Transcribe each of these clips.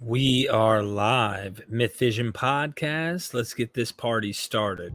We are live. MythVision podcast. Let's get this party started.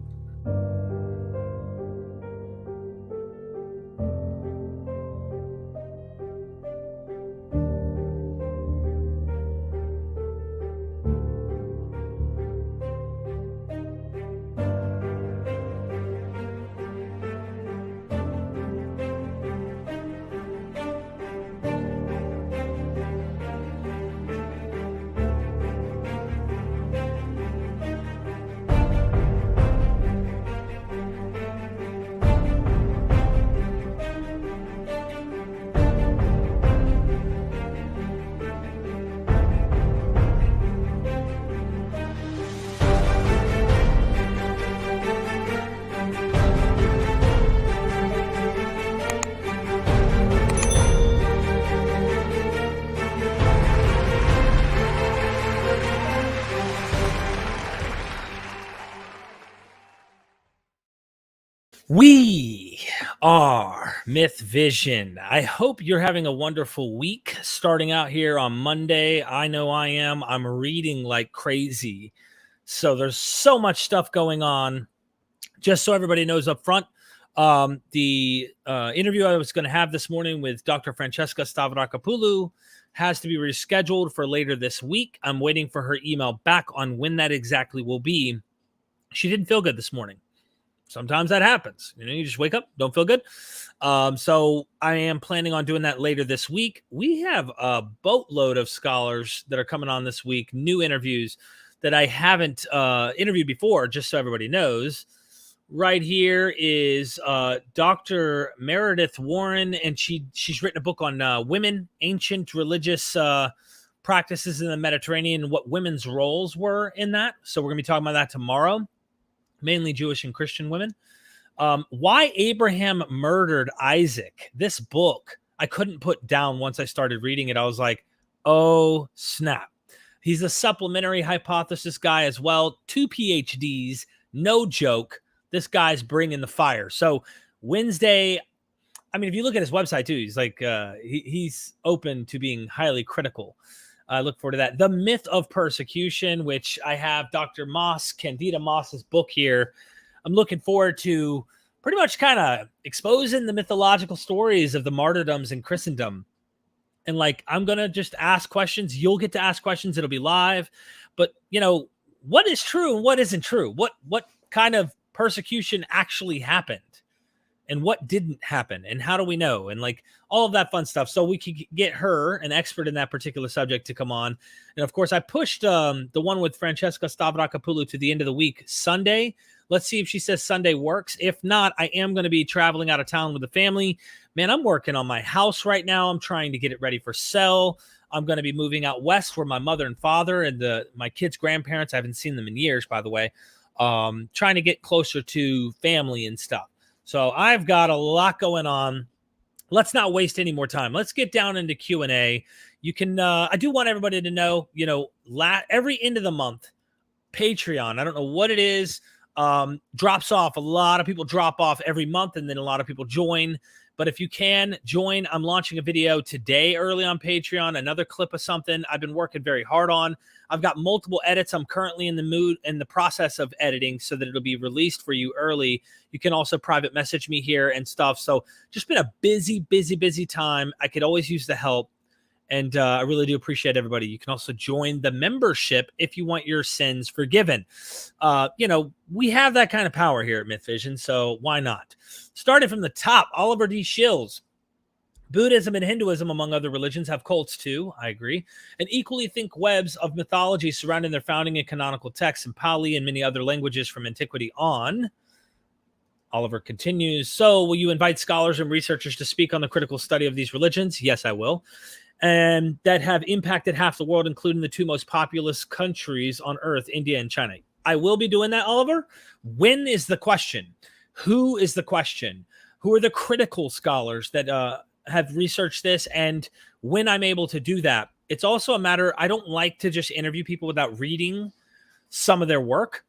We are MythVision. I hope you're having a wonderful week starting out here on Monday. I know I am. I'm reading like crazy. So there's so much stuff going on. Just so everybody knows up front, the interview I was going to have this morning with Dr. Francesca Stavrakopoulou has to be rescheduled for later this week. I'm waiting for her email back on when that exactly will be. She didn't feel good this morning. Sometimes that happens. You just wake up, don't feel good. So I am planning on doing that later this week. We have a boatload of scholars that are coming on this week, new interviews that I haven't interviewed before, just so everybody knows. Right here is Dr. Meredith Warren, and she's written a book on women, ancient religious practices in the Mediterranean, and what women's roles were in that. So we're going to be talking about that tomorrow. Mainly Jewish and Christian women. Why Abraham Murdered Isaac. This book I couldn't put down once I started reading it. I was like, oh, snap. He's a supplementary hypothesis guy as well. 2 PhDs, no joke. This guy's bringing the fire. So Wednesday, I mean, if you look at his website too, he's like, he's open to being highly critical. I look forward to that. The Myth of Persecution, which I have Dr. Moss, Candida Moss's book here. I'm looking forward to pretty much kind of exposing the mythological stories of the martyrdoms in Christendom. And like, I'm going to just ask questions. You'll get to ask questions. It'll be live. But, you know, what is true and what isn't true? What kind of persecution actually happened? And what didn't happen, and how do we know, and like all of that fun stuff. So we could get her, an expert in that particular subject, to come on. And of course, I pushed the one with Francesca Stavrakopoulou to the end of the week, Sunday. Let's see if she says Sunday works. If not, I am going to be traveling out of town with the family. Man, I'm working on my house right now. I'm trying to get it ready for sale. I'm going to be moving out west where my mother and father and my kids' grandparents, I haven't seen them in years, by the way, trying to get closer to family and stuff. So I've got a lot going on. Let's not waste any more time. Let's get down into Q&A. You can, I do want everybody to know, you know, every end of the month, Patreon, I don't know what it is, drops off. A lot of people drop off every month, and then a lot of people join. But if you can join, I'm launching a video today early on Patreon, another clip of something I've been working very hard on. I've got multiple edits. I'm currently in the process of editing so that it'll be released for you early. You can also private message me here and stuff. So just been a busy time. I could always use the help. And I really do appreciate everybody. You can also join the membership if you want your sins forgiven. You know, we have that kind of power here at MythVision, so why not? Starting from the top, Oliver D. Shills. Buddhism and Hinduism, among other religions, have cults too. I agree. And equally think webs of mythology surrounding their founding and canonical texts in Pali and many other languages from antiquity on. Oliver continues, so will you invite scholars and researchers to speak on the critical study of these religions? Yes, I will. And that have impacted half the world, including the two most populous countries on earth, India and China. I will be doing that, Oliver. When is the question? Who is the question? Who are the critical scholars that have researched this? And when I'm able to do that, it's also a matter, I don't like to just interview people without reading some of their work.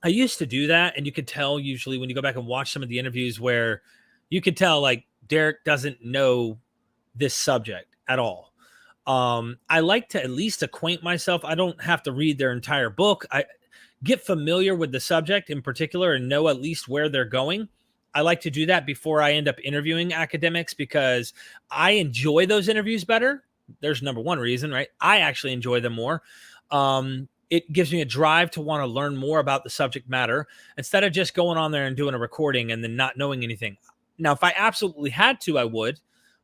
I used to do that, and you could tell usually when you go back and watch some of the interviews where you could tell like Derek doesn't know this subject at all. I like to at least acquaint myself. I don't have to read their entire book. I get familiar with the subject in particular and know at least where they're going. I like to do that before I end up interviewing academics because I enjoy those interviews better. There's number one reason, right? I actually enjoy them more. It gives me a drive to want to learn more about the subject matter instead of just going on there and doing a recording and then not knowing anything. Now, if I absolutely had to, I would,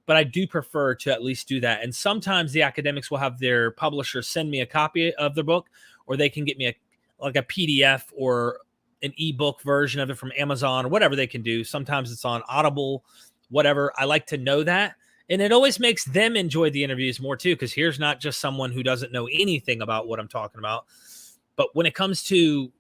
but I do prefer to at least do that. And sometimes the academics will have their publisher send me a copy of their book, or they can get me a PDF or an ebook version of it from Amazon or whatever they can do. Sometimes it's on Audible, whatever. I like to know that. And it always makes them enjoy the interviews more too, because here's not just someone who doesn't know anything about what I'm talking about. But when it comes to,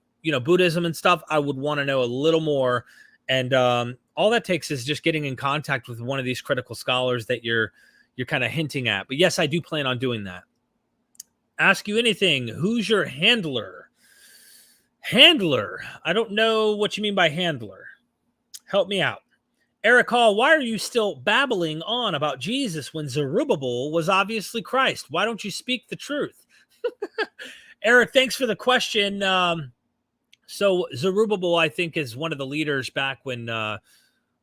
Buddhism and stuff, I would want to know a little more. And all that takes is just getting in contact with one of these critical scholars that you're kind of hinting at. But yes, I do plan on doing that. Ask you anything. Who's your handler? Handler. I don't know what you mean by handler. Help me out. Eric Hall, why are you still babbling on about Jesus when Zerubbabel was obviously Christ? Why don't you speak the truth? Eric, thanks for the question. So Zerubbabel, I think, is one of the leaders back when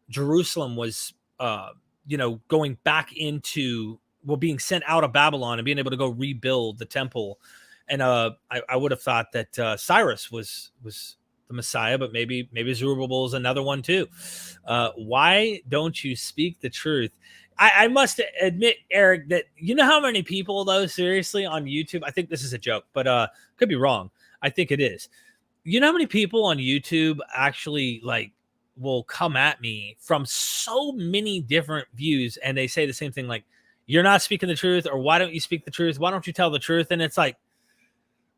Jerusalem was, going back into, being sent out of Babylon and being able to go rebuild the temple. And I would have thought that Cyrus was the Messiah, but maybe Zerubbabel is another one too. Why don't you speak the truth? I must admit, Eric, that you know how many people, though, seriously, on YouTube, I think this is a joke, but could be wrong. I think it is. You know how many people on YouTube actually will come at me from so many different views, and they say the same thing, like, you're not speaking the truth, or why don't you speak the truth? Why don't you tell the truth? And it's like,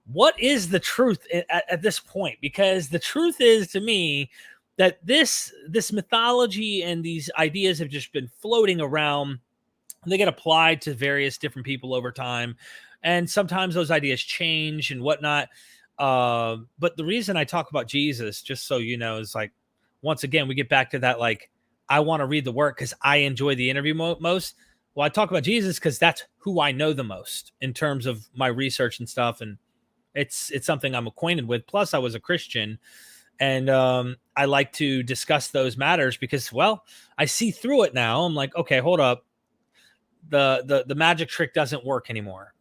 what is the truth at this point? Because the truth is, to me, that this mythology and these ideas have just been floating around. They get applied to various different people over time. And sometimes those ideas change and whatnot. But the reason I talk about Jesus, just so you know, is once again, we get back to that, I want to read the work because I enjoy the interview most. Well, I talk about Jesus because that's who I know the most in terms of my research and stuff. And it's something I'm acquainted with. Plus, I was a Christian, and I like to discuss those matters because, I see through it now. I'm like, okay, hold up. The magic trick doesn't work anymore,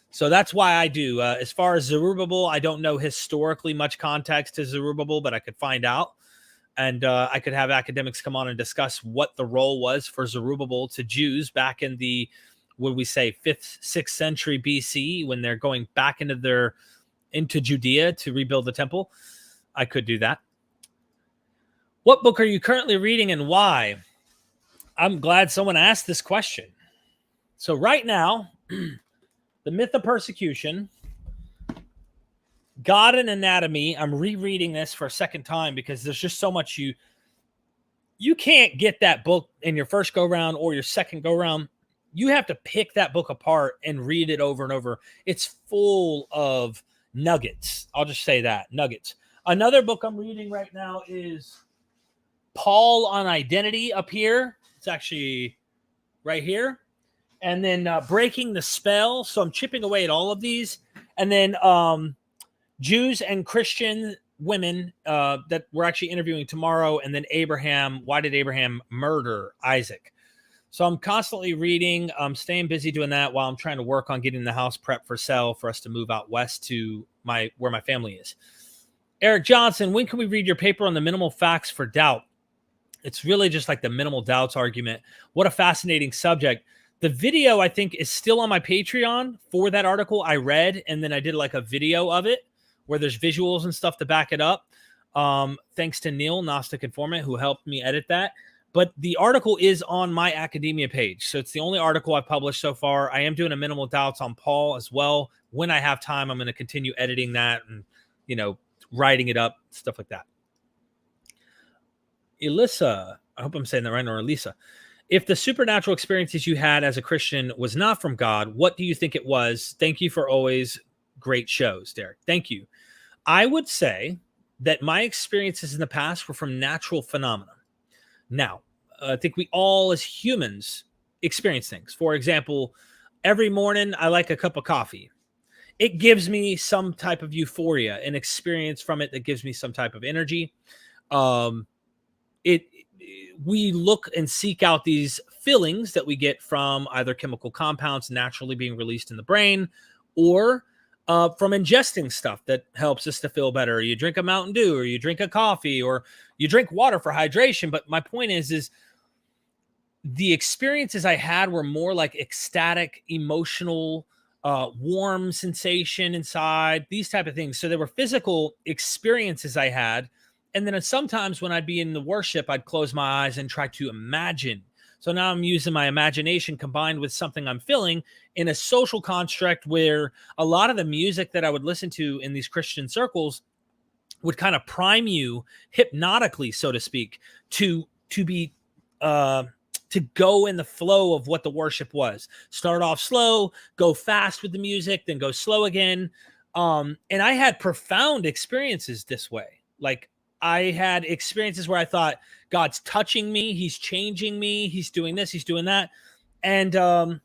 So that's why I do. As far as Zerubbabel, I don't know historically much context to Zerubbabel, but I could find out. And I could have academics come on and discuss what the role was for Zerubbabel to Jews back in the, would we say, 5th, 6th century BC, when they're going back into Judea to rebuild the temple. I could do that. What book are you currently reading and why? I'm glad someone asked this question. So right now, The Myth of Persecution, God and Anatomy. I'm rereading this for a second time because there's just so much you can't get that book in your first go round or your second go round. You have to pick that book apart and read it over and over. It's full of nuggets. I'll just say that, nuggets. Another book I'm reading right now is Paul on Identity up here. It's actually right here. And then Breaking the Spell. So I'm chipping away at all of these. And then Jews and Christian women that we're actually interviewing tomorrow. And then Abraham. Why did Abraham murder Isaac? So I'm constantly reading. I'm staying busy doing that while I'm trying to work on getting the house prepped for sale for us to move out west to where my family is. Eric Johnson, when can we read your paper on the minimal facts for doubt? It's really just like the minimal doubts argument. What a fascinating subject. The video, I think, is still on my Patreon for that article I read, and then I did a video of it where there's visuals and stuff to back it up. Thanks to Neil, Gnostic Informant, who helped me edit that. But the article is on my academia page. So it's the only article I've published so far. I am doing a minimal doubts on Paul as well. When I have time, I'm going to continue editing that and, writing it up, stuff like that. Elissa, I hope I'm saying that right, or Elisa. If the supernatural experiences you had as a Christian was not from God, what do you think it was? Thank you for always great shows, Derek. Thank you. I would say that my experiences in the past were from natural phenomena. Now, I think we all as humans experience things. For example, every morning I like a cup of coffee. It gives me some type of euphoria, an experience from it that gives me some type of energy. Um, it we look and seek out these feelings that we get from either chemical compounds naturally being released in the brain, or from ingesting stuff that helps us to feel better. You drink a Mountain Dew, or you drink a coffee, or you drink water for hydration. But my point is the experiences I had were more like ecstatic, emotional, warm sensation inside, these type of things. So there were physical experiences I had. And then sometimes when I'd be in the worship, I'd close my eyes and try to imagine. So now I'm using my imagination combined with something I'm feeling in a social construct where a lot of the music that I would listen to in these Christian circles would kind of prime you hypnotically, so to speak, to be uh to go in the flow of what the worship was. Start off slow, go fast with the music, then go slow again. And I had profound experiences this way. Like, I had experiences where I thought, God's touching me, he's changing me, he's doing this, he's doing that. And now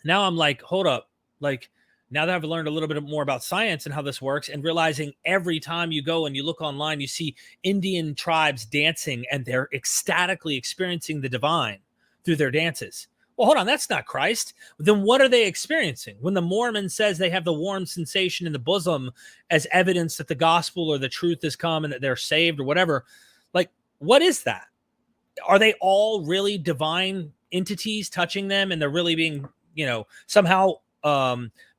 I'm like, hold up. Like, now that I've learned a little bit more about science and how this works, and realizing every time you go and you look online, you see Indian tribes dancing and they're ecstatically experiencing the divine through their dances. Well, hold on, that's not Christ. Then what are they experiencing? When the Mormon says they have the warm sensation in the bosom as evidence that the gospel or the truth has come and that they're saved or whatever, like, what is that? Are they all really divine entities touching them, and they're really being, somehow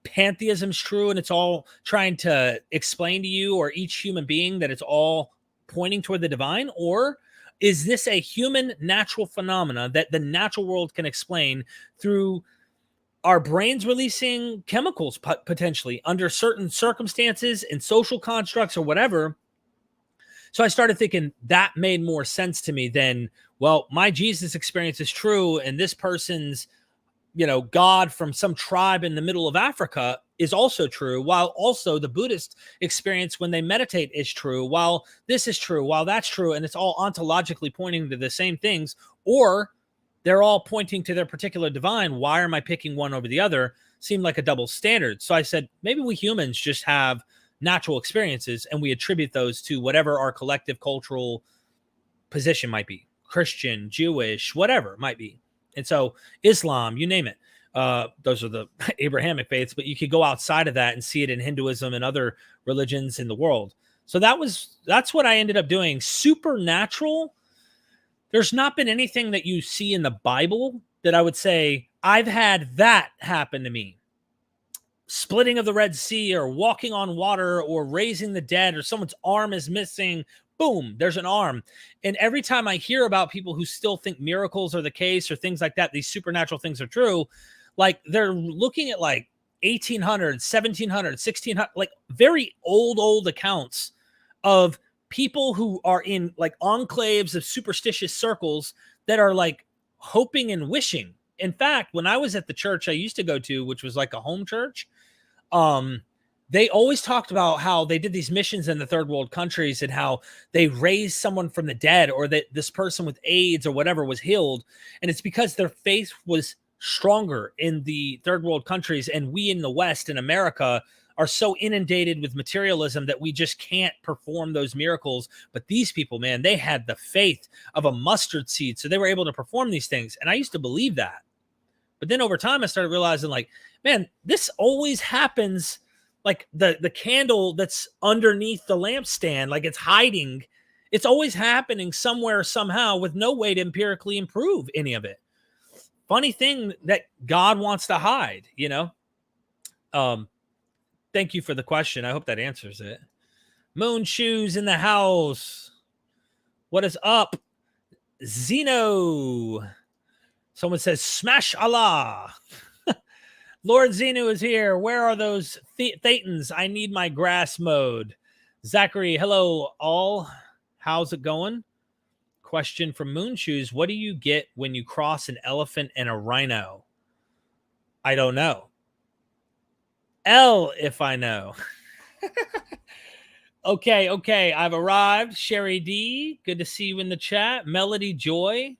pantheism's true and it's all trying to explain to you or each human being that it's all pointing toward the divine? Or is this a human natural phenomena that the natural world can explain through our brains releasing chemicals potentially under certain circumstances and social constructs or whatever? So I started thinking that made more sense to me than, well, my Jesus experience is true and this person's God from some tribe in the middle of Africa is also true, while also the Buddhist experience when they meditate is true, while this is true, while that's true, and it's all ontologically pointing to the same things, or they're all pointing to their particular divine. Why am I picking one over the other? Seemed like a double standard. So I said, maybe we humans just have natural experiences and we attribute those to whatever our collective cultural position might be, Christian, Jewish, whatever it might be. And so Islam, you name it. Those are the Abrahamic faiths, but you could go outside of that and see it in Hinduism and other religions in the world. So that's what I ended up doing. Supernatural. There's not been anything that you see in the Bible that I would say I've had that happen to me. Splitting of the Red Sea, or walking on water, or raising the dead, or someone's arm is missing. Boom, there's an arm. And every time I hear about people who still think miracles are the case or things like that, these supernatural things are true, like they're looking at like 1800, 1700, 1600, like very old accounts of people who are in like enclaves of superstitious circles that are like hoping and wishing. In fact, when I was at the church I used to go to, which was like a home church, they always talked about how they did these missions in the third world countries and how they raised someone from the dead, or that this person with AIDS or whatever was healed. And it's because their faith was stronger in the third world countries. And we in the West, in America, are so inundated with materialism that we just can't perform those miracles. But these people, man, they had the faith of a mustard seed. So they were able to perform these things. And I used to believe that. But then over time, I started realizing, like, man, this always happens. Like the candle that's underneath the lampstand, like it's hiding. It's always happening somewhere, somehow, with no way to empirically improve any of it. Funny thing that God wants to hide, Thank you for the question. I hope that answers it. Moon Shoes in the house. What is up? Zeno. Someone says, smash Allah. Lord Zenu is here. Where are those Thetans? I need my grass mowed. Zachary, hello all. How's it going? Question from Moonshoes. What do you get when you cross an elephant and a rhino? I don't know. L, if I know. Okay. I've arrived. Sherry D, good to see you in the chat. Melody Joy.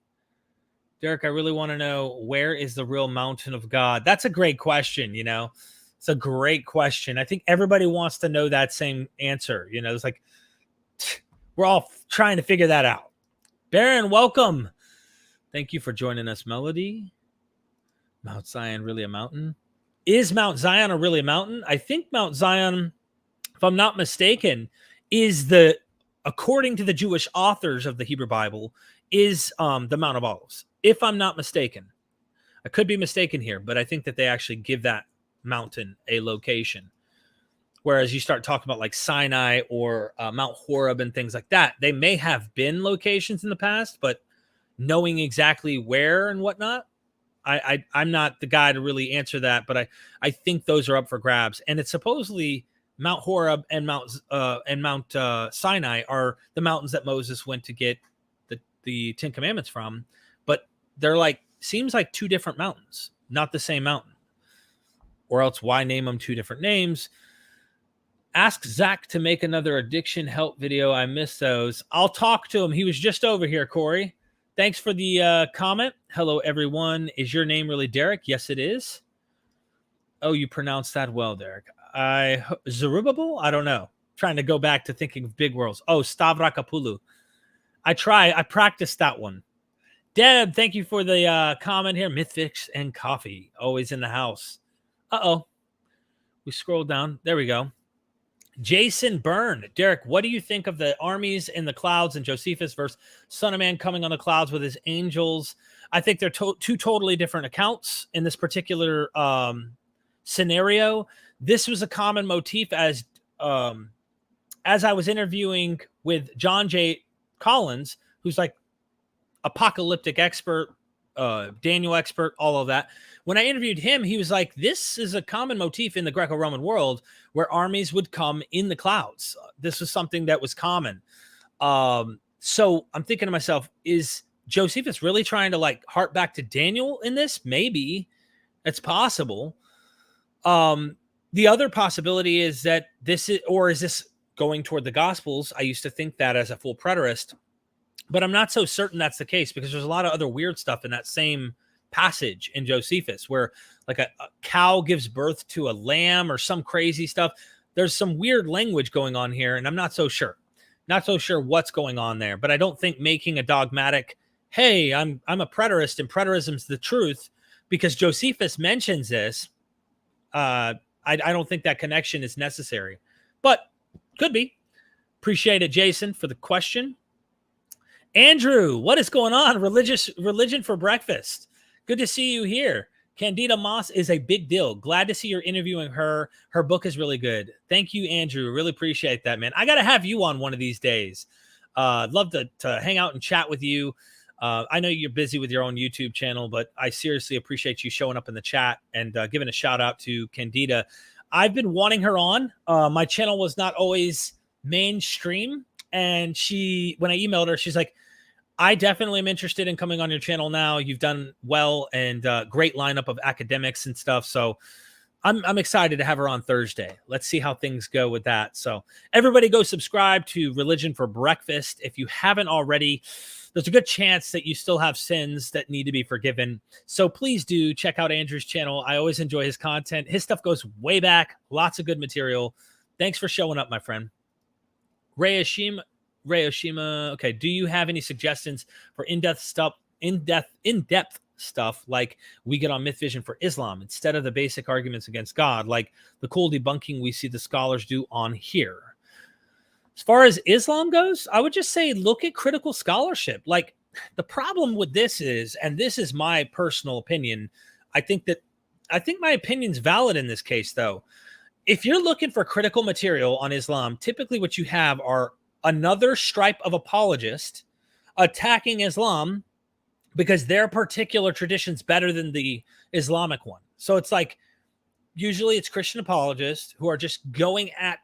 Derek, I really want to know, where is the real mountain of God? That's a great question. It's a great question. I think everybody wants to know that same answer. It's like, we're all trying to figure that out. Baron, welcome. Thank you for joining us, Melody. Mount Zion really a mountain? Is Mount Zion really a mountain? I think Mount Zion, if I'm not mistaken, is according to the Jewish authors of the Hebrew Bible, is the Mount of Olives. If I'm not mistaken. I could be mistaken here, but I think that they actually give that mountain a location. Whereas you start talking about like Sinai or Mount Horeb and things like that, they may have been locations in the past, but knowing exactly where and whatnot, I'm not the guy to really answer that, but I think those are up for grabs. And it's supposedly Mount Horeb and Mount Sinai are the mountains that Moses went to get the Ten Commandments from, but they're like, seems like two different mountains, not the same mountain. Or else why name them two different names? Ask Zach to make another addiction help video. I missed those. I'll talk to him. He was just over here, Corey. Thanks for the comment. Hello, everyone. Is your name really Derek? Yes, it is. Oh, you pronounced that well, Derek. Zerubbabel? I don't know. Trying to go back to thinking of big worlds. Oh, Stavrakapulu. I practiced that one. Deb, thank you for the comment here. Mythfix and coffee. Always in the house. Uh-oh. We scroll down. There we go. Jason Byrne. Derek, what do you think of the armies in the clouds and Josephus versus Son of Man coming on the clouds with his angels? I think they're two totally different accounts in this particular scenario. This was a common motif as I was interviewing with John J. Collins, who's like apocalyptic expert, Daniel expert, all of that. When I interviewed him, he was like, this is a common motif in the Greco-Roman world where armies would come in the clouds. This was something that was common. So I'm thinking to myself, is Josephus really trying to like hark back to Daniel in this? Maybe it's possible. The other possibility is that is this going toward the Gospels? I used to think that as a full preterist, but I'm not so certain that's the case because there's a lot of other weird stuff in that same passage in Josephus where like a cow gives birth to a lamb or some crazy stuff. There's some weird language going on here, and I'm not so sure what's going on there. But I don't think making a dogmatic, hey, I'm a preterist and preterism's the truth because Josephus mentions this. I don't think that connection is necessary, but could be. Appreciate it, Jason, for the question. Andrew, what is going on? Religion for breakfast. Good to see you here. Candida Moss is a big deal. Glad to see you're interviewing her. Her book is really good. Thank you, Andrew. Really appreciate that, man. I got to have you on one of these days. I'd love to hang out and chat with you. I know you're busy with your own YouTube channel, but I seriously appreciate you showing up in the chat and giving a shout out to Candida. I've been wanting her on. My channel was not always mainstream. And when I emailed her, she's like, I definitely am interested in coming on your channel now. You've done well and great lineup of academics and stuff. So I'm excited to have her on Thursday. Let's see how things go with that. So everybody go subscribe to Religion for Breakfast. If you haven't already, there's a good chance that you still have sins that need to be forgiven. So please do check out Andrew's channel. I always enjoy his content. His stuff goes way back. Lots of good material. Thanks for showing up, my friend. Ray Oshima. Okay. Do you have any suggestions for in-depth stuff like we get on MythVision for Islam instead of the basic arguments against God, like the cool debunking we see the scholars do on here? As far as Islam goes, I would just say look at critical scholarship. Like the problem with this is, and this is my personal opinion, I think my opinion's valid in this case, though. If you're looking for critical material on Islam, typically what you have are another stripe of apologist attacking Islam because their particular tradition's better than the Islamic one. So it's like, usually it's Christian apologists who are just going at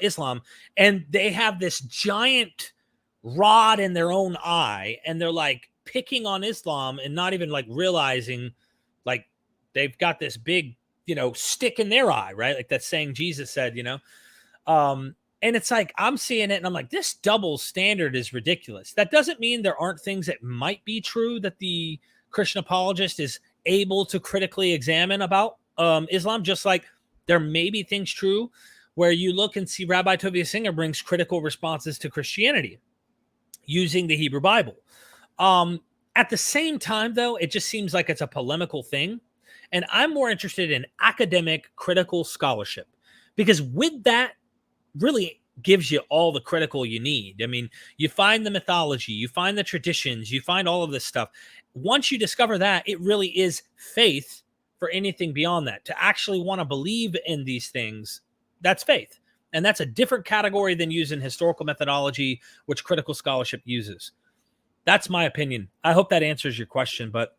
Islam, and they have this giant rod in their own eye, and they're like picking on Islam and not even like realizing like they've got this big, stick in their eye, right? Like that saying Jesus said, and it's like, I'm seeing it and I'm like, this double standard is ridiculous. That doesn't mean there aren't things that might be true that the Christian apologist is able to critically examine about Islam, just like there may be things true where you look and see Rabbi Tovia Singer brings critical responses to Christianity using the Hebrew Bible. At the same time, though, it just seems like it's a polemical thing. And I'm more interested in academic critical scholarship, because with that really gives you all the critical you need. I mean, you find the mythology, you find the traditions, you find all of this stuff. Once you discover that, it really is faith for anything beyond that. To actually want to believe in these things, that's faith. And that's a different category than using historical methodology, which critical scholarship uses. That's my opinion. I hope that answers your question. But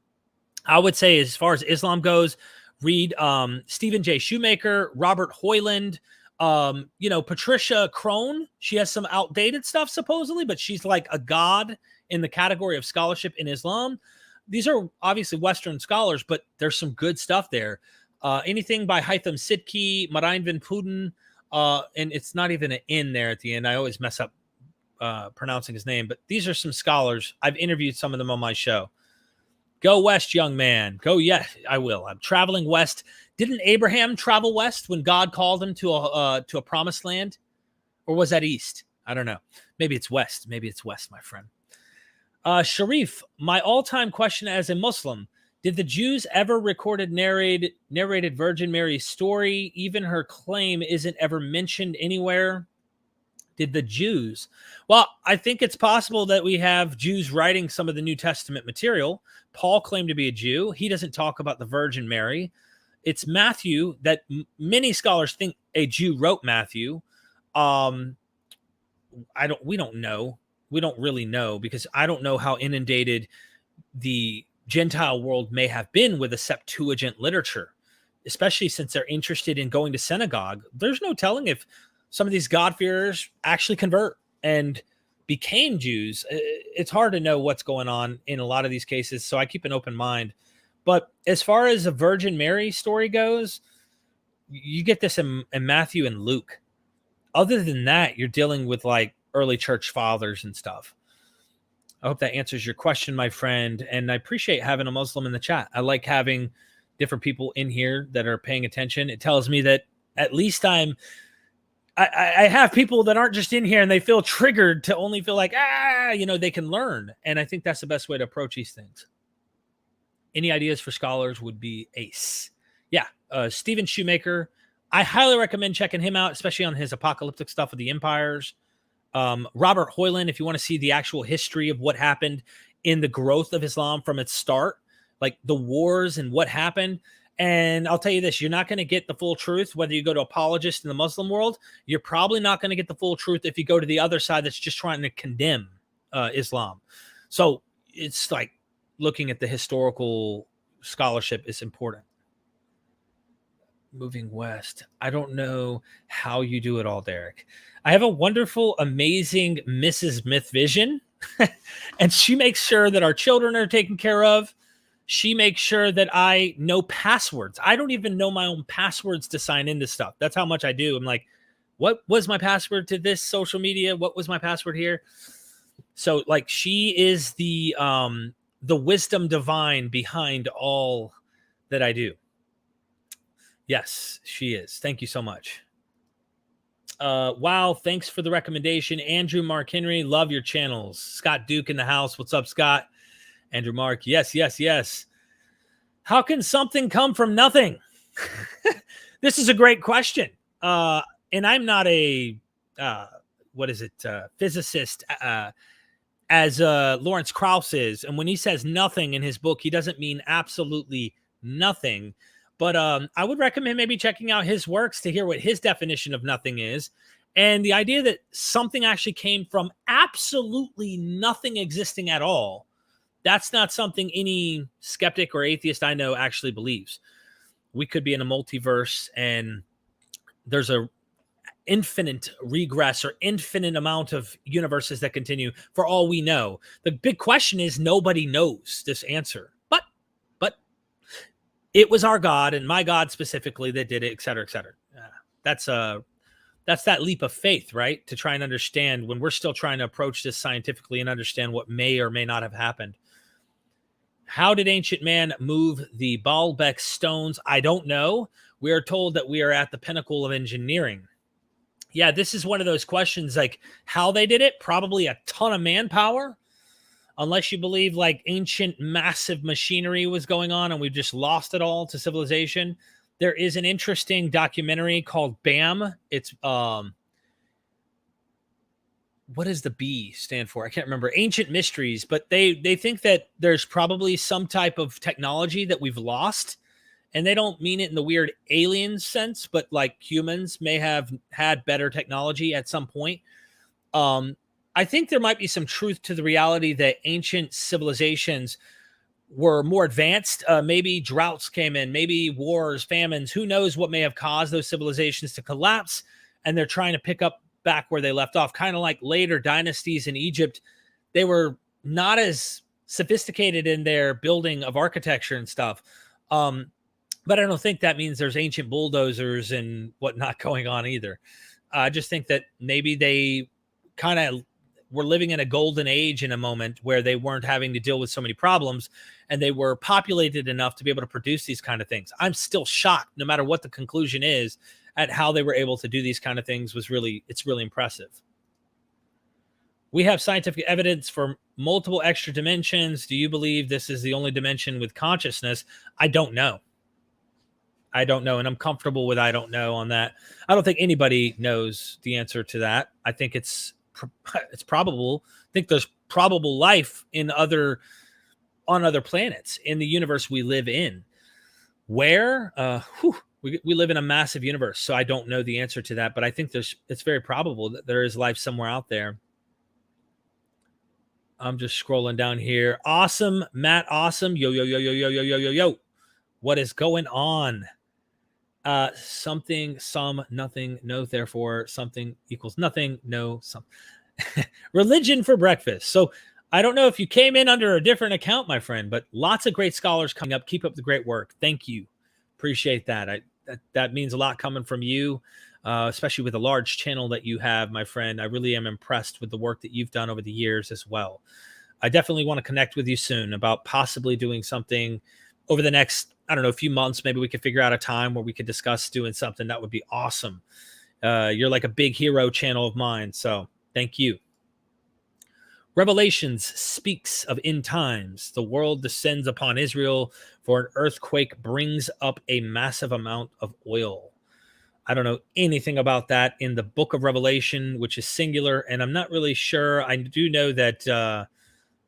I would say, as far as Islam goes, read Stephen J. Shoemaker, Robert Hoyland, Patricia Crone. She has some outdated stuff supposedly, but she's like a god in the category of scholarship in Islam. These are obviously Western scholars, but there's some good stuff there. Anything by Haitham Sidki, Marijn van Putten, and it's not even an N there at the end. I always mess up pronouncing his name, but these are some scholars. I've interviewed some of them on my show. Go west, young man. Go, yes, I will. I'm traveling west. Didn't Abraham travel west when God called him to a promised land? Or was that east? I don't know. Maybe it's west. Maybe it's west, my friend. Sharif, my all-time question as a Muslim: did the Jews ever narrated Virgin Mary's story? Even her claim isn't ever mentioned anywhere. Did the Jews? Well, I think it's possible that we have Jews writing some of the New Testament material. Paul claimed to be a Jew. He doesn't talk about the Virgin Mary. It's Matthew that many scholars think a Jew wrote Matthew. We don't know. We don't really know, because I don't know how inundated the Gentile world may have been with a Septuagint literature, especially since they're interested in going to synagogue. There's no telling if some of these God-fearers actually convert and became Jews. It's hard to know what's going on in a lot of these cases, so I keep an open mind. But as far as the Virgin Mary story goes, you get this in Matthew and Luke. Other than that, you're dealing with like early church fathers and stuff. I hope that answers your question, my friend. And I appreciate having a Muslim in the chat. I like having different people in here that are paying attention. It tells me that at least I have people that aren't just in here and they feel triggered to only feel like, they can learn. And I think that's the best way to approach these things. Any ideas for scholars would be ace. Yeah. Stephen Shoemaker. I highly recommend checking him out, especially on his apocalyptic stuff with the empires. Robert Hoyland, if you want to see the actual history of what happened in the growth of Islam from its start, like the wars and what happened. And I'll tell you this, you're not going to get the full truth, whether you go to apologists in the Muslim world. You're probably not going to get the full truth if you go to the other side that's just trying to condemn Islam. So it's like looking at the historical scholarship is important. Moving west. I don't know how you do it all, Derek. I have a wonderful, amazing Mrs. MythVision, and she makes sure that our children are taken care of. She makes sure that I know passwords. I don't even know my own passwords to sign into stuff. That's how much I do. I'm like, what was my password to this social media? What was my password here? So like, she is the wisdom divine behind all that I do. Yes, she is. Thank you so much. Wow. Thanks for the recommendation. Andrew Mark Henry, love your channels. Scott Duke in the house. What's up, Scott? Andrew Mark. Yes, yes, yes. How can something come from nothing? This is a great question. And I'm not a, physicist, as Lawrence Krauss is. And when he says nothing in his book, he doesn't mean absolutely nothing. But I would recommend maybe checking out his works to hear what his definition of nothing is. And the idea that something actually came from absolutely nothing existing at all, that's not something any skeptic or atheist I know actually believes. We could be in a multiverse and there's a infinite regress or infinite amount of universes that continue for all we know. The big question is nobody knows this answer. But it was our God and my God specifically that did it, et cetera, et cetera. That's that leap of faith, right? To try and understand when we're still trying to approach this scientifically and understand what may or may not have happened. How did ancient man move the Baalbek stones? I don't know. We are told that we are at the pinnacle of engineering. Yeah, this is one of those questions, like how they did it. Probably a ton of manpower, unless you believe like ancient massive machinery was going on and we've just lost it all to civilization. There is an interesting documentary called BAM. It's what does the B stand for? I can't remember. Ancient Mysteries, but they think that there's probably some type of technology that we've lost, and they don't mean it in the weird alien sense, but like humans may have had better technology at some point. I think there might be some truth to the reality that ancient civilizations were more advanced. Maybe droughts came in, maybe wars, famines. Who knows what may have caused those civilizations to collapse? And they're trying to pick up back where they left off, kind of like later dynasties in Egypt. They were not as sophisticated in their building of architecture and stuff. But I don't think that means there's ancient bulldozers and whatnot going on either. I just think that maybe they kind of were living in a golden age in a moment where they weren't having to deal with so many problems, and they were populated enough to be able to produce these kind of things. I'm still shocked, no matter what the conclusion is, at how they were able to do these kind of things. It's really impressive. We have scientific evidence for multiple extra dimensions. Do you believe this is the only dimension with consciousness? I don't know. And I'm comfortable with I don't know on that. I don't think anybody knows the answer to that. I think it's probable. I think there's probable life on other planets in the universe we live in. Where? We live in a massive universe, so I don't know the answer to that, but I think it's very probable that there is life somewhere out there. I'm just scrolling down here. Awesome, Matt. Awesome. Yo. What is going on? Something, some, nothing, no, therefore, something equals nothing, no, some. Religion for breakfast. So I don't know if you came in under a different account, my friend, but lots of great scholars coming up. Keep up the great work. Thank you. Appreciate that. That means a lot coming from you, especially with a large channel that you have, my friend. I really am impressed with the work that you've done over the years as well. I definitely want to connect with you soon about possibly doing something over the next, I don't know, a few months. Maybe we could figure out a time where we could discuss doing something. That would be awesome. You're like a big hero channel of mine. So thank you. Revelations speaks of end times. The world descends upon Israel, for an earthquake brings up a massive amount of oil. I don't know anything about that in the book of Revelation, which is singular, and I'm not really sure. I do know that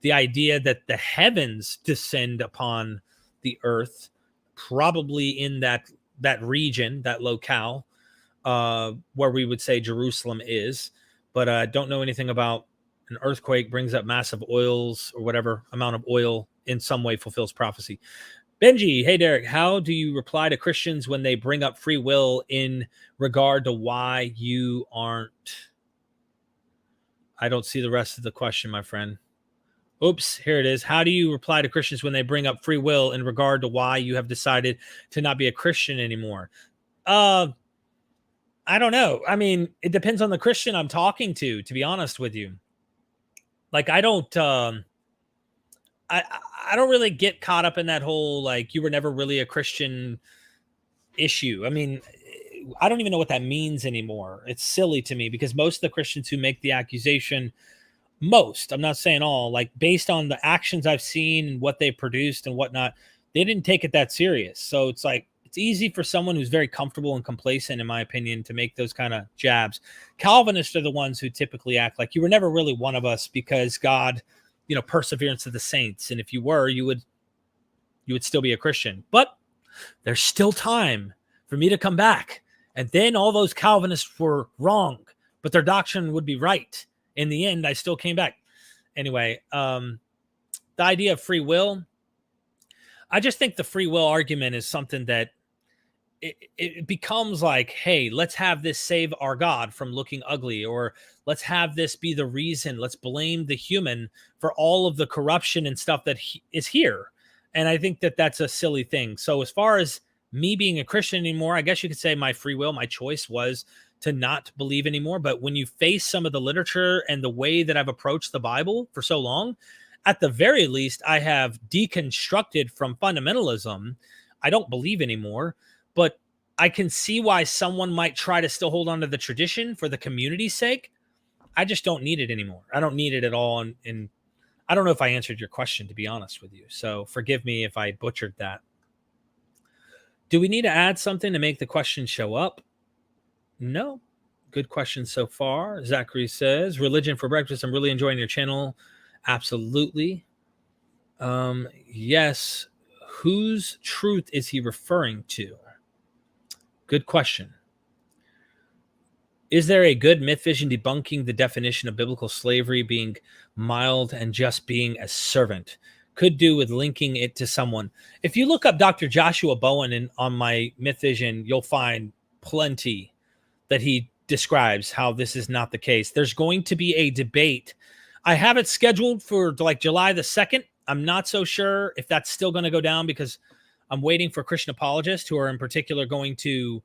the idea that the heavens descend upon the earth, probably in that region, that locale, where we would say Jerusalem is, but I don't know anything about an earthquake brings up massive oils or whatever amount of oil in some way fulfills prophecy. Benji, hey Derek, how do you reply to Christians when they bring up free will in regard to why you aren't? I don't see the rest of the question, my friend. Oops, here it is. How do you reply to Christians when they bring up free will in regard to why you have decided to not be a Christian anymore? I don't know. I mean, it depends on the Christian I'm talking to be honest with you. Like, I don't really get caught up in that whole, like, you were never really a Christian issue. I mean, I don't even know what that means anymore. It's silly to me because most of the Christians who make the accusation, I'm not saying all, like, based on the actions I've seen and what they produced and whatnot, they didn't take it that serious. So it's like, it's easy for someone who's very comfortable and complacent, in my opinion, to make those kind of jabs. Calvinists are the ones who typically act like you were never really one of us because God, perseverance of the saints. And if you were, you would still be a Christian. But there's still time for me to come back. And then all those Calvinists were wrong, but their doctrine would be right. In the end, I still came back. Anyway, the idea of free will, I just think the free will argument is something that it becomes like, hey, let's have this save our God from looking ugly, or let's have this be the reason. Let's blame the human for all of the corruption and stuff that is here. And I think that that's a silly thing. So as far as me being a Christian anymore, I guess you could say my free will, my choice was to not believe anymore. But when you face some of the literature and the way that I've approached the Bible for so long, at the very least, I have deconstructed from fundamentalism. I don't believe anymore, but I can see why someone might try to still hold on to the tradition for the community's sake. I just don't need it anymore. I don't need it at all. And I don't know if I answered your question, to be honest with you. So forgive me if I butchered that. Do we need to add something to make the question show up? No. Good question so far. Zachary says, religion for breakfast. I'm really enjoying your channel. Absolutely. Yes. Whose truth is he referring to? Good question. Is there a good myth vision debunking the definition of biblical slavery being mild and just being a servant? Could do with linking it to someone. If you look up Dr. Joshua Bowen on my myth vision, you'll find plenty that he describes how this is not the case. There's going to be a debate. I have it scheduled for like July the 2nd. I'm not so sure if that's still going to go down because I'm waiting for Christian apologists who are in particular going to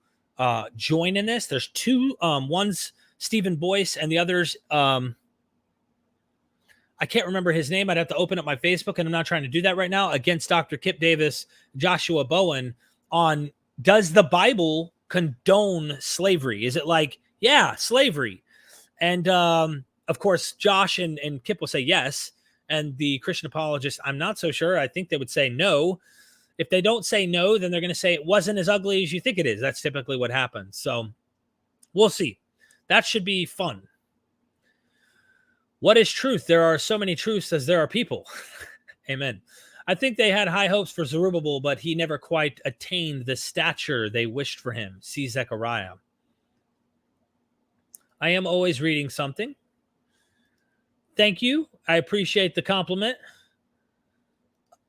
join in this. There's two, one's Stephen Boyce and the other's, I can't remember his name. I'd have to open up my Facebook, and I'm not trying to do that right now, against Dr. Kip Davis, Joshua Bowen, on does the Bible condone slavery? Is it like, yeah, slavery? And of course, Josh and Kip will say yes. And the Christian apologists, I'm not so sure. I think they would say no. If they don't say no, then they're going to say it wasn't as ugly as you think it is. That's typically what happens. So we'll see. That should be fun. What is truth? There are so many truths as there are people. Amen. I think they had high hopes for Zerubbabel, but he never quite attained the stature they wished for him. See Zechariah. I am always reading something. Thank you. I appreciate the compliment.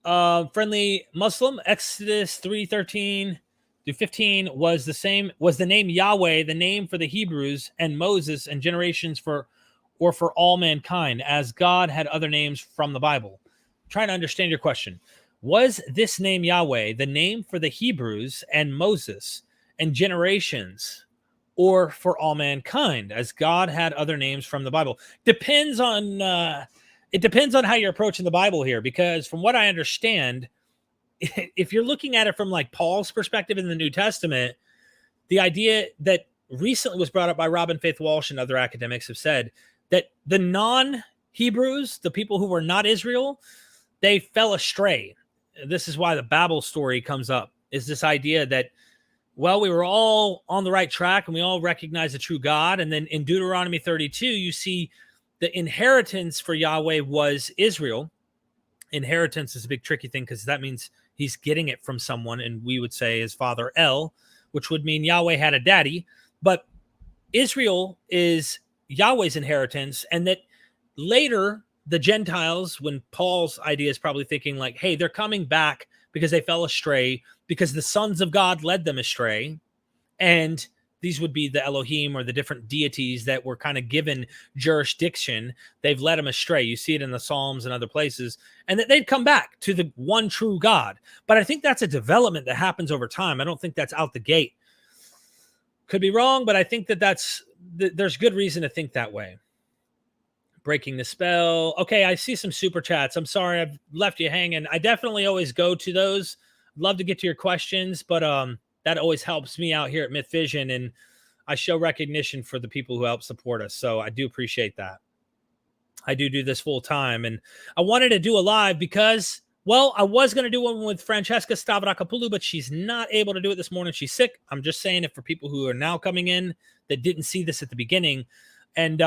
Friendly Muslim, Exodus 3:13-15 was the name Yahweh, the name for the Hebrews, and Moses and generations for all mankind, as God had other names from the Bible. I'm trying to understand your question. Was this name Yahweh the name for the Hebrews and Moses and generations, or for all mankind, as God had other names from the Bible? Depends on it depends on how you're approaching the Bible here, because from what I understand, if you're looking at it from like Paul's perspective in the New Testament, the idea that recently was brought up by Robin Faith Walsh and other academics have said that the non-Hebrews, the people who were not Israel, they fell astray. This is why the Babel story comes up, is this idea that, well, we were all on the right track and we all recognize the true God. And then in Deuteronomy 32, you see the inheritance for Yahweh was Israel. Inheritance is a big tricky thing because that means he's getting it from someone, and we would say his father El, which would mean Yahweh had a daddy. But Israel is Yahweh's inheritance, and that later the Gentiles, when Paul's idea is probably thinking like, hey, they're coming back because they fell astray, because the sons of God led them astray. And these would be the Elohim or the different deities that were kind of given jurisdiction. They've led them astray. You see it in the Psalms and other places, and that they'd come back to the one true God. But I think that's a development that happens over time. I don't think that's out the gate. Could be wrong, but I think there's good reason to think that way. Breaking the spell. Okay, I see some super chats. I'm sorry I've left you hanging. I definitely always go to those. Love to get to your questions, but that always helps me out here at MythVision, and I show recognition for the people who help support us. So I do appreciate that. I do this full time, and I wanted to do a live because, well, I was going to do one with Francesca Stavrakopoulos, but she's not able to do it this morning. She's sick. I'm just saying it for people who are now coming in that didn't see this at the beginning. And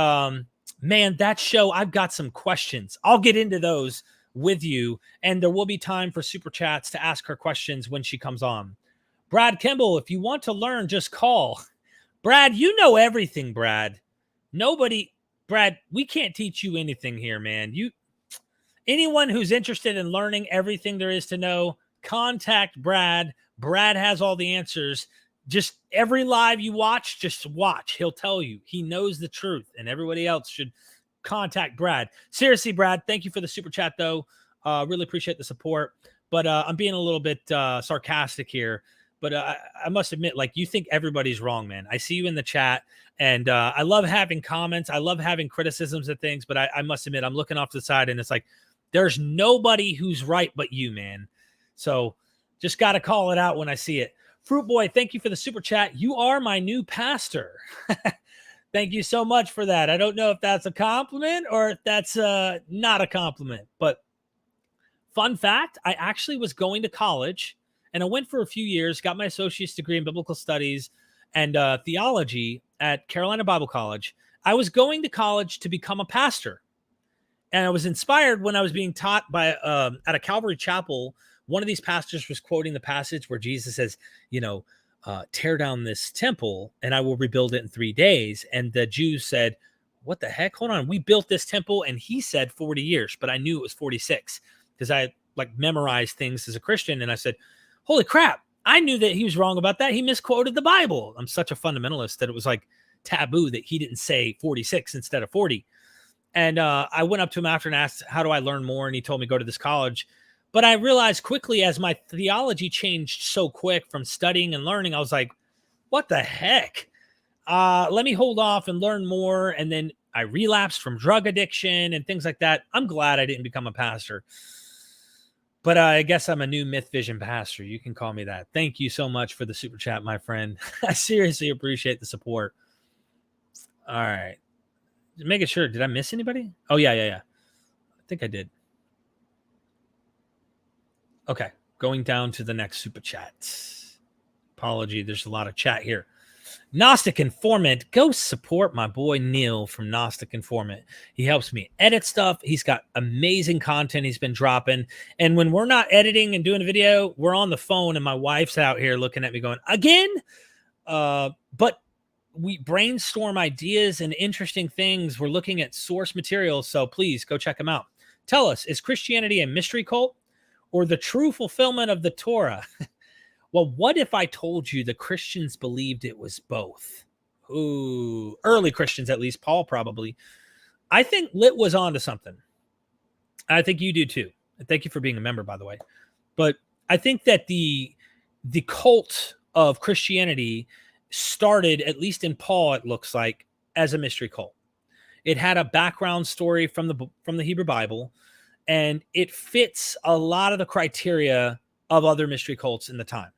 man, that show, I've got some questions. I'll get into those with you, and there will be time for super chats to ask her questions when she comes on. Brad Kimball, if you want to learn, just call. Brad, you know everything, Brad. Brad, we can't teach you anything here, man. Anyone who's interested in learning everything there is to know, contact Brad. Brad has all the answers. Just every live you watch, just watch. He'll tell you. He knows the truth, and everybody else should contact Brad. Seriously, Brad, thank you for the super chat, though. Really appreciate the support. But I'm being a little bit sarcastic here. But I must admit, like, you think everybody's wrong, man. I see you in the chat, and I love having comments. I love having criticisms of things, but I must admit, I'm looking off to the side, and it's like, There's nobody who's right but you, man. So just got to call it out when I see it. Fruit Boy, thank you for the super chat. You are my new pastor. Thank you so much for that. I don't know if that's a compliment or if that's not a compliment, but fun fact, I actually was going to college and I went for a few years, got my associate's degree in biblical studies and theology at Carolina Bible College. I was going to college to become a pastor. And I was inspired when I was being taught by at a Calvary chapel. One of these pastors was quoting the passage where Jesus says, tear down this temple and I will rebuild it in 3 days. And the Jews said, what the heck? Hold on. We built this temple. And he said 40 years, but I knew it was 46 because I memorized things as a Christian. And I said, holy crap. I knew that he was wrong about that. He misquoted the Bible. I'm such a fundamentalist that it was taboo that he didn't say 46 instead of 40. And I went up to him after and asked, how do I learn more? And he told me, go to this college. But I realized quickly as my theology changed so quick from studying and learning, I was like, what the heck? Let me hold off and learn more. And then I relapsed from drug addiction and things like that. I'm glad I didn't become a pastor. But I guess I'm a new MythVision pastor. You can call me that. Thank you so much for the super chat, my friend. I seriously appreciate the support. All right. Making sure. Did I miss anybody? Oh, yeah. I think I did. Okay. Going down to the next super chat. Apology. There's a lot of chat here. Gnostic Informant. Go support my boy Neil from Gnostic Informant. He helps me edit stuff. He's got amazing content he's been dropping. And when we're not editing and doing a video, we're on the phone and my wife's out here looking at me going, again? But we brainstorm ideas and interesting things. We're looking at source material. So please go check them out. Tell us, is Christianity a mystery cult or the true fulfillment of the Torah? Well, what if I told you the Christians believed it was both? Ooh, early Christians, at least, Paul probably. I think Lit was onto something. I think you do too. And thank you for being a member, by the way. But I think that the cult of Christianity started, at least in Paul, it looks like, as a mystery cult. It had a background story from the Hebrew Bible, and it fits a lot of the criteria of other mystery cults in the time.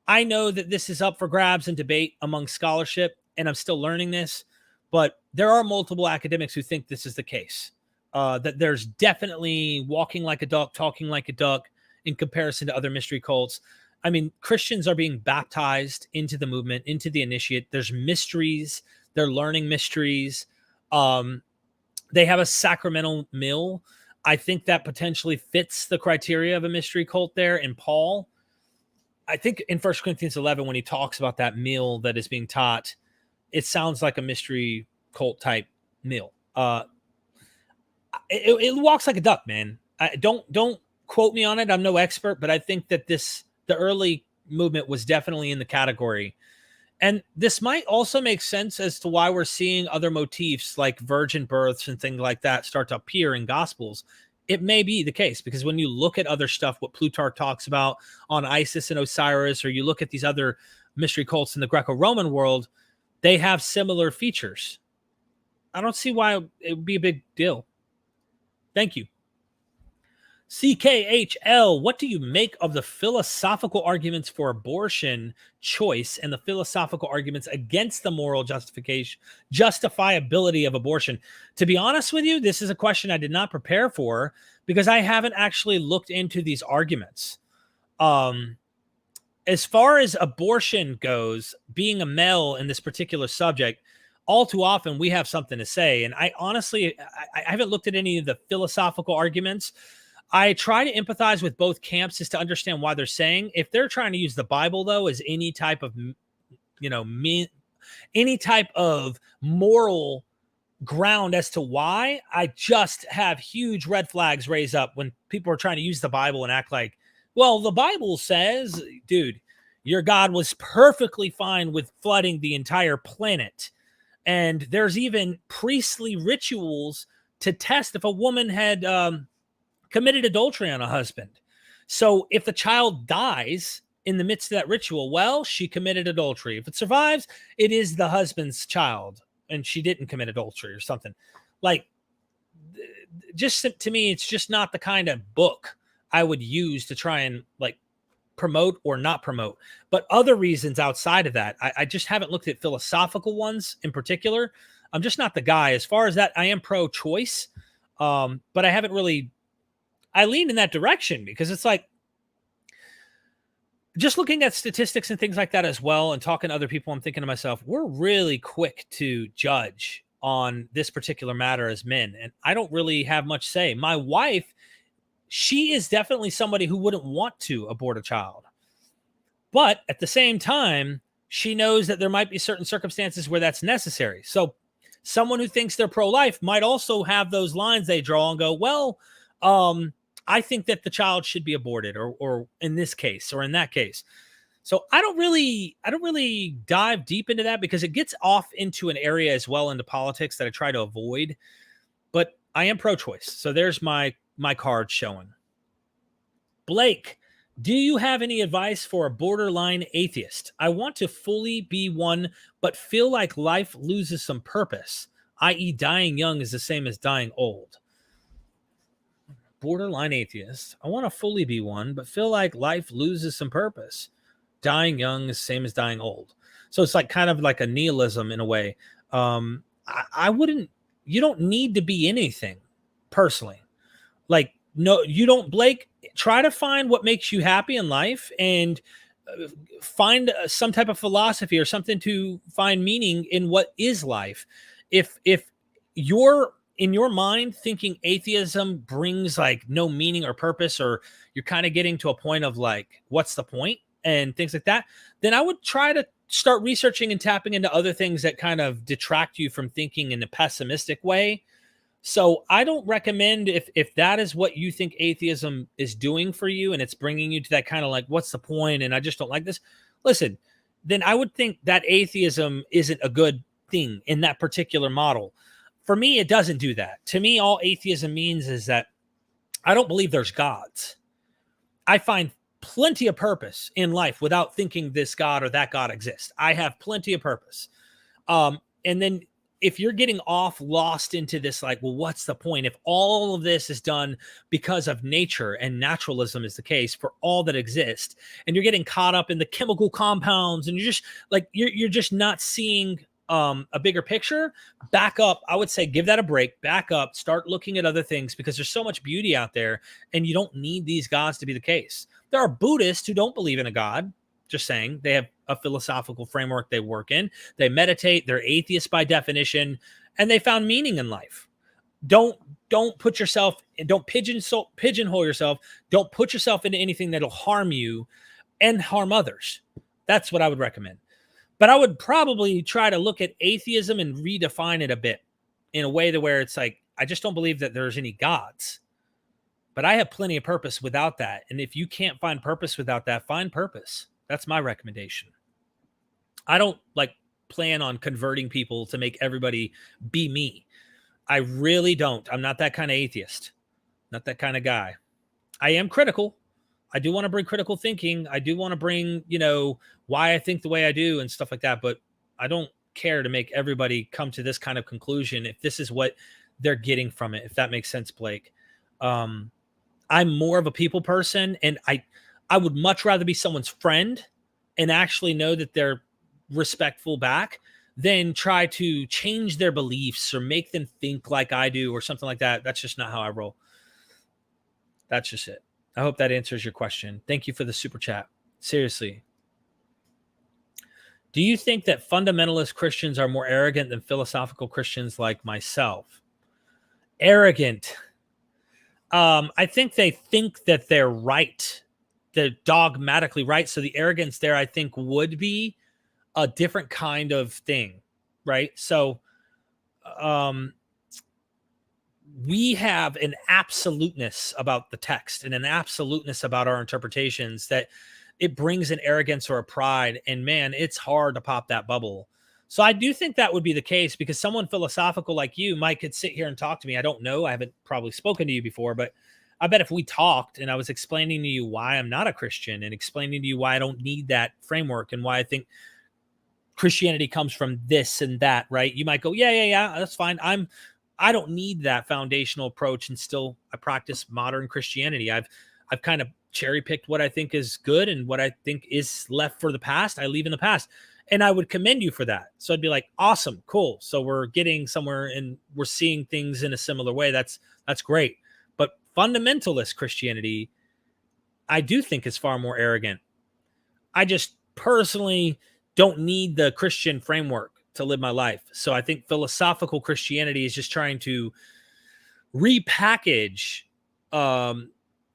I know that this is up for grabs and debate among scholarship, and I'm still learning this, but there are multiple academics who think this is the case, that there's definitely walking like a duck, talking like a duck in comparison to other mystery cults. I mean, Christians are being baptized into the movement, into the initiate. There's mysteries. They're learning mysteries. They have a sacramental meal. I think that potentially fits the criteria of a mystery cult there in Paul. I think in 1 Corinthians 11, when he talks about that meal that is being taught, it sounds like a mystery cult type meal. It walks like a duck, man. Don't quote me on it. I'm no expert, but I think that the early movement was definitely in the category. And this might also make sense as to why we're seeing other motifs like virgin births and things like that start to appear in Gospels. It may be the case because when you look at other stuff, what Plutarch talks about on Isis and Osiris, or you look at these other mystery cults in the Greco-Roman world, they have similar features. I don't see why it would be a big deal. Thank you. CKHL, what do you make of the philosophical arguments for abortion choice and the philosophical arguments against the moral justifiability of abortion? To be honest with you, this is a question I did not prepare for because I haven't actually looked into these arguments. As far as abortion goes, being a male in this particular subject, all too often we have something to say. And I honestly haven't looked at any of the philosophical arguments. I try to empathize with both camps as to understand why they're saying. If they're trying to use the Bible, though, as any type of, any type of moral ground as to why, I just have huge red flags raised up when people are trying to use the Bible and act like, well, the Bible says, dude, your God was perfectly fine with flooding the entire planet. And there's even priestly rituals to test if a woman had committed adultery on a husband. So if the child dies in the midst of that ritual, well, she committed adultery. If it survives, it is the husband's child and she didn't commit adultery or something. Like, just to me, it's just not the kind of book I would use to try and like promote or not promote. But other reasons outside of that, I just haven't looked at philosophical ones in particular. I'm just not the guy. As far as that, I am pro-choice, but I haven't really. I lean in that direction because it's like just looking at statistics and things like that as well, and talking to other people. I'm thinking to myself, we're really quick to judge on this particular matter as men, and I don't really have much say. My wife, she is definitely somebody who wouldn't want to abort a child. But at the same time, she knows that there might be certain circumstances where that's necessary. So someone who thinks they're pro-life might also have those lines they draw and go, well, I think that the child should be aborted, or in this case, or in that case. So I don't really dive deep into that because it gets off into an area as well into politics that I try to avoid. But I am pro-choice. So there's my card showing. Blake, do you have any advice for a borderline atheist? I want to fully be one, but feel like life loses some purpose, i.e. dying young is the same as dying old. Borderline atheist. I want to fully be one, but feel like life loses some purpose. Dying young is the same as dying old. So it's like kind of like a nihilism in a way. I wouldn't, you don't need to be anything personally. Like, no, you don't, Blake. Try to find what makes you happy in life and find some type of philosophy or something to find meaning in what is life. If you're in your mind thinking atheism brings like no meaning or purpose, or you're kind of getting to a point of like, what's the point and things like that, then I would try to start researching and tapping into other things that kind of detract you from thinking in a pessimistic way. So I don't recommend, if that is what you think atheism is doing for you and it's bringing you to that kind of like, what's the point? And I just don't like this. Listen, then I would think that atheism isn't a good thing in that particular model. For me, it doesn't do that. To me, all atheism means is that I don't believe there's gods. I find plenty of purpose in life without thinking this God or that God exists. I have plenty of purpose. And then if you're getting lost into this, like, well, what's the point? If all of this is done because of nature and naturalism is the case for all that exists, and you're getting caught up in the chemical compounds and you're just like, you're just not seeing a bigger picture, back up. I would say, give that a break, back up, start looking at other things because there's so much beauty out there and you don't need these gods to be the case. There are Buddhists who don't believe in a God. Just saying, they have a philosophical framework they work in. They meditate. They're atheists by definition, and they found meaning in life. Don't put yourself, don't pigeonhole yourself. Don't put yourself into anything that'll harm you and harm others. That's what I would recommend. But I would probably try to look at atheism and redefine it a bit in a way to where it's like, I just don't believe that there's any gods. But I have plenty of purpose without that. And if you can't find purpose without that, find purpose. That's my recommendation. I don't like plan on converting people to make everybody be me. I really don't. I'm not that kind of atheist. Not that kind of guy. I am critical. I do want to bring critical thinking. I do want to bring, why I think the way I do and stuff like that. But I don't care to make everybody come to this kind of conclusion if this is what they're getting from it, if that makes sense, Blake. I'm more of a people person, and I would much rather be someone's friend and actually know that they're respectful back than try to change their beliefs or make them think like I do or something like that. That's just not how I roll. That's just it. I hope that answers your question. Thank you for the super chat. Seriously. Do you think that fundamentalist Christians are more arrogant than philosophical Christians like myself? Arrogant. I think they think that they're right. They're dogmatically right. So the arrogance there, I think, would be a different kind of thing, right? So we have an absoluteness about the text and an absoluteness about our interpretations that it brings an arrogance or a pride. And man, it's hard to pop that bubble. So I do think that would be the case because someone philosophical like you, Mike, could sit here and talk to me. I don't know. I haven't probably spoken to you before, but I bet if we talked and I was explaining to you why I'm not a Christian and explaining to you why I don't need that framework and why I think Christianity comes from this and that, right? You might go, yeah, that's fine. I don't need that foundational approach, and still I practice modern Christianity. I've kind of cherry picked what I think is good, and what I think is left for the past, I leave in the past. And I would commend you for that. So I'd be like, awesome, cool. So we're getting somewhere and we're seeing things in a similar way. That's great. But fundamentalist Christianity, I do think is far more arrogant. I just personally don't need the Christian framework to live my life. So I think philosophical Christianity is just trying to repackage.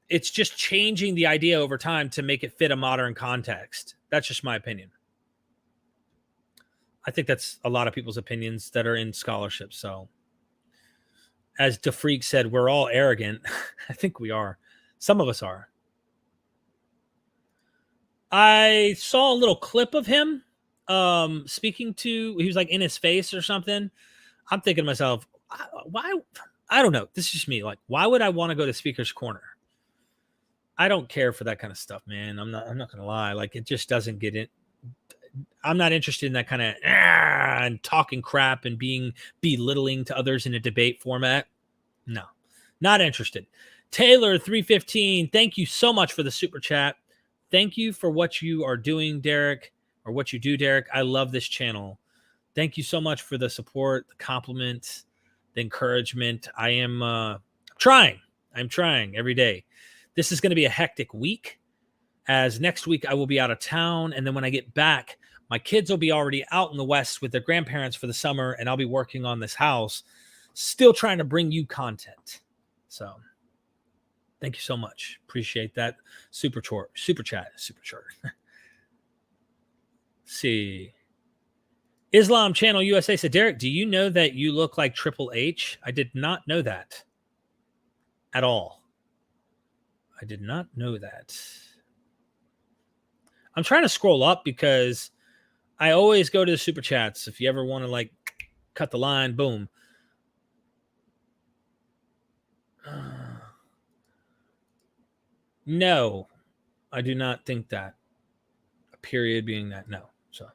It's just changing the idea over time to make it fit a modern context. That's just my opinion. I think that's a lot of people's opinions that are in scholarship. So as DeFreak said, we're all arrogant. I think we are. Some of us are. I saw a little clip of him speaking to, he was like in his face or something. I'm thinking to myself, why? I don't know. This is just me. Like, why would I want to go to Speaker's Corner? I don't care for that kind of stuff, man. I'm not going to lie. Like, it just doesn't get in. I'm not interested in that kind of and talking crap and being belittling to others in a debate format. No, not interested. Taylor 315, thank you so much for the super chat. Thank you for what you are doing, Derek, or what you do, Derek. I love this channel. Thank you so much for the support, the compliment, the encouragement. I am trying. I'm trying every day. This is going to be a hectic week, as next week I will be out of town. And then when I get back, my kids will be already out in the West with their grandparents for the summer, and I'll be working on this house, still trying to bring you content. So thank you so much. Appreciate that. Super chat. See. Islam Channel USA said, Derek, do you know that you look like Triple H? I did not know that at all. I did not know that. I'm trying to scroll up because I always go to the super chats. If you ever want to like cut the line, boom. No, I do not think that. A period being that, no. So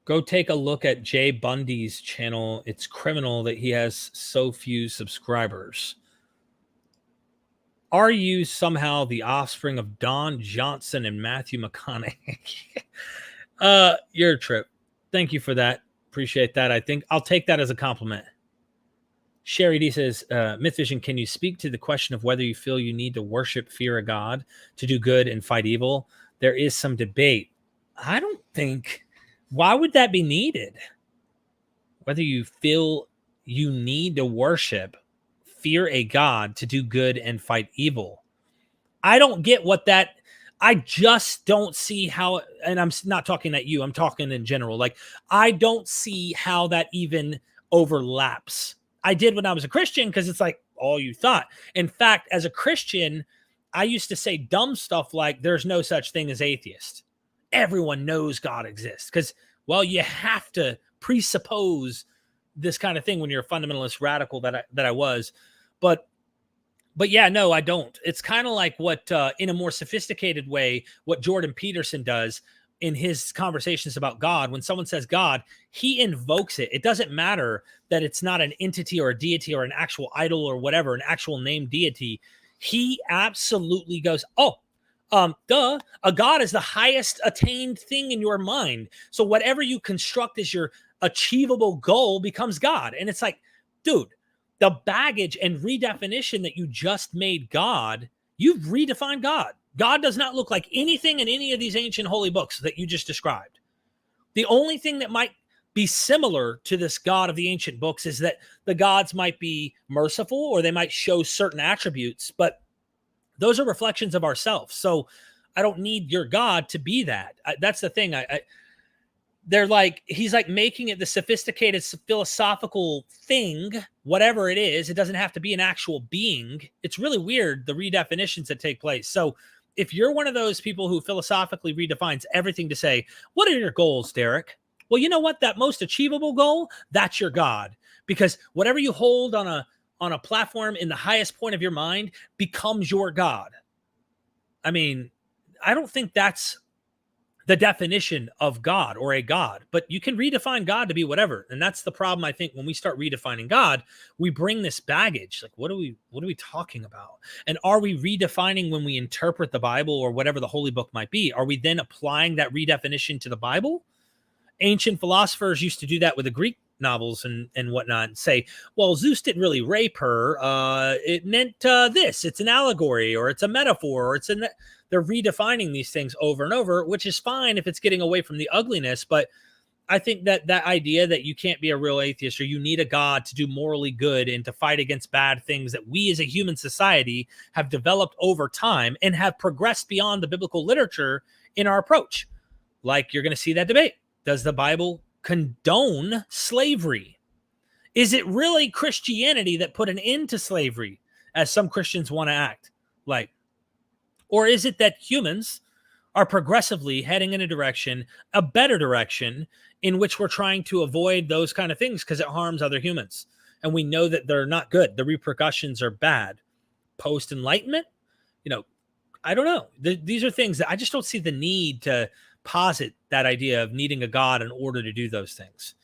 go take a look at Jay Bundy's channel. It's criminal that he has so few subscribers. Are you somehow the offspring of Don Johnson and Matthew McConaughey? You're a trip. Thank you for that. Appreciate that. I think I'll take that as a compliment. Sherry D says, MythVision, can you speak to the question of whether you feel you need to worship, fear a God to do good and fight evil? There is some debate. I don't think. Why would that be needed? Whether you feel you need to worship, fear a God to do good and fight evil. I don't get what that. I just don't see how, and I'm not talking at you, I'm talking in general. Like, I don't see how that even overlaps. I did when I was a Christian because it's like all you thought. In fact, as a Christian, I used to say dumb stuff like there's no such thing as atheist. Everyone knows God exists because, well, you have to presuppose this kind of thing when you're a fundamentalist radical that I was. But yeah, no, I don't. It's kind of like what, in a more sophisticated way, what Jordan Peterson does in his conversations about God. When someone says God, he invokes it. It doesn't matter that it's not an entity or a deity or an actual idol or whatever, an actual named deity. He absolutely goes, duh, a God is the highest attained thing in your mind. So whatever you construct as your achievable goal becomes God. And it's like, dude, the baggage and redefinition that you just made God, you've redefined God. God does not look like anything in any of these ancient holy books that you just described. The only thing that might be similar to this God of the ancient books is that the gods might be merciful or they might show certain attributes, but those are reflections of ourselves. So I don't need your God to be that. That's the thing. They're like, he's like making it the sophisticated philosophical thing, whatever it is. It doesn't have to be an actual being. It's really weird, the redefinitions that take place. So if you're one of those people who philosophically redefines everything to say, what are your goals, Derek? Well, you know what? That most achievable goal, that's your God. Because whatever you hold on a platform in the highest point of your mind becomes your God. I mean, I don't think that's the definition of God or a God, but you can redefine God to be whatever. And that's the problem. I think when we start redefining God, we bring this baggage. Like, what are we talking about? And are we redefining when we interpret the Bible or whatever the holy book might be? Are we then applying that redefinition to the Bible? Ancient philosophers used to do that with the Greek novels and whatnot, and say, well, Zeus didn't really rape her. It meant this. It's an allegory, or it's a metaphor, or they're redefining these things over and over, which is fine if it's getting away from the ugliness. But I think that idea that you can't be a real atheist, or you need a God to do morally good and to fight against bad things that we as a human society have developed over time and have progressed beyond the biblical literature in our approach. Like, you're going to see that debate. Does the Bible condone slavery? Is it really Christianity that put an end to slavery, as some Christians want to act like? Or is it that humans are progressively heading in a better direction, in which we're trying to avoid those kind of things because it harms other humans? And we know that they're not good. The repercussions are bad. Post-Enlightenment, I don't know. These are things that I just don't see the need to posit that idea of needing a God in order to do those things.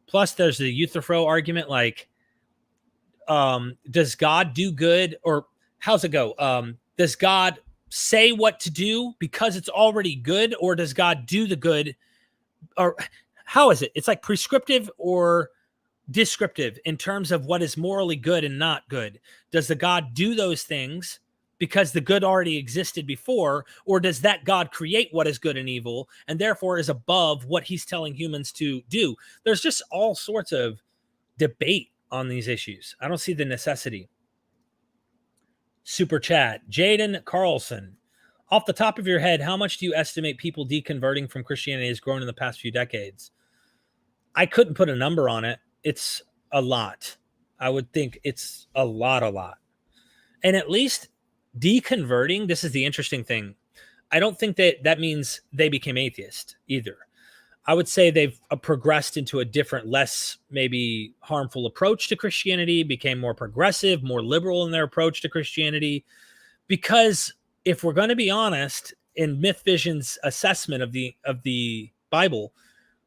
Plus, there's the Euthyphro argument, like, does God do good, or how's it go? Does God say what to do because it's already good, or does God do the good? Or how is it? It's like prescriptive or descriptive in terms of what is morally good and not good. Does the God do those things because the good already existed before, or does that God create what is good and evil and therefore is above what he's telling humans to do? There's just all sorts of debate on these issues. I don't see the necessity. Super chat. Jaden Carlson. Off the top of your head, how much do you estimate people deconverting from Christianity has grown in the past few decades? I couldn't put a number on it. It's a lot. I would think it's a lot. And at least deconverting, this is the interesting thing. I don't think that means they became atheist either. I would say they've progressed into a different, less maybe harmful approach to Christianity, became more progressive, more liberal in their approach to Christianity. Because if we're going to be honest, in MythVision's assessment of the Bible,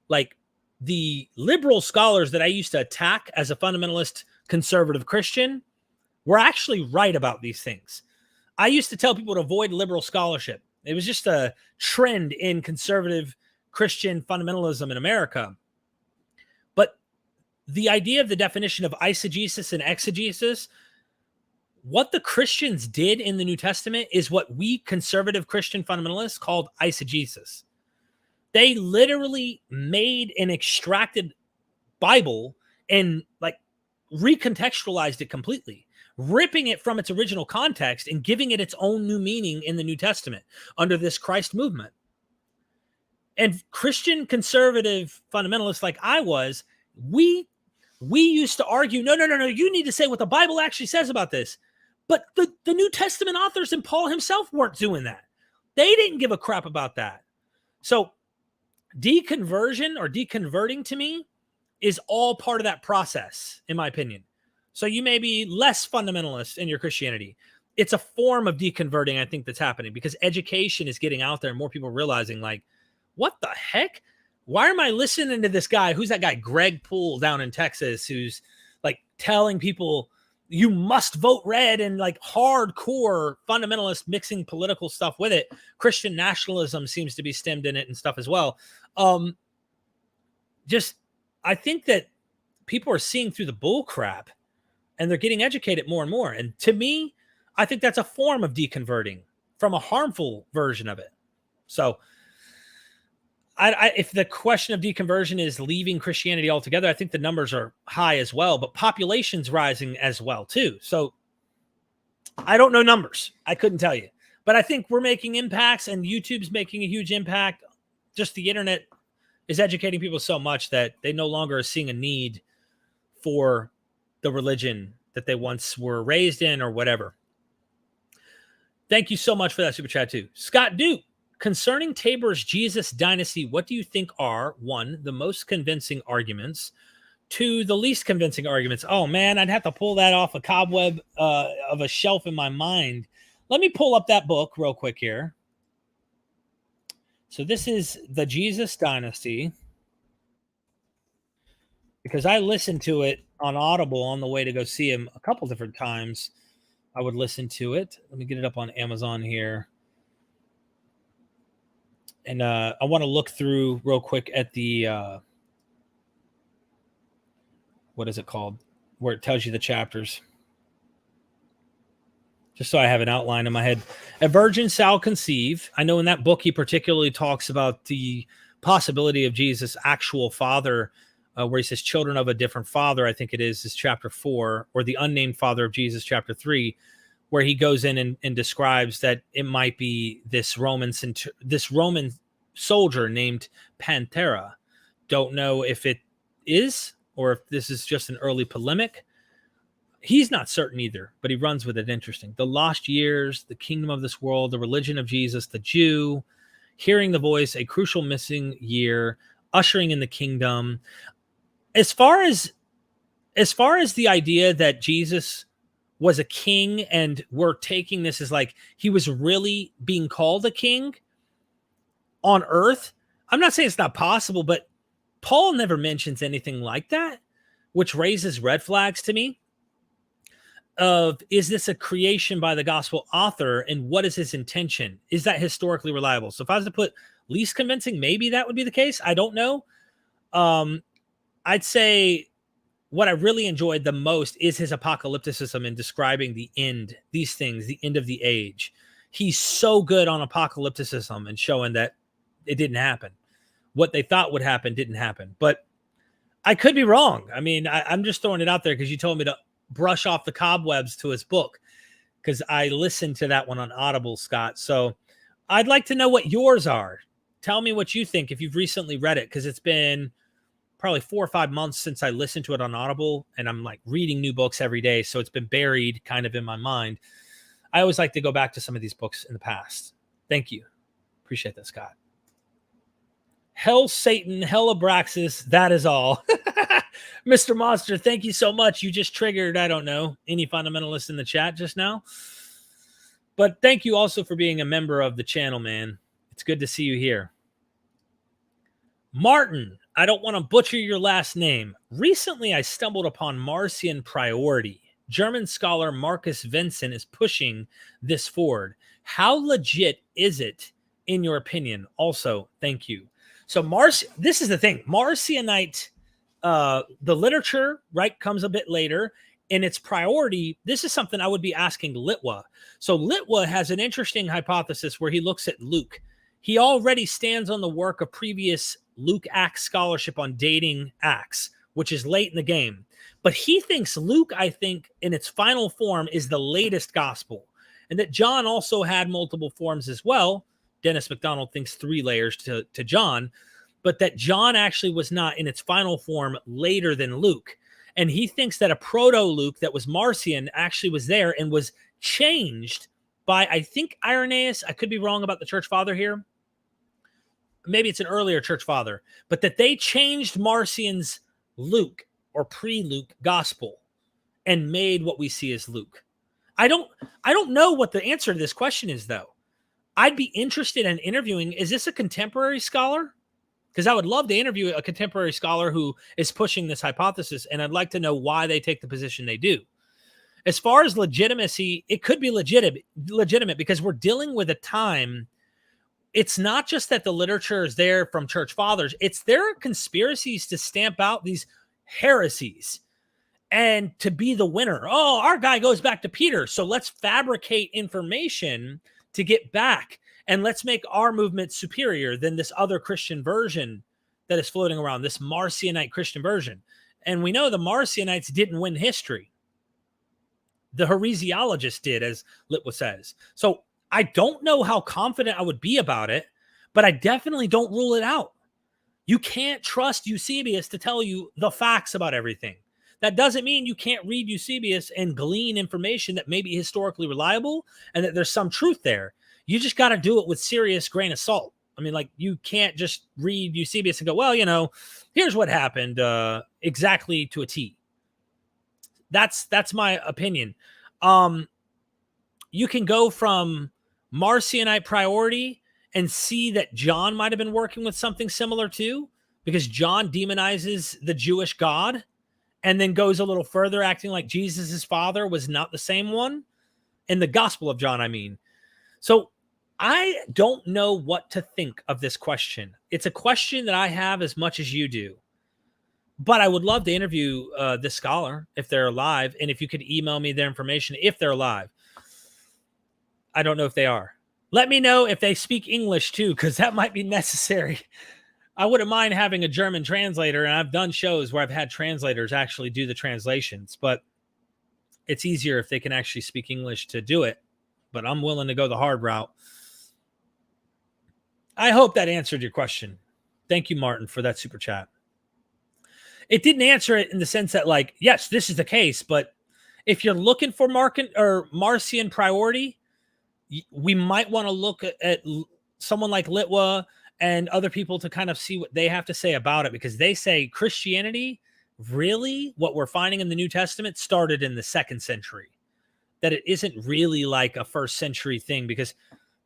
like, the liberal scholars that I used to attack as a fundamentalist conservative Christian were actually right about these things. I used to tell people to avoid liberal scholarship. It was just a trend in conservative Christian fundamentalism in America. But the idea of the definition of eisegesis and exegesis, what the Christians did in the New Testament is what we conservative Christian fundamentalists called eisegesis. They literally made an extracted Bible and like recontextualized it completely, ripping it from its original context and giving it its own new meaning in the New Testament under this Christ movement. And Christian conservative fundamentalists like I was, we used to argue, no, you need to say what the Bible actually says about this. But the New Testament authors and Paul himself weren't doing that. They didn't give a crap about that. So deconversion or deconverting to me is all part of that process, in my opinion. So you may be less fundamentalist in your Christianity. It's a form of deconverting, I think, that's happening because education is getting out there and more people realizing, like, what the heck? Why am I listening to this guy? Who's that guy? Greg Poole down in Texas, who's like telling people you must vote red, and like hardcore fundamentalist mixing political stuff with it. Christian nationalism seems to be stemmed in it and stuff as well. I think that people are seeing through the bull crap and they're getting educated more and more. And to me, I think that's a form of deconverting from a harmful version of it. So if the question of deconversion is leaving Christianity altogether, I think the numbers are high as well, but population's rising as well too. So I don't know numbers. I couldn't tell you, but I think we're making impacts and YouTube's making a huge impact. Just the internet is educating people so much that they no longer are seeing a need for the religion that they once were raised in or whatever. Thank you so much for that super chat too. Scott Duke. Concerning Tabor's Jesus dynasty, what do you think are, 1, the most convincing arguments, 2, the least convincing arguments? Oh, man, I'd have to pull that off a cobweb of a shelf in my mind. Let me pull up that book real quick here. So this is the Jesus Dynasty, because I listened to it on Audible on the way to go see him a couple different times. I would listen to it. Let me get it up on Amazon here. And I want to look through real quick at the, what is it called? Where it tells you the chapters. Just so I have an outline in my head. A virgin shall conceive. I know in that book he particularly talks about the possibility of Jesus' actual father, where he says children of a different father. I think it is chapter 4, or the unnamed father of Jesus, chapter 3, where he goes in and describes that it might be this Roman soldier named Panthera. Don't know if it is or if this is just an early polemic. He's not certain either, but he runs with it. Interesting. The lost years, the kingdom of this world, the religion of Jesus, the Jew, hearing the voice, a crucial missing year, ushering in the kingdom. As far as the idea that Jesus was a king and we're taking this as like he was really being called a king on earth, I'm not saying it's not possible, but Paul never mentions anything like that, which raises red flags to me. Of, is this a creation by the gospel author, and what is his intention? Is that historically reliable? So if I was to put least convincing, maybe that would be the case. I don't know. I'd say what I really enjoyed the most is his apocalypticism in describing the end, these things, the end of the age. He's so good on apocalypticism and showing that it didn't happen. What they thought would happen didn't happen. But I could be wrong. I mean, I'm just throwing it out there because you told me to brush off the cobwebs to his book, because I listened to that one on Audible, Scott. So I'd like to know what yours are. Tell me what you think if you've recently read it, because it's been probably 4 or 5 months since I listened to it on Audible, and I'm like reading new books every day, so it's been buried kind of in my mind. I always like to go back to some of these books in the past. Thank you. Appreciate that, Scott. Hell Satan, hell Abraxas, that is all. Mr. Monster, thank you so much. You just triggered, I don't know, any fundamentalists in the chat just now. But thank you also for being a member of the channel, man. It's good to see you here. Martin, I don't want to butcher your last name. Recently, I stumbled upon Marcion priority. German scholar Marcus Vincent is pushing this forward. How legit is it, in your opinion? Also, thank you. So this is the thing. Marcionite, the literature, right, comes a bit later. In its priority, this is something I would be asking Litwa. So Litwa has an interesting hypothesis where he looks at Luke. He already stands on the work of previous Luke Acts scholarship on dating Acts, which is late in the game. But he thinks Luke, I think, in its final form is the latest gospel, and that John also had multiple forms as well. Dennis McDonald thinks 3 layers to John, but that John actually was not in its final form later than Luke. And he thinks that a proto-Luke that was Marcion actually was there and was changed by, I think, Irenaeus. I could be wrong about the church father here. Maybe it's an earlier church father, but that they changed Marcion's Luke or pre-Luke gospel and made what we see as Luke. I don't know what the answer to this question is, though. I'd be interested in interviewing. Is this a contemporary scholar? Because I would love to interview a contemporary scholar who is pushing this hypothesis, and I'd like to know why they take the position they do. As far as legitimacy, it could be legitimate because we're dealing with a time. It's not just that the literature is there from church fathers. It's their conspiracies to stamp out these heresies and to be the winner. Oh, our guy goes back to Peter, so let's fabricate information to get back, and let's make our movement superior than this other Christian version that is floating around, this Marcionite Christian version. And we know the Marcionites didn't win history. The heresiologists did, as Litwa says. So I don't know how confident I would be about it, but I definitely don't rule it out. You can't trust Eusebius to tell you the facts about everything. That doesn't mean you can't read Eusebius and glean information that may be historically reliable and that there's some truth there. You just got to do it with serious grain of salt. I mean, like, you can't just read Eusebius and go, well, you know, here's what happened exactly to a T. That's my opinion. You can go from Marcionite priority and see that John might have been working with something similar too, because John demonizes the Jewish God and then goes a little further, acting like Jesus' father was not the same one in the Gospel of John, I mean. So I don't know what to think of this question. It's a question that I have as much as you do. But I would love to interview this scholar if they're alive. And if you could email me their information, if they're alive. I don't know if they are. Let me know if they speak English too, because that might be necessary. I wouldn't mind having a German translator. And I've done shows where I've had translators actually do the translations. But it's easier if they can actually speak English to do it. But I'm willing to go the hard route. I hope that answered your question. Thank you, Martin, for that super chat. It didn't answer it in the sense that, like, yes, this is the case, but if you're looking for Marcion priority, we might want to look at someone like Litwa and other people to kind of see what they have to say about it, because they say Christianity, really, what we're finding in the New Testament started in the 2nd century, that it isn't really like a 1st century thing, because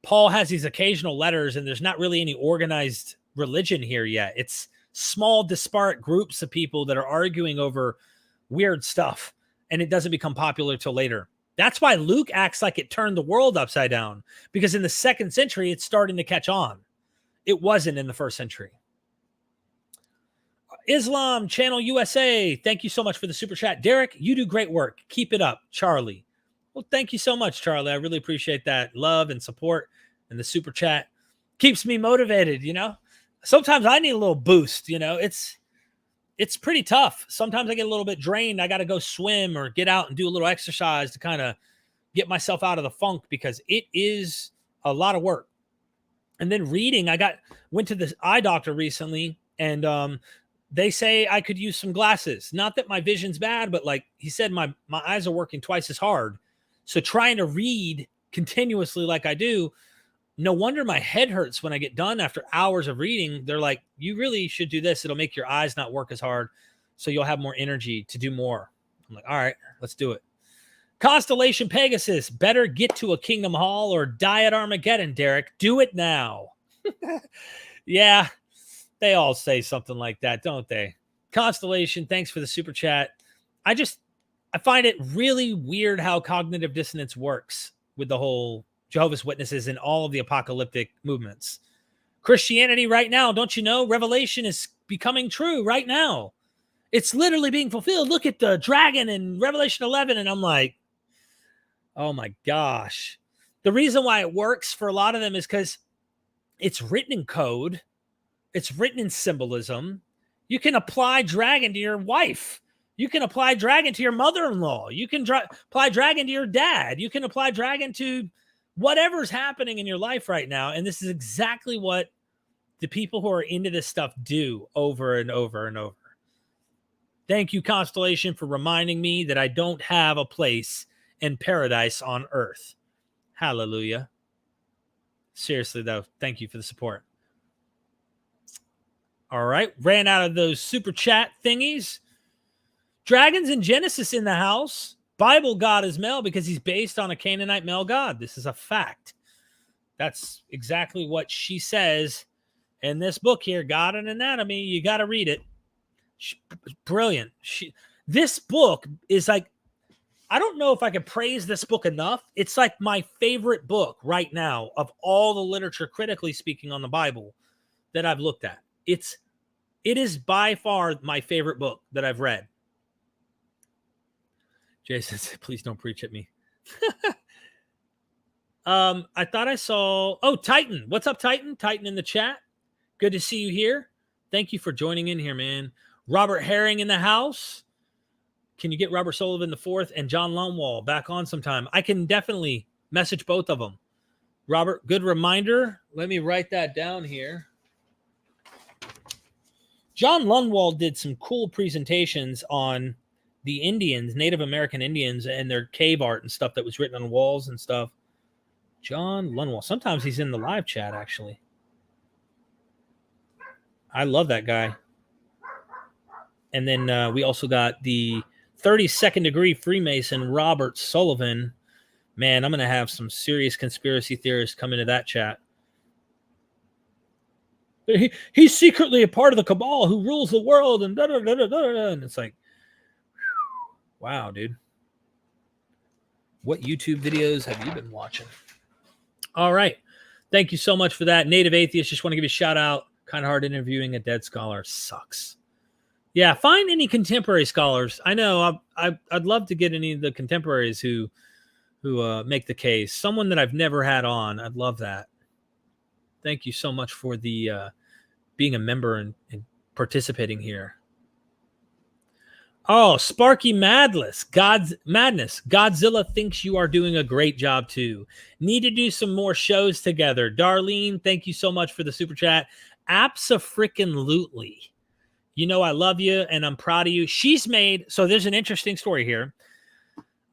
Paul has these occasional letters and there's not really any organized religion here yet. It's small disparate groups of people that are arguing over weird stuff, and it doesn't become popular till later. That's why Luke acts like it turned the world upside down, because in the 2nd century, it's starting to catch on. It wasn't in the 1st century. Islam Channel USA, thank you so much for the super chat. Derek, you do great work. Keep it up, Charlie. Well, thank you so much, Charlie. I really appreciate that love and support, and the super chat keeps me motivated, you know? Sometimes I need a little boost, you know? It's pretty tough. Sometimes I get a little bit drained. I got to go swim or get out and do a little exercise to kind of get myself out of the funk, because it is a lot of work. And then reading, went to the eye doctor recently, and they say I could use some glasses. Not that my vision's bad, but like he said, my eyes are working twice as hard. So trying to read continuously like I do, no wonder my head hurts when I get done after hours of reading. They're like, you really should do this. It'll make your eyes not work as hard, so you'll have more energy to do more. I'm like, all right, let's do it. Constellation Pegasus, better get to a Kingdom Hall or die at Armageddon, Derek. Do it now. Yeah, they all say something like that, don't they? Constellation, thanks for the super chat. I find it really weird how cognitive dissonance works with the whole Jehovah's Witnesses and all of the apocalyptic movements. Christianity right now, don't you know? Revelation is becoming true right now. It's literally being fulfilled. Look at the dragon in Revelation 11. And I'm like, oh my gosh. The reason why it works for a lot of them is because it's written in code. It's written in symbolism. You can apply dragon to your wife. You can apply dragon to your mother-in-law. You can apply dragon to your dad. You can apply dragon to whatever's happening in your life right now. And this is exactly what the people who are into this stuff do over and over and over. Thank you, Constellation, for reminding me that I don't have a place in paradise on earth. Hallelujah. Seriously, though, thank you for the support. All right. Ran out of those super chat thingies. Dragons in Genesis in the house. Bible God is male because he's based on a Canaanite male god. This is a fact. That's exactly what she says in this book here, God and Anatomy. You got to read it. Brilliant. This book is like, I don't know if I can praise this book enough. It's like my favorite book right now of all the literature, critically speaking, on the Bible that I've looked at. It is by far my favorite book that I've read. Jason said, please don't preach at me. I thought I saw, Titan. What's up, Titan? Titan in the chat. Good to see you here. Thank you for joining in here, man. Robert Herring in the house. Can you get Robert Sullivan IV and John Lundwall back on sometime? I can definitely message both of them. Robert, good reminder. Let me write that down here. John Lundwall did some cool presentations on the Indians, Native American Indians, and their cave art and stuff that was written on walls and stuff. John Lundwall. Sometimes he's in the live chat, actually. I love that guy. And then we also got the 32nd degree Freemason, Robert Sullivan. Man, I'm going to have some serious conspiracy theorists come into that chat. He's secretly a part of the cabal who rules the world, and and it's like, wow, dude. What YouTube videos have you been watching? All right. Thank you so much for that. Native Atheist, just want to give you a shout out. Kind of hard interviewing a dead scholar. Sucks. Yeah, find any contemporary scholars. I know I'd love to get any of the contemporaries who make the case. Someone that I've never had on. I'd love that. Thank you so much for the being a member and participating here. Oh, Sparky Madness. Godzilla thinks you are doing a great job too. Need to do some more shows together. Darlene, thank you so much for the super chat. Abso-freaking-lutely. You know I love you and I'm proud of you. She's made, so there's an interesting story here.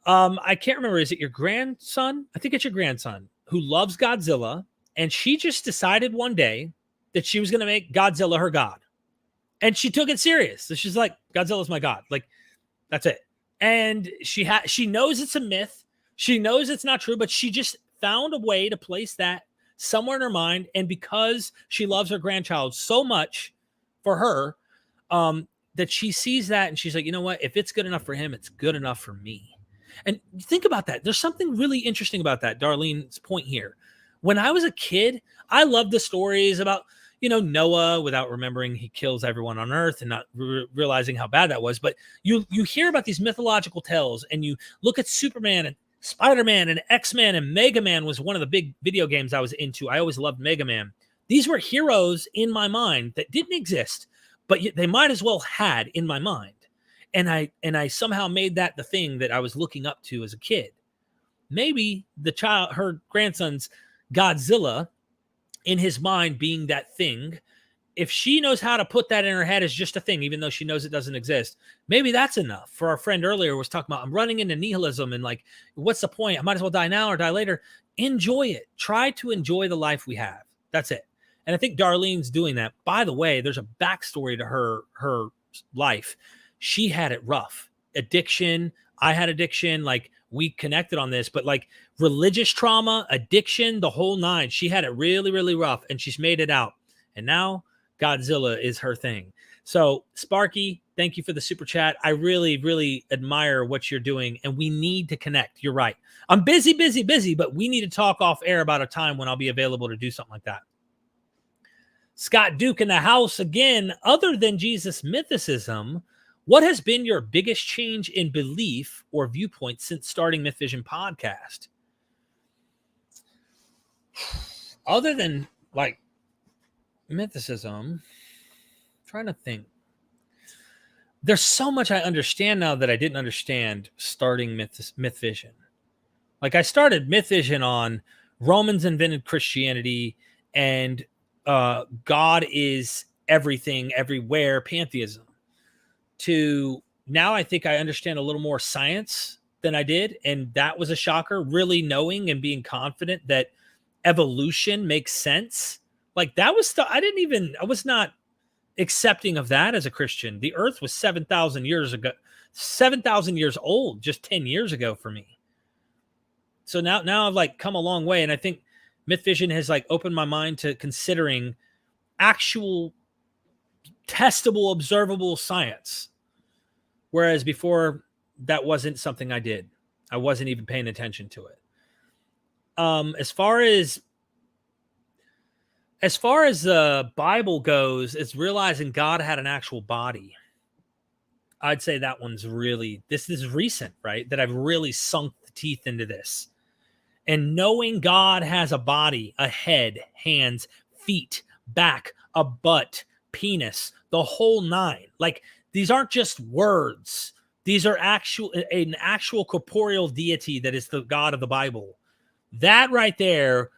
I can't remember, is it your grandson? I think it's your grandson who loves Godzilla, and she just decided one day that she was going to make Godzilla her god. And she took it serious. So she's like, Godzilla's my god. Like, that's it. And she knows it's a myth. She knows it's not true, but she just found a way to place that somewhere in her mind. And because she loves her grandchild so much for her, that she sees that and she's like, you know what? If it's good enough for him, it's good enough for me. And think about that. There's something really interesting about that, Darlene's point here. When I was a kid, I loved the stories about, Noah, without remembering he kills everyone on earth and not realizing how bad that was. But you hear about these mythological tales and you look at Superman and Spider-Man and X-Men, and Mega Man was one of the big video games I was into. I always loved Mega Man. These were heroes in my mind that didn't exist, but they might as well had in my mind. And I somehow made that the thing that I was looking up to as a kid. Maybe her grandson's Godzilla, in his mind being that thing, if she knows how to put that in her head as just a thing, even though she knows it doesn't exist, maybe that's enough. For our friend earlier was talking about, I'm running into nihilism and like, what's the point? I might as well die now or die later. Enjoy it. Try to enjoy the life we have. That's it. And I think Darlene's doing that. By the way, there's a backstory to her life. She had it rough. Addiction. I had addiction. Like, we connected on this, but like religious trauma, addiction, the whole nine. She had it really, really rough, and she's made it out. And now Godzilla is her thing. So Sparky, thank you for the super chat. I really, really admire what you're doing, and we need to connect. You're right. I'm busy, but we need to talk off air about a time when I'll be available to do something like that. Scott Duke in the house again. Other than Jesus mythicism, what has been your biggest change in belief or viewpoint since starting MythVision podcast? Other than like mythicism, I'm trying to think. There's so much I understand now that I didn't understand starting MythVision. Like, I started MythVision on Romans invented Christianity and God is everything, everywhere, pantheism. To now I think I understand a little more science than I did. And that was a shocker, really knowing and being confident that evolution makes sense. Like, that was stuff I was not accepting of that as a Christian. The earth was 7,000 years ago, 7,000 years old, just 10 years ago for me. So now I've like come a long way. And I think MythVision has like opened my mind to considering actual testable, observable science. Whereas before, that wasn't something I did. I wasn't even paying attention to it. As far as the Bible goes, it's realizing God had an actual body. I'd say that one's really, this is recent, right? That I've really sunk the teeth into this. And knowing God has a body, a head, hands, feet, back, a butt, penis, the whole nine. Like, these aren't just words. These are an actual corporeal deity that is the God of the Bible. That right there,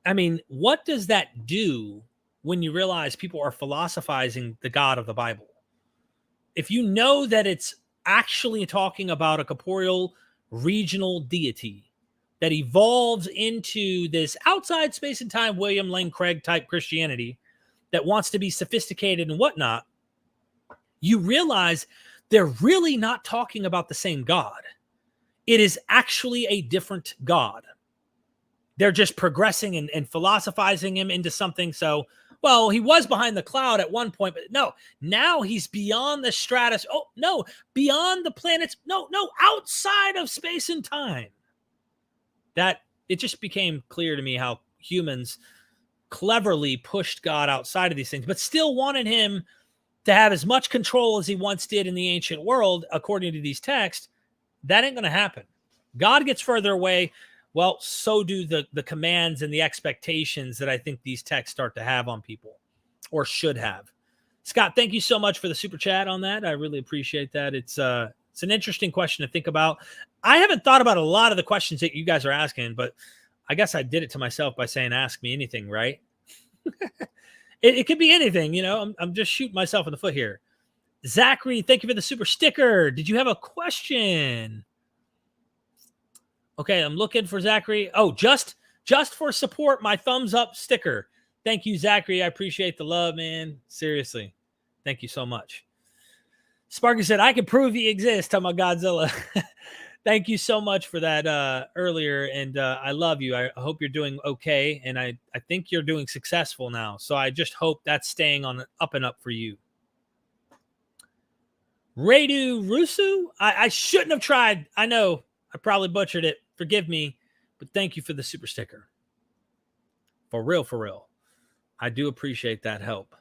I mean, what does that do when you realize people are philosophizing the God of the Bible? If you know that it's actually talking about a corporeal regional deity that evolves into this outside space and time, William Lane Craig type Christianity that wants to be sophisticated and whatnot, you realize they're really not talking about the same God. It is actually a different God. They're just progressing and philosophizing him into something. So Well, he was behind the cloud at one point, but no, now he's beyond the stratus. Oh, no, beyond the planets. No, outside of space and time. That it just became clear to me how humans cleverly pushed God outside of these things, but still wanted him to have as much control as he once did in the ancient world, according to these texts. That ain't going to happen. God gets further away. Well, so do the commands and the expectations that I think these texts start to have on people, or should have. Scott, thank you so much for the super chat on that. I really appreciate that. It's an interesting question to think about. I haven't thought about a lot of the questions that you guys are asking, but I guess I did it to myself by saying, ask me anything, right? It could be anything, you know. I'm just shooting myself in the foot here. Zachary, thank you for the super sticker. Did you have a question? Okay, I'm looking for Zachary. Oh, just for support, my thumbs up sticker. Thank you, Zachary. I appreciate the love, man. Seriously. Thank you so much. Sparky said, I can prove he exists. Talking about Godzilla. Thank you so much for that earlier. And I love you. I hope you're doing okay. And I think you're doing successful now. So I just hope that's staying on up and up for you. Radu Rusu, I shouldn't have tried. I know I probably butchered it. Forgive me, but thank you for the super sticker. For real, for real. I do appreciate that help.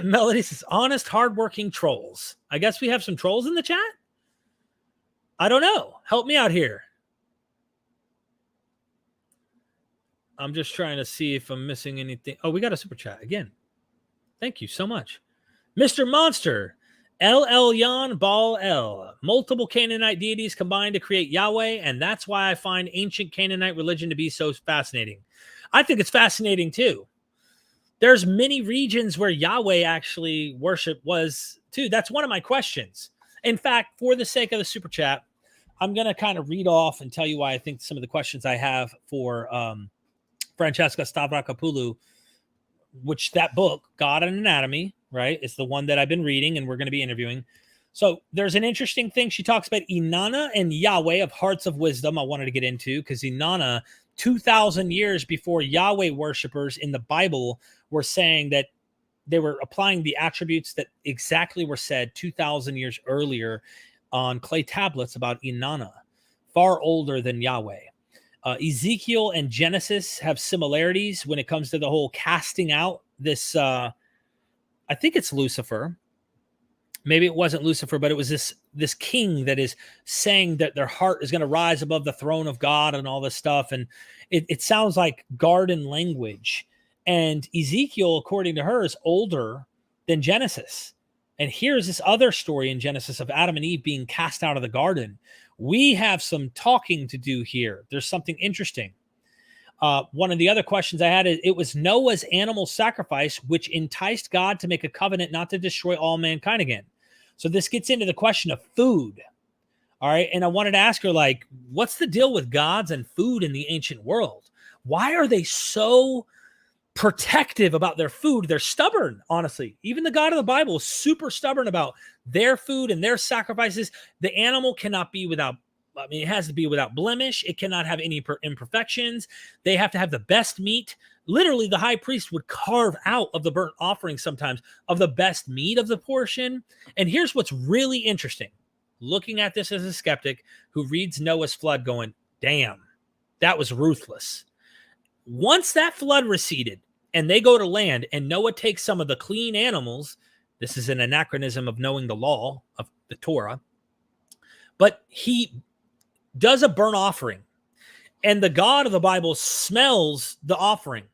Melody says, honest, hardworking trolls. I guess we have some trolls in the chat? I don't know. Help me out here. I'm just trying to see if I'm missing anything. Oh, we got a super chat again. Thank you so much. Mr. Monster. LL Yan Bal El. Multiple Canaanite deities combined to create Yahweh, and that's why I find ancient Canaanite religion to be so fascinating. I think it's fascinating too. There's many regions where Yahweh actually worship was too. That's one of my questions. In fact, for the sake of the super chat, I'm going to kind of read off and tell you why I think some of the questions I have for Francesca Stavrakopoulou, which that book, God and Anatomy, right? It's the one that I've been reading and we're going to be interviewing. So there's an interesting thing. She talks about Inanna and Yahweh of Hearts of Wisdom. I wanted to get into because Inanna, 2,000 years before Yahweh worshipers in the Bible were saying that they were applying the attributes that exactly were said 2,000 years earlier on clay tablets about Inanna, far older than Yahweh. Ezekiel and Genesis have similarities when it comes to the whole casting out this, I think it's Lucifer. Maybe it wasn't Lucifer, but it was this king that is saying that their heart is going to rise above the throne of God and all this stuff. And it sounds like garden language. And Ezekiel, according to her, is older than Genesis. And here's this other story in Genesis of Adam and Eve being cast out of the garden. We have some talking to do here. There's something interesting. One of the other questions I had is, it was Noah's animal sacrifice which enticed God to make a covenant not to destroy all mankind again. So this gets into the question of food. All right. And I wanted to ask her, like, what's the deal with gods and food in the ancient world? Why are they so protective about their food? They're stubborn, honestly. Even the God of the Bible is super stubborn about their food and their sacrifices. The animal cannot be without, I mean, it has to be without blemish. It cannot have any imperfections. They have to have the best meat. Literally, the high priest would carve out of the burnt offering sometimes of the best meat of the portion. And here's what's really interesting. Looking at this as a skeptic who reads Noah's flood going, damn, that was ruthless. Once that flood receded and they go to land and Noah takes some of the clean animals, this is an anachronism of knowing the law of the Torah, but he does a burnt offering and the God of the Bible smells the offering.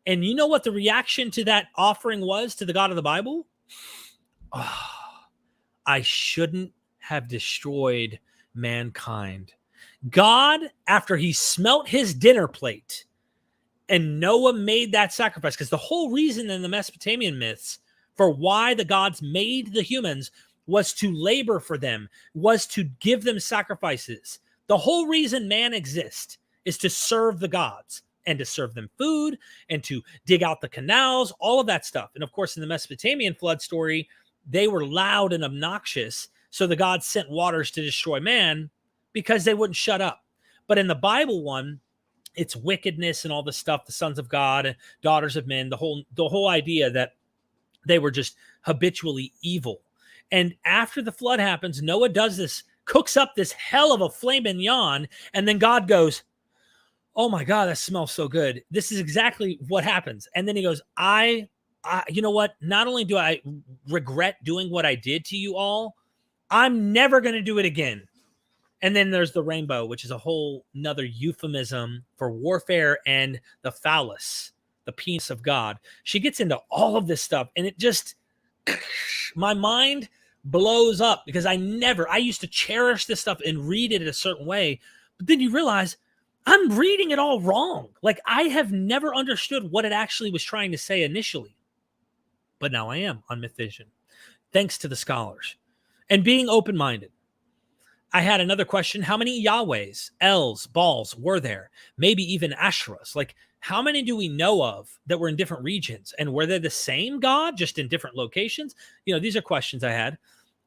And you know what the reaction to that offering was to the God of the Bible? Oh, I shouldn't have destroyed mankind. God, after he smelt his dinner plate, and Noah made that sacrifice, because the whole reason in the Mesopotamian myths for why the gods made the humans was to labor for them, was to give them sacrifices. The whole reason man exists is to serve the gods and to serve them food and to dig out the canals, all of that stuff. And of course, in the Mesopotamian flood story, they were loud and obnoxious. So the gods sent waters to destroy man because they wouldn't shut up. But in the Bible one, it's wickedness and all this stuff, the sons of God and daughters of men, the whole idea that they were just habitually evil. And after the flood happens, Noah does this, cooks up this hell of a filet mignon, and then God goes, oh my God, that smells so good. This is exactly what happens. And then he goes, I you know what? Not only do I regret doing what I did to you all, I'm never going to do it again. And then there's the rainbow, which is a whole nother euphemism for warfare and the phallus, the penis of God. She gets into all of this stuff, and it just, my mind blows up because I used to cherish this stuff and read it in a certain way. But then you realize I'm reading it all wrong. Like, I have never understood what it actually was trying to say initially. But now I am on MythVision, thanks to the scholars and being open-minded. I had another question. How many Yahwehs, Els, Baals were there? Maybe even Asherahs. Like, how many do we know of that were in different regions? And were they the same God, just in different locations? You know, these are questions I had.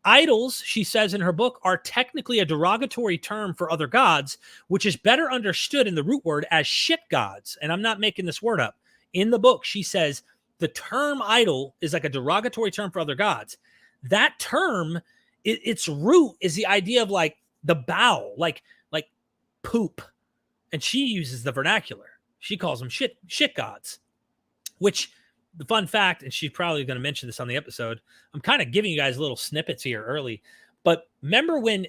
Idols, she says in her book, are technically a derogatory term for other gods, which is better understood in the root word as shit gods. And I'm not making this word up. In the book, she says the term idol is like a derogatory term for other gods. That term, its root is the idea of like the bowel, like poop. And she uses the vernacular. She calls them shit gods, which, the fun fact, and she's probably going to mention this on the episode, I'm kind of giving you guys little snippets here early, but remember when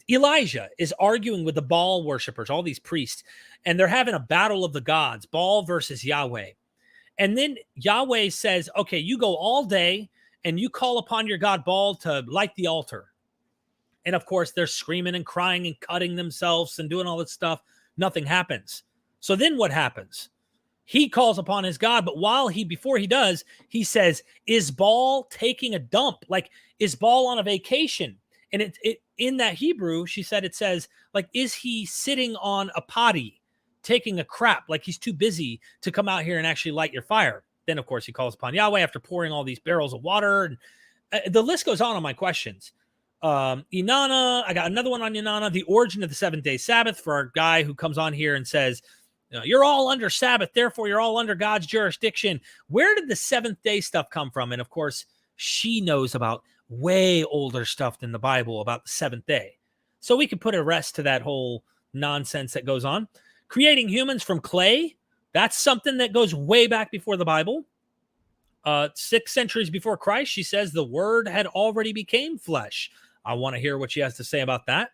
Elijah is arguing with the Baal worshipers, all these priests, and they're having a battle of the gods, Baal versus Yahweh. And then Yahweh says, okay, you go all day and you call upon your God Baal to light the altar. And of course, they're screaming and crying and cutting themselves and doing all this stuff. Nothing happens. So then what happens? He calls upon his God, but before he does, he says, is Baal taking a dump? Like, is Baal on a vacation? And it in that Hebrew, she said, it says, like, is he sitting on a potty, taking a crap? Like, he's too busy to come out here and actually light your fire. Then, of course, he calls upon Yahweh after pouring all these barrels of water. And the list goes on my questions. Inanna, I got another one on Inanna, the origin of the 7-day Sabbath, for our guy who comes on here and says, you're all under Sabbath, therefore you're all under God's jurisdiction. Where did the 7th day stuff come from? And of course, she knows about way older stuff than the Bible about the 7th day. So we could put a rest to that whole nonsense that goes on. Creating humans from clay, that's something that goes way back before the Bible. 6 centuries before Christ, she says the word had already became flesh. I want to hear what she has to say about that.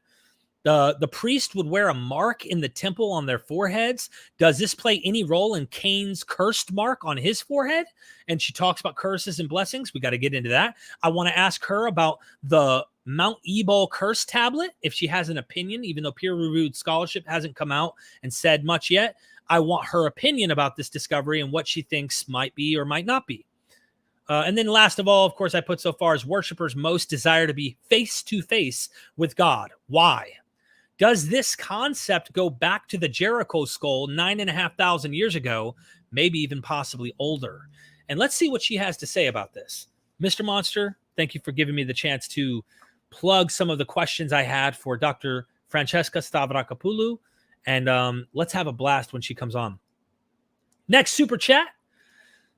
The priest would wear a mark in the temple on their foreheads. Does this play any role in Cain's cursed mark on his forehead? And she talks about curses and blessings. We got to get into that. I want to ask her about the Mount Ebal curse tablet, if she has an opinion, even though peer-reviewed scholarship hasn't come out and said much yet. I want her opinion about this discovery and what she thinks might be or might not be. And then last of all, of course, I put so far as worshipers most desire to be face-to-face with God. Why? Does this concept go back to the Jericho skull 9,500 years ago, maybe even possibly older? And let's see what she has to say about this. Mr. Monster, thank you for giving me the chance to plug some of the questions I had for Dr. Francesca Stavrakopoulou. And let's have a blast when she comes on. Next super chat.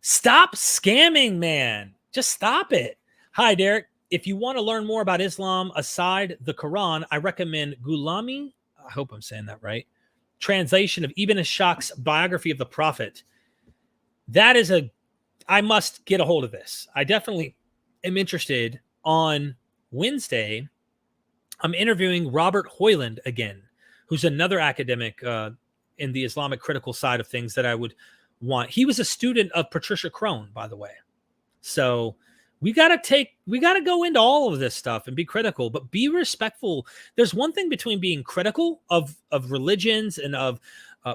Stop scamming, man. Just stop it. Hi, Derek. If you want to learn more about Islam aside the Quran, I recommend Gulami, I hope I'm saying that right, translation of Ibn Ishaq's biography of the Prophet. That is I must get a hold of this. I definitely am interested. On Wednesday, I'm interviewing Robert Hoyland again, who's another academic in the Islamic critical side of things that I would want. He was a student of Patricia Crone, by the way. So we got to go into all of this stuff and be critical, but be respectful. There's one thing between being critical of religions and of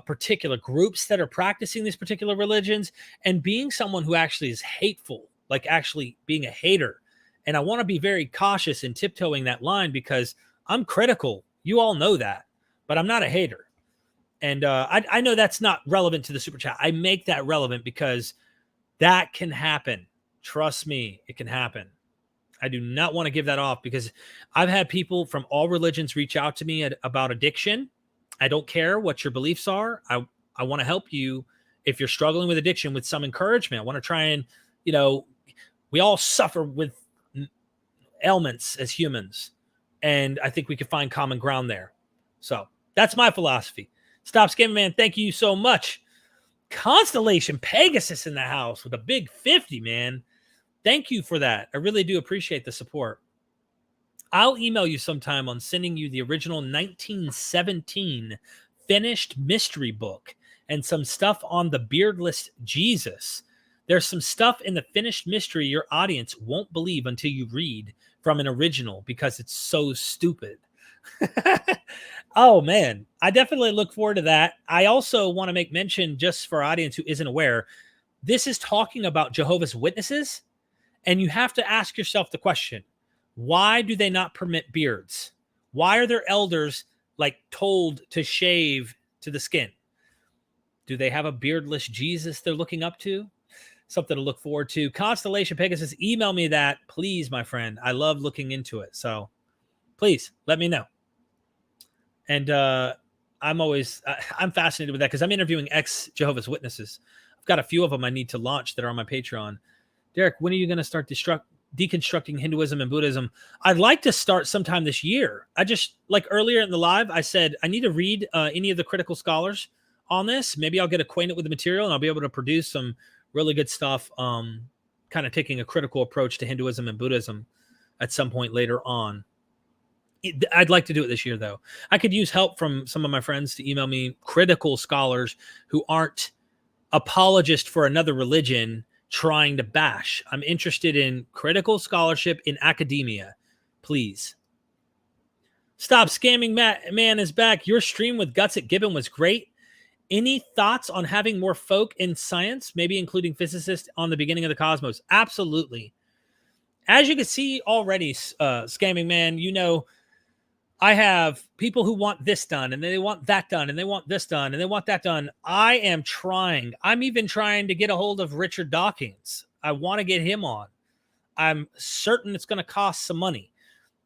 particular groups that are practicing these particular religions and being someone who actually is hateful, like actually being a hater. And I want to be very cautious in tiptoeing that line because I'm critical. You all know that, but I'm not a hater. And I know that's not relevant to the super chat. I make that relevant because that can happen. Trust me, it can happen. I do not want to give that off because I've had people from all religions reach out to me about addiction. I don't care what your beliefs are. I want to help you if you're struggling with addiction with some encouragement. I want to try and, we all suffer with ailments as humans. And I think we could find common ground there. So that's my philosophy. Stop Scamming Man, thank you so much. Constellation Pegasus in the house with a big 50, man. Thank you for that. I really do appreciate the support. I'll email you sometime on sending you the original 1917 finished mystery book and some stuff on the beardless Jesus. There's some stuff in the finished mystery your audience won't believe until you read from an original because it's so stupid. Oh, man. I definitely look forward to that. I also want to make mention, just for our audience who isn't aware, this is talking about Jehovah's Witnesses, and you have to ask yourself the question, why do they not permit beards? Why are their elders told to shave to the skin? Do they have a beardless Jesus they're looking up to? Something to look forward to. Constellation Pegasus, email me that, please, my friend. I love looking into it. So please let me know. And I'm fascinated with that because I'm interviewing ex-Jehovah's Witnesses. I've got a few of them I need to launch that are on my Patreon. Derek, when are you going to start deconstructing Hinduism and Buddhism? I'd like to start sometime this year. I just, earlier in the live, I said I need to read any of the critical scholars on this. Maybe I'll get acquainted with the material and I'll be able to produce some really good stuff, kind of taking a critical approach to Hinduism and Buddhism at some point later on. I'd like to do it this year, though. I could use help from some of my friends to email me critical scholars who aren't apologists for another religion trying to bash. I'm interested in critical scholarship in academia. Please. Stop Scamming Man is back. Your stream with Guts at Gibbon was great. Any thoughts on having more folk in science, maybe including physicists on the beginning of the cosmos? Absolutely. As you can see already, Scamming Man, I have people who want this done, and they want that done, and they want this done, and they want that done. I'm even trying to get a hold of Richard Dawkins. I want to get him on. I'm certain it's going to cost some money,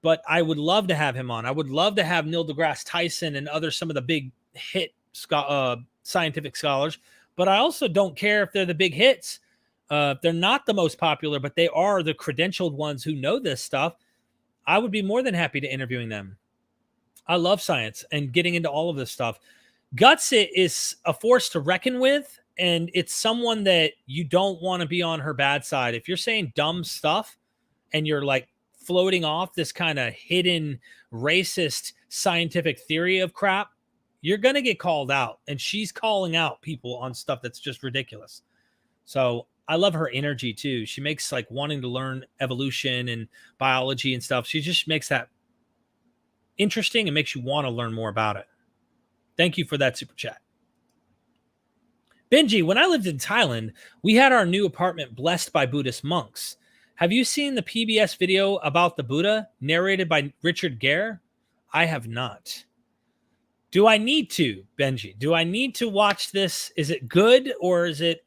but I would love to have him on. I would love to have Neil deGrasse Tyson and some of the big hit scientific scholars, but I also don't care if they're the big hits. They're not the most popular, but they are the credentialed ones who know this stuff. I would be more than happy to interviewing them. I love science and getting into all of this stuff. Guts is a force to reckon with, and it's someone that you don't want to be on her bad side. If you're saying dumb stuff and you're floating off this kind of hidden racist scientific theory of crap, you're going to get called out, and she's calling out people on stuff that's just ridiculous. So I love her energy too. She makes wanting to learn evolution and biology and stuff. She just makes that interesting and makes you want to learn more about it. Thank you for that super chat. Benji, when I lived in Thailand, we had our new apartment blessed by Buddhist monks. Have you seen the PBS video about the Buddha narrated by Richard Gere? I have not. Do I need to, Benji? Do I need to watch this? Is it good or is it?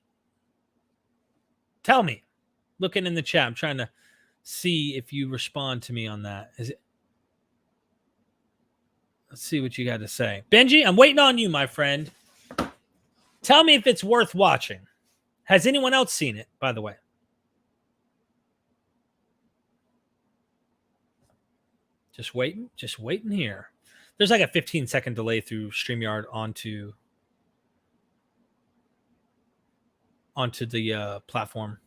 Tell me. Looking in the chat, I'm trying to see if you respond to me on that. Is it? Let's see what you got to say. Benji, I'm waiting on you, my friend. Tell me if it's worth watching. Has anyone else seen it, by the way? Just waiting here. There's a 15-second delay through StreamYard onto the platform.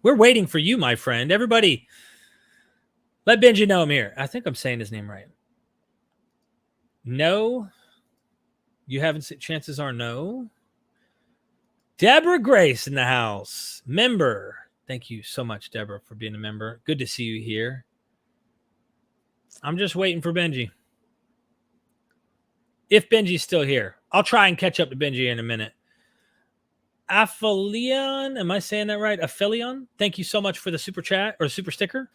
We're waiting for you, my friend. Everybody, let Benji know I'm here. I think I'm saying his name right. No. You haven't seen, chances are no. Deborah Grace in the house. Member. Thank you so much, Deborah, for being a member. Good to see you here. I'm just waiting for Benji. If Benji's still here. I'll try and catch up to Benji in a minute. Aphelion, am I saying that right? Aphelion, thank you so much for the super chat or super sticker.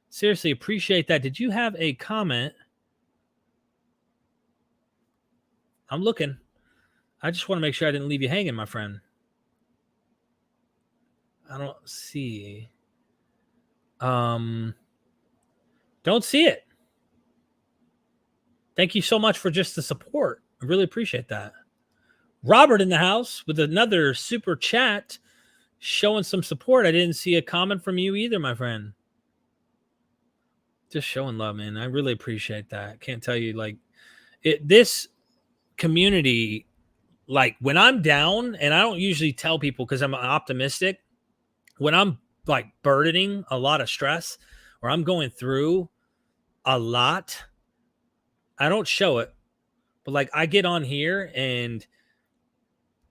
Seriously, appreciate that. Did you have a comment? I'm looking. I just want to make sure I didn't leave you hanging, my friend. I don't see. Don't see it. Thank you so much for just the support. I really appreciate that. Robert in the house with another super chat showing some support. I didn't see a comment from you either, my friend. Just showing love, man. I really appreciate that. Can't tell you, like, this community, like, when I'm down, and I don't usually tell people because I'm optimistic, when I'm like burdening a lot of stress or I'm going through a lot, I don't show it, but like I get on here and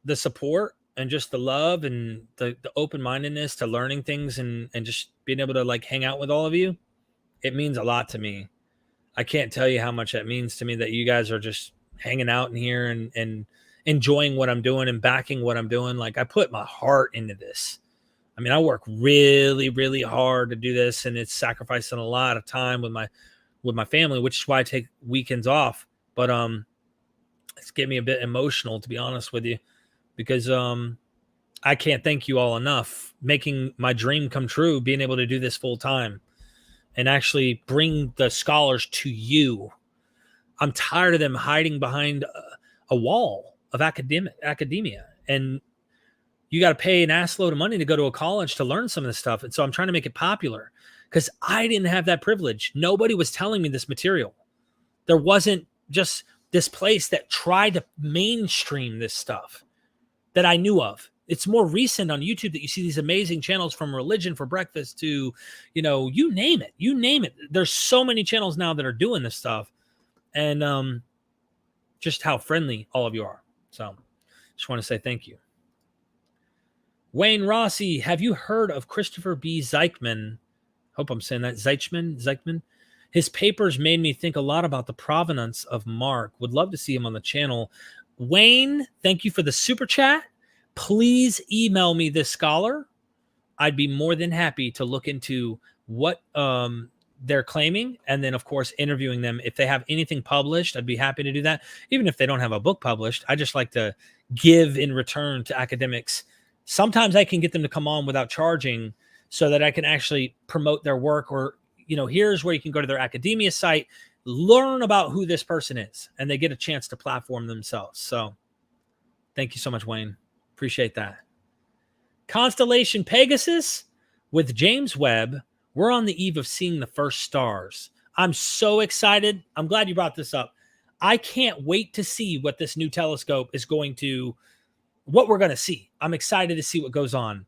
the support and just the love and the open-mindedness to learning things and just being able to like hang out with all of you, it means a lot to me. I can't tell you how much that means to me that you guys are just hanging out in here and enjoying what I'm doing and backing what I'm doing. Like, I put my heart into this. I mean, I work really, really hard to do this, and it's sacrificing a lot of time with my family, which is why I take weekends off. But it's getting me a bit emotional, to be honest with you, because I can't thank you all enough, making my dream come true, being able to do this full time and actually bring the scholars to you. I'm tired of them hiding behind a wall of academia, and you got to pay an ass load of money to go to a college to learn some of this stuff. And so I'm trying to make it popular because I didn't have that privilege. Nobody was telling me this material. There wasn't just this place that tried to mainstream this stuff that I knew of. It's more recent on YouTube that you see these amazing channels, from religion for breakfast to, you name it. You name it. There's so many channels now that are doing this stuff, and just how friendly all of you are. So just want to say thank you. Wayne Rossi, have you heard of Christopher B. Zeichmann? Hope I'm saying that. Zeichmann. His papers made me think a lot about the provenance of Mark. Would love to see him on the channel. Wayne, thank you for the super chat. Please email me this scholar. I'd be more than happy to look into what they're claiming, and then, of course, interviewing them. If they have anything published, I'd be happy to do that. Even if they don't have a book published, I just like to give in return to academics. Sometimes I can get them to come on without charging so that I can actually promote their work, or, here's where you can go to their academia site, learn about who this person is, and they get a chance to platform themselves. So thank you so much, Wayne. Appreciate that. Constellation Pegasus with James Webb. We're on the eve of seeing the first stars. I'm so excited. I'm glad you brought this up. I can't wait to see what this new telescope is what we're going to see. I'm excited to see what goes on.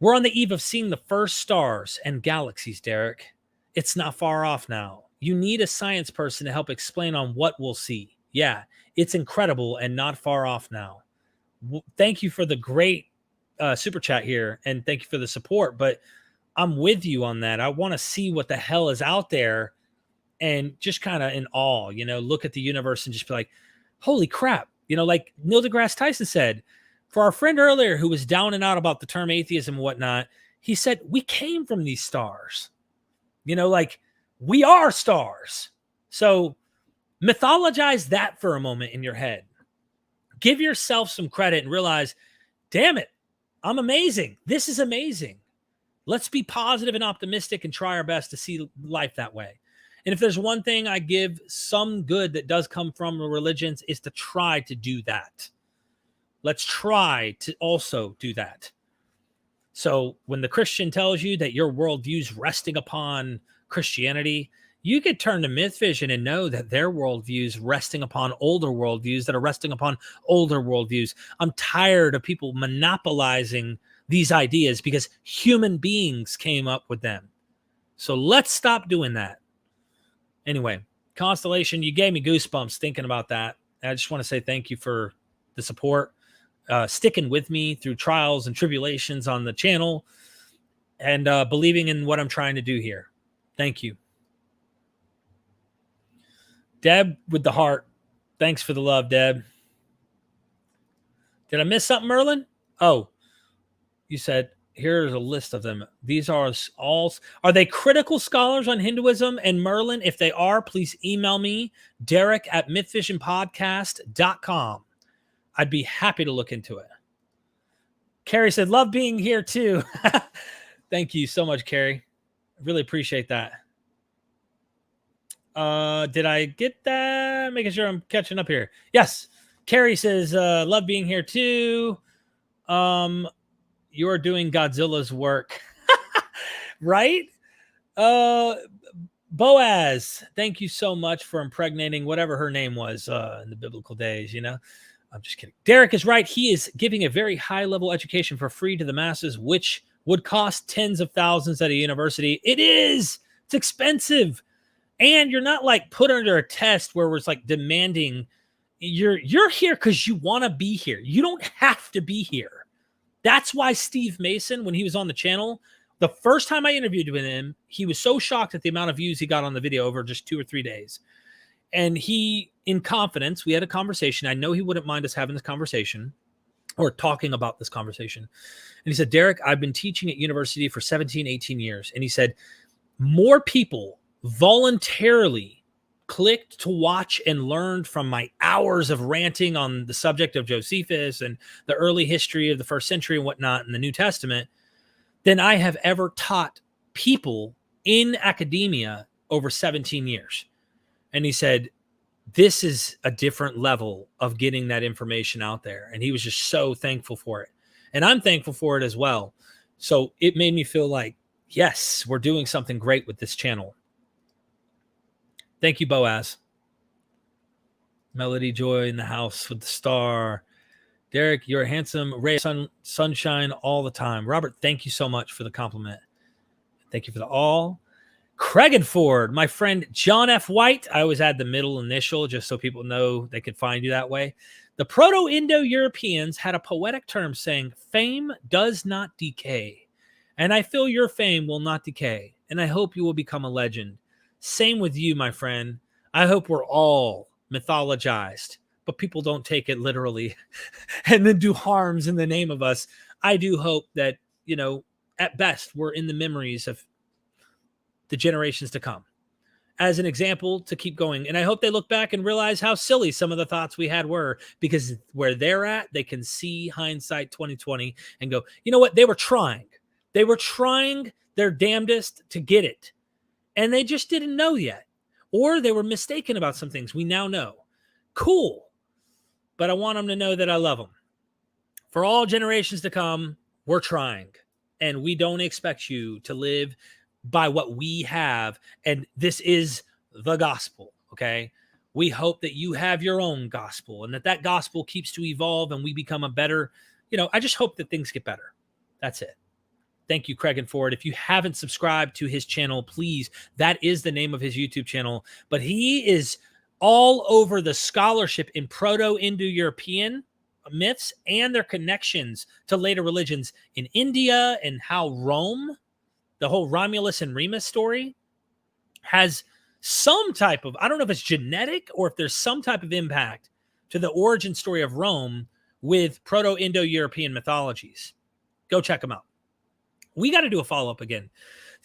We're on the eve of seeing the first stars and galaxies, Derek. It's not far off now. You need a science person to help explain on what we'll see. Yeah, it's incredible and not far off now. Thank you for the great super chat here, and thank you for the support, but I'm with you on that. I want to see what the hell is out there, and just kind of in awe, look at the universe and just be like, holy crap. Like Neil deGrasse Tyson said, for our friend earlier who was down and out about the term atheism and whatnot, he said, we came from these stars. Like, we are stars. So mythologize that for a moment in your head. Give yourself some credit and realize, damn it, I'm amazing. This is amazing. Let's be positive and optimistic and try our best to see life that way. And if there's one thing I give some good that does come from religions, is to try to do that. Let's try to also do that. So when the Christian tells you that your worldview's resting upon Christianity, you could turn to MythVision and know that their worldviews resting upon older worldviews that are resting upon older worldviews. I'm tired of people monopolizing these ideas because human beings came up with them. So let's stop doing that. Anyway, Constellation, you gave me goosebumps thinking about that. I just want to say thank you for the support, sticking with me through trials and tribulations on the channel, and believing in what I'm trying to do here. Thank you. Deb with the heart. Thanks for the love, Deb. Did I miss something, Merlin? Oh, you said, here's a list of them. These are all, are they critical scholars on Hinduism? And Merlin, if they are, please email me, Derek@mythvisionpodcast.com. I'd be happy to look into it. Carrie said, love being here too. Thank you so much, Carrie. I really appreciate that. Did I get that? Making sure I'm catching up here. Yes. Carrie says, love being here too. You're doing Godzilla's work. Right? Boaz, thank you so much for impregnating whatever her name was in the biblical days, you know? I'm just kidding. Derek is right. He is giving a very high-level education for free to the masses, which would cost tens of thousands at a university. It is. It's expensive. And you're not like put under a test where it's like demanding you're here because you want to be here. You don't have to be here. That's why Steve Mason, when he was on the channel, the first time I interviewed with him, he was so shocked at the amount of views he got on the video over just 2 or 3 days. And he, in confidence, we had a conversation. I know he wouldn't mind us having this conversation or talking about this conversation. And he said, Derek, I've been teaching at university for 17, 18 years. And he said, more people voluntarily clicked to watch and learned from my hours of ranting on the subject of Josephus and the early history of the first century and whatnot in the New Testament than I have ever taught people in academia over 17 years. And he said, this is a different level of getting that information out there. And he was just so thankful for it. And I'm thankful for it as well. So it made me feel like, yes, we're doing something great with this channel. Thank you, Boaz. Melody Joy in the house with the star. Derek, you're a handsome ray of sunshine all the time. Robert, thank you so much for the compliment. Thank you for the all. Craigenford, my friend John F. White. I always add the middle initial just so people know they could find you that way. The Proto-Indo-Europeans had a poetic term saying, fame does not decay. And I feel your fame will not decay. And I hope you will become a legend. Same with you, my friend. I hope we're all mythologized, but people don't take it literally and then do harms in the name of us. I do hope that, you know, at best, we're in the memories of the generations to come as an example to keep going. And I hope they look back and realize how silly some of the thoughts we had were, because where they're at, they can see hindsight 2020 and go, you know what? They were trying. They were trying their damnedest to get it. And they just didn't know yet. Or they were mistaken about some things we now know. Cool. But I want them to know that I love them. For all generations to come, we're trying. And we don't expect you to live by what we have. And this is the gospel, okay? We hope that you have your own gospel and that gospel keeps to evolve and we become a better, you know, I just hope that things get better. That's it. Thank you, Craig and Ford. If you haven't subscribed to his channel, please, that is the name of his YouTube channel. But he is all over the scholarship in Proto-Indo-European myths and their connections to later religions in India, and how Rome, the whole Romulus and Remus story, has some type of, I don't know if it's genetic or if there's some type of impact to the origin story of Rome with Proto-Indo-European mythologies. Go check them out. We got to do a follow-up again.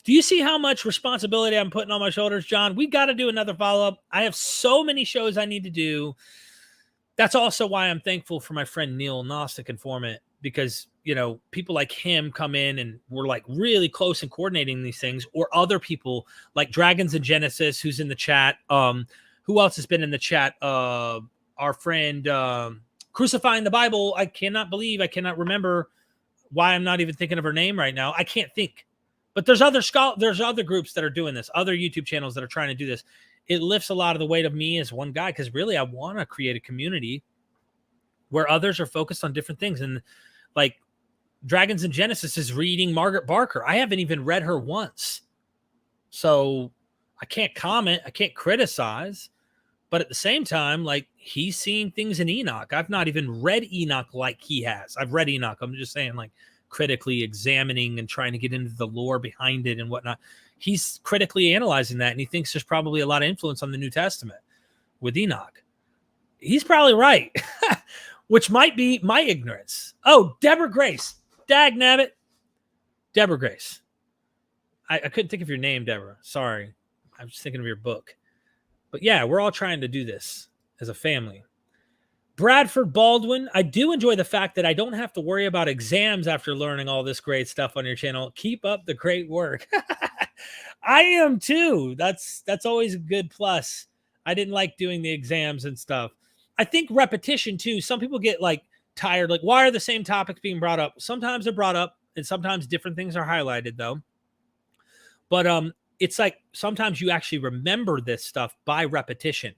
Do you see how much responsibility I'm putting on my shoulders, John? We got to do another follow-up. I have so many shows I need to do. That's also why I'm thankful for my friend Neil, Gnostic Informant, because, you know, people like him come in and we're like really close in coordinating these things, or other people like Dragons and Genesis, who's in the chat. Who else has been in the chat? Our friend Crucifying the Bible. I cannot remember why I'm not even thinking of her name right now. I can't think. But there's other groups that are doing this, other YouTube channels that are trying to do this. It lifts a lot of the weight of me as one guy, because really I want to create a community where others are focused on different things. And like Dragons and Genesis is reading Margaret Barker. I haven't even read her once. So I can't comment. I can't criticize. But at the same time, like, he's seeing things in Enoch. I've not even read Enoch like he has. I've read Enoch. I'm just saying, like, critically examining and trying to get into the lore behind it and whatnot. He's critically analyzing that, and he thinks there's probably a lot of influence on the New Testament with Enoch. He's probably right, which might be my ignorance. Oh, Deborah Grace. Dag nabbit. Deborah Grace. I couldn't think of your name, Deborah. Sorry. I'm just thinking of your book. But yeah, we're all trying to do this as a family. Bradford Baldwin, I do enjoy the fact that I don't have to worry about exams after learning all this great stuff on your channel. Keep up the great work. I am too. That's always a good plus. I didn't like doing the exams and stuff. I think repetition too. Some people get like tired. Like, why are the same topics being brought up? Sometimes they're brought up, and sometimes different things are highlighted, though. But it's like sometimes you actually remember this stuff by repetition.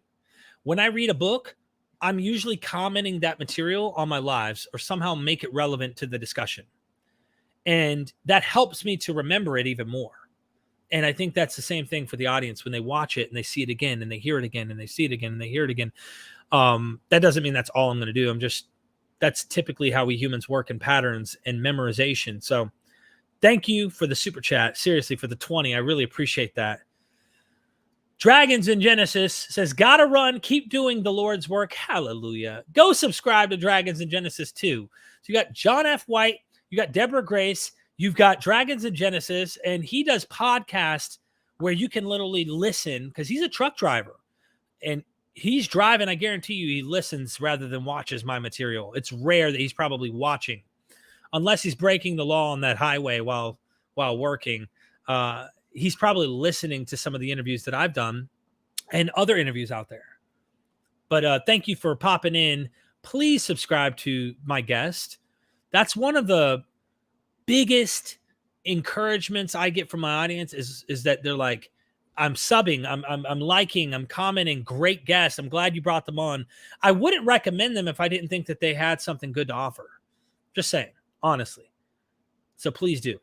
When I read a book, I'm usually commenting that material on my lives or somehow make it relevant to the discussion. And that helps me to remember it even more. And I think that's the same thing for the audience when they watch it and they see it again and they hear it again and they see it again and they hear it again. That doesn't mean that's all I'm going to do. That's typically how we humans work in patterns and memorization. So thank you for the super chat. Seriously, for the 20. I really appreciate that. Dragons in Genesis says, gotta run. Keep doing the Lord's work. Hallelujah. Go subscribe to Dragons in Genesis too. So you got John F. White. You got Deborah Grace. You've got Dragons in Genesis. And he does podcasts where you can literally listen because he's a truck driver. And he's driving. I guarantee you he listens rather than watches my material. It's rare that he's probably watching. Unless he's breaking the law on that highway while working. He's probably listening to some of the interviews that I've done and other interviews out there. But thank you for popping in. Please subscribe to my guest. That's one of the biggest encouragements I get from my audience is that they're like, I'm subbing, I'm liking, I'm commenting, great guest. I'm glad you brought them on. I wouldn't recommend them if I didn't think that they had something good to offer. Just saying, honestly. So please do.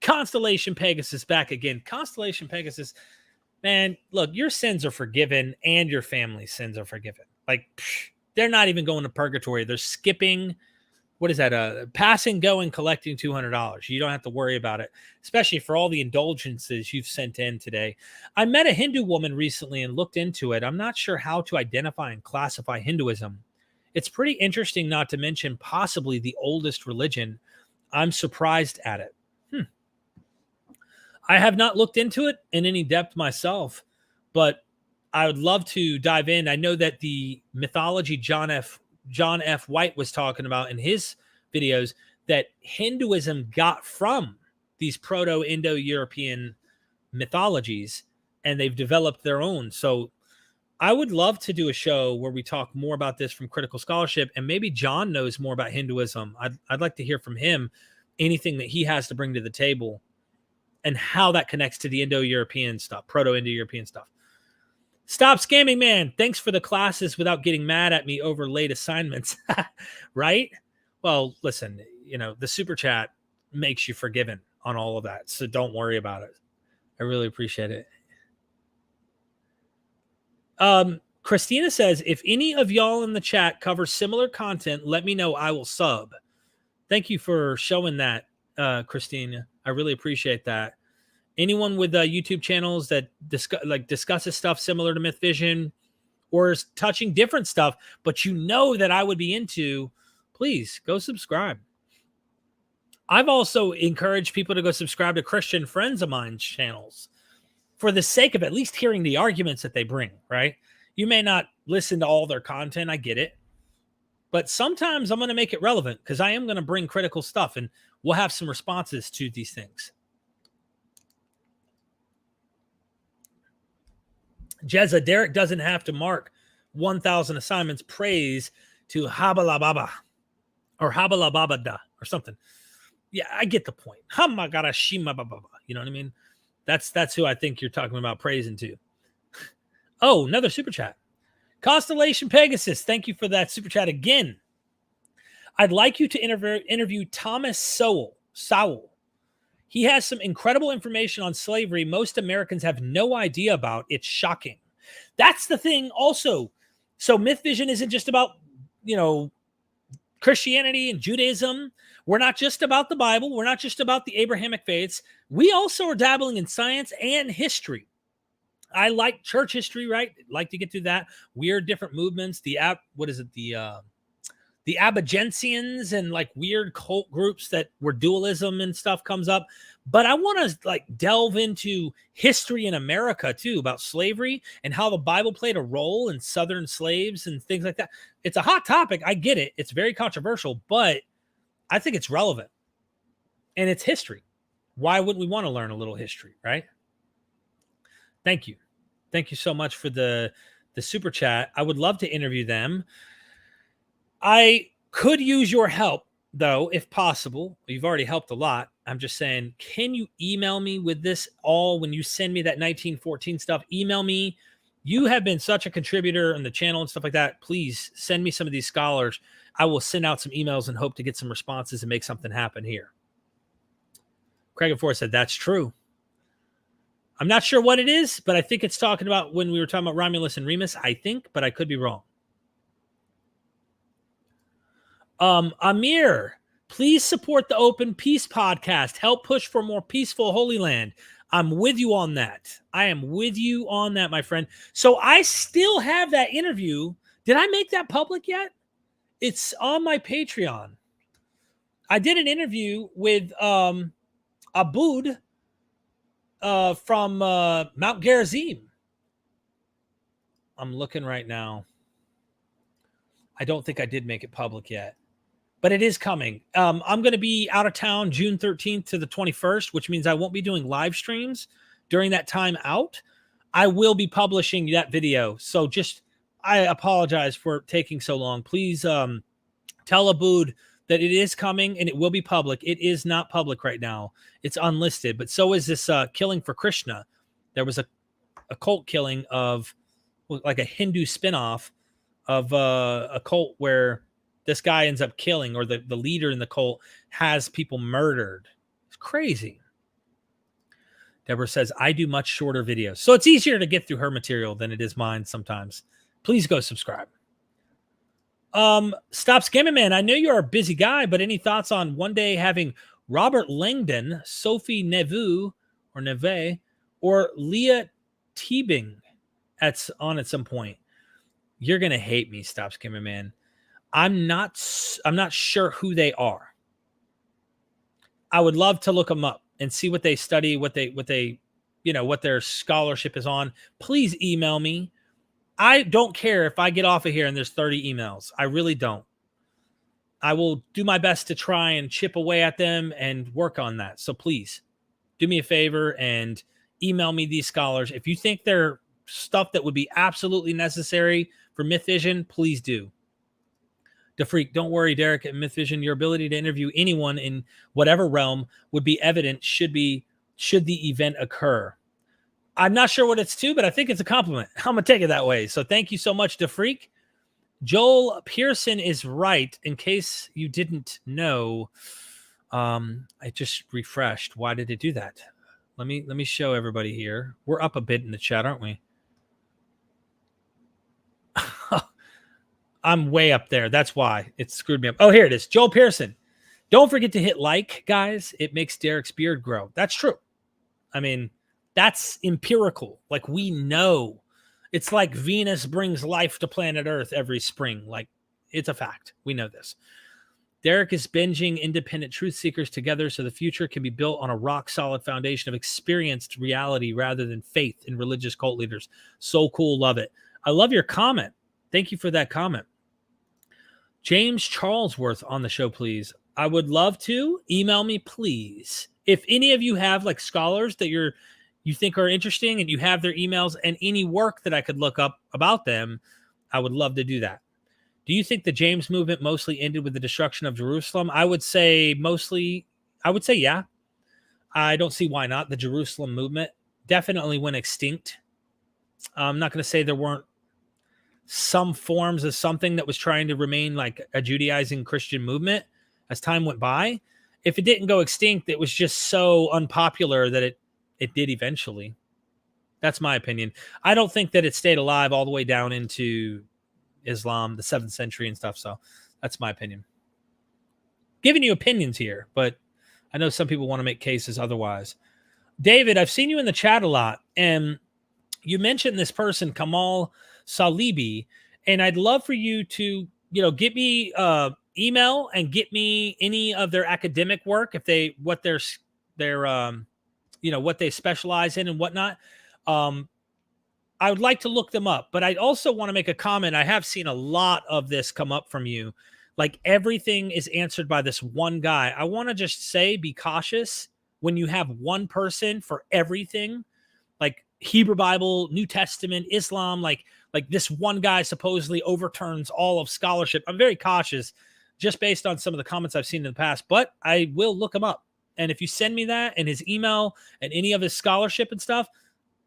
Constellation Pegasus back again. Constellation Pegasus, man, look, your sins are forgiven and your family's sins are forgiven. Like, they're not even going to purgatory. They're skipping, what is that? Passing, go, and collecting $200. You don't have to worry about it, especially for all the indulgences you've sent in today. I met a Hindu woman recently and looked into it. I'm not sure how to identify and classify Hinduism. It's pretty interesting, not to mention possibly the oldest religion. I'm surprised at it. I have not looked into it in any depth myself, but I would love to dive in. I know that the mythology John F. White was talking about in his videos that Hinduism got from these Proto-Indo-European mythologies, and they've developed their own. So I would love to do a show where we talk more about this from critical scholarship, and maybe John knows more about Hinduism. I'd like to hear from him anything that he has to bring to the table and how that connects to the Indo-European stuff, Proto-Indo-European stuff. Stop scamming, man. Thanks for the classes without getting mad at me over late assignments. Right? Well, listen, the super chat makes you forgiven on all of that. So don't worry about it. I really appreciate it. Christina says, if any of y'all in the chat cover similar content, let me know. I will sub. Thank you for showing that, Christina. I really appreciate that. Anyone with YouTube channels that discusses stuff similar to MythVision or is touching different stuff, but that I would be into, please go subscribe. I've also encouraged people to go subscribe to Christian friends of mine's channels for the sake of at least hearing the arguments that they bring, right? You may not listen to all their content. I get it. But sometimes I'm going to make it relevant because I am going to bring critical stuff and we'll have some responses to these things. Jezza, Derek doesn't have to mark 1,000 assignments. Praise to Habalababa or Habalababada or something. Yeah, I get the point. Hamagarashima. You know what I mean? That's who I think you're talking about praising to. Oh, another super chat. Constellation Pegasus, thank you for that super chat again. I'd like you to interview Thomas Sowell. He has some incredible information on slavery most Americans have no idea about. It's shocking. That's the thing also. So MythVision isn't just about, Christianity and Judaism. We're not just about the Bible. We're not just about the Abrahamic faiths. We also are dabbling in science and history. I like church history, right? Like to get through that. Weird different movements. The Abagensians and like weird cult groups where dualism and stuff comes up. But I want to delve into history in America too, about slavery and how the Bible played a role in Southern slaves and things like that. It's a hot topic. I get it. It's very controversial, but I think it's relevant and it's history. Why wouldn't we want to learn a little history, right? Thank you. Thank you so much for the super chat. I would love to interview them. I could use your help, though, if possible. You've already helped a lot. I'm just saying, can you email me with this all when you send me that 1914 stuff? Email me. You have been such a contributor on the channel and stuff like that. Please send me some of these scholars. I will send out some emails and hope to get some responses and make something happen here. Craig and Forrest said, that's true. I'm not sure what it is, but I think it's talking about when we were talking about Romulus and Remus, I think, but I could be wrong. Amir, please support the Open Peace podcast. Help push for more peaceful Holy Land. I'm with you on that. I am with you on that, my friend. So I still have that interview. Did I make that public yet? It's on my Patreon. I did an interview with Aboud from Mount Gerizim. I'm looking right now. I don't think I did make it public yet, but it is coming. I'm going to be out of town June 13th to the 21st, which means I won't be doing live streams during that time out. I will be publishing that video. So I apologize for taking so long. Please tell Aboud that it is coming and it will be public. It is not public right now. It's unlisted, but so is this killing for Krishna. There was a cult killing of like a Hindu spinoff of a cult where this guy ends up killing, or the leader in the cult has people murdered. It's crazy. Deborah says, I do much shorter videos. So it's easier to get through her material than it is mine sometimes. Please go subscribe. Stop Scamming Man. I know you're a busy guy, but any thoughts on one day having Robert Langdon, Sophie Neveu, or Leah Teabing on at some point? You're going to hate me, Stop Scamming Man. I'm not sure who they are. I would love to look them up and see what they study, what their scholarship is on. Please email me. I don't care if I get off of here and there's 30 emails. I really don't. I will do my best to try and chip away at them and work on that. So please do me a favor and email me these scholars. If you think they're stuff that would be absolutely necessary for MythVision, please do. DeFreak, don't worry, Derek. At MythVision, your ability to interview anyone in whatever realm would be evident should the event occur. I'm not sure what it's to, but I think it's a compliment. I'm going to take it that way. So thank you so much, DeFreak. Joel Pearson is right. In case you didn't know, I just refreshed. Why did it do that? Let me show everybody here. We're up a bit in the chat, aren't we? I'm way up there. That's why it screwed me up. Oh, here it is. Joel Pearson. Don't forget to hit like, guys. It makes Derek's beard grow. That's true. I mean, that's empirical. Like, we know. It's like Venus brings life to planet Earth every spring. Like, it's a fact. We know this. Derek is binging independent truth seekers together so the future can be built on a rock-solid foundation of experienced reality rather than faith in religious cult leaders. So cool. Love it. I love your comment. Thank you for that comment. James Charlesworth on the show, please. I would love to. Email me, please. If any of you have like scholars that you think are interesting and you have their emails and any work that I could look up about them, I would love to do that. Do you think the James movement mostly ended with the destruction of Jerusalem? I would say yeah. I don't see why not. The Jerusalem movement definitely went extinct. I'm not going to say there weren't some forms of something that was trying to remain like a Judaizing Christian movement as time went by. If it didn't go extinct, it was just so unpopular that it did eventually. That's my opinion. I don't think that it stayed alive all the way down into Islam, the 7th century and stuff. So that's my opinion. Giving you opinions here, but I know some people want to make cases otherwise. David, I've seen you in the chat a lot, and you mentioned this person, Kamal Salibi, and I'd love for you to, get me email and get me any of their academic work, if what they specialize in and whatnot. I would like to look them up, but I also want to make a comment. I have seen a lot of this come up from you. Like, everything is answered by this one guy. I want to just say, be cautious when you have one person for everything. Like, Hebrew Bible, New Testament, Islam, like this one guy supposedly overturns all of scholarship. I'm very cautious just based on some of the comments I've seen in the past, but I will look him up. And if you send me that and his email and any of his scholarship and stuff,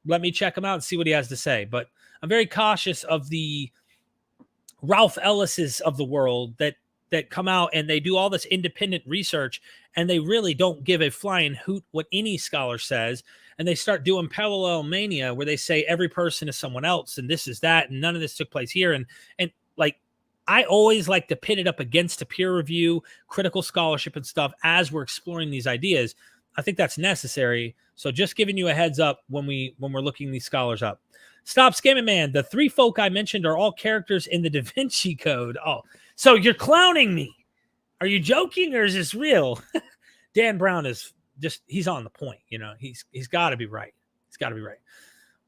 let me check him out and see what he has to say. But I'm very cautious of the Ralph Ellis's of the world that come out and they do all this independent research and they really don't give a flying hoot what any scholar says. And they start doing parallel mania where they say every person is someone else and this is that and none of this took place here. And like, I always like to pit it up against a peer review, critical scholarship and stuff as we're exploring these ideas. I think that's necessary. So just giving you a heads up when we're looking these scholars up. Stop Scamming Man. The three folk I mentioned are all characters in the Da Vinci Code. Oh, so you're clowning me. Are you joking or is this real? Dan Brown is just, he's on the point. You know, he's got to be right. He's got to be right.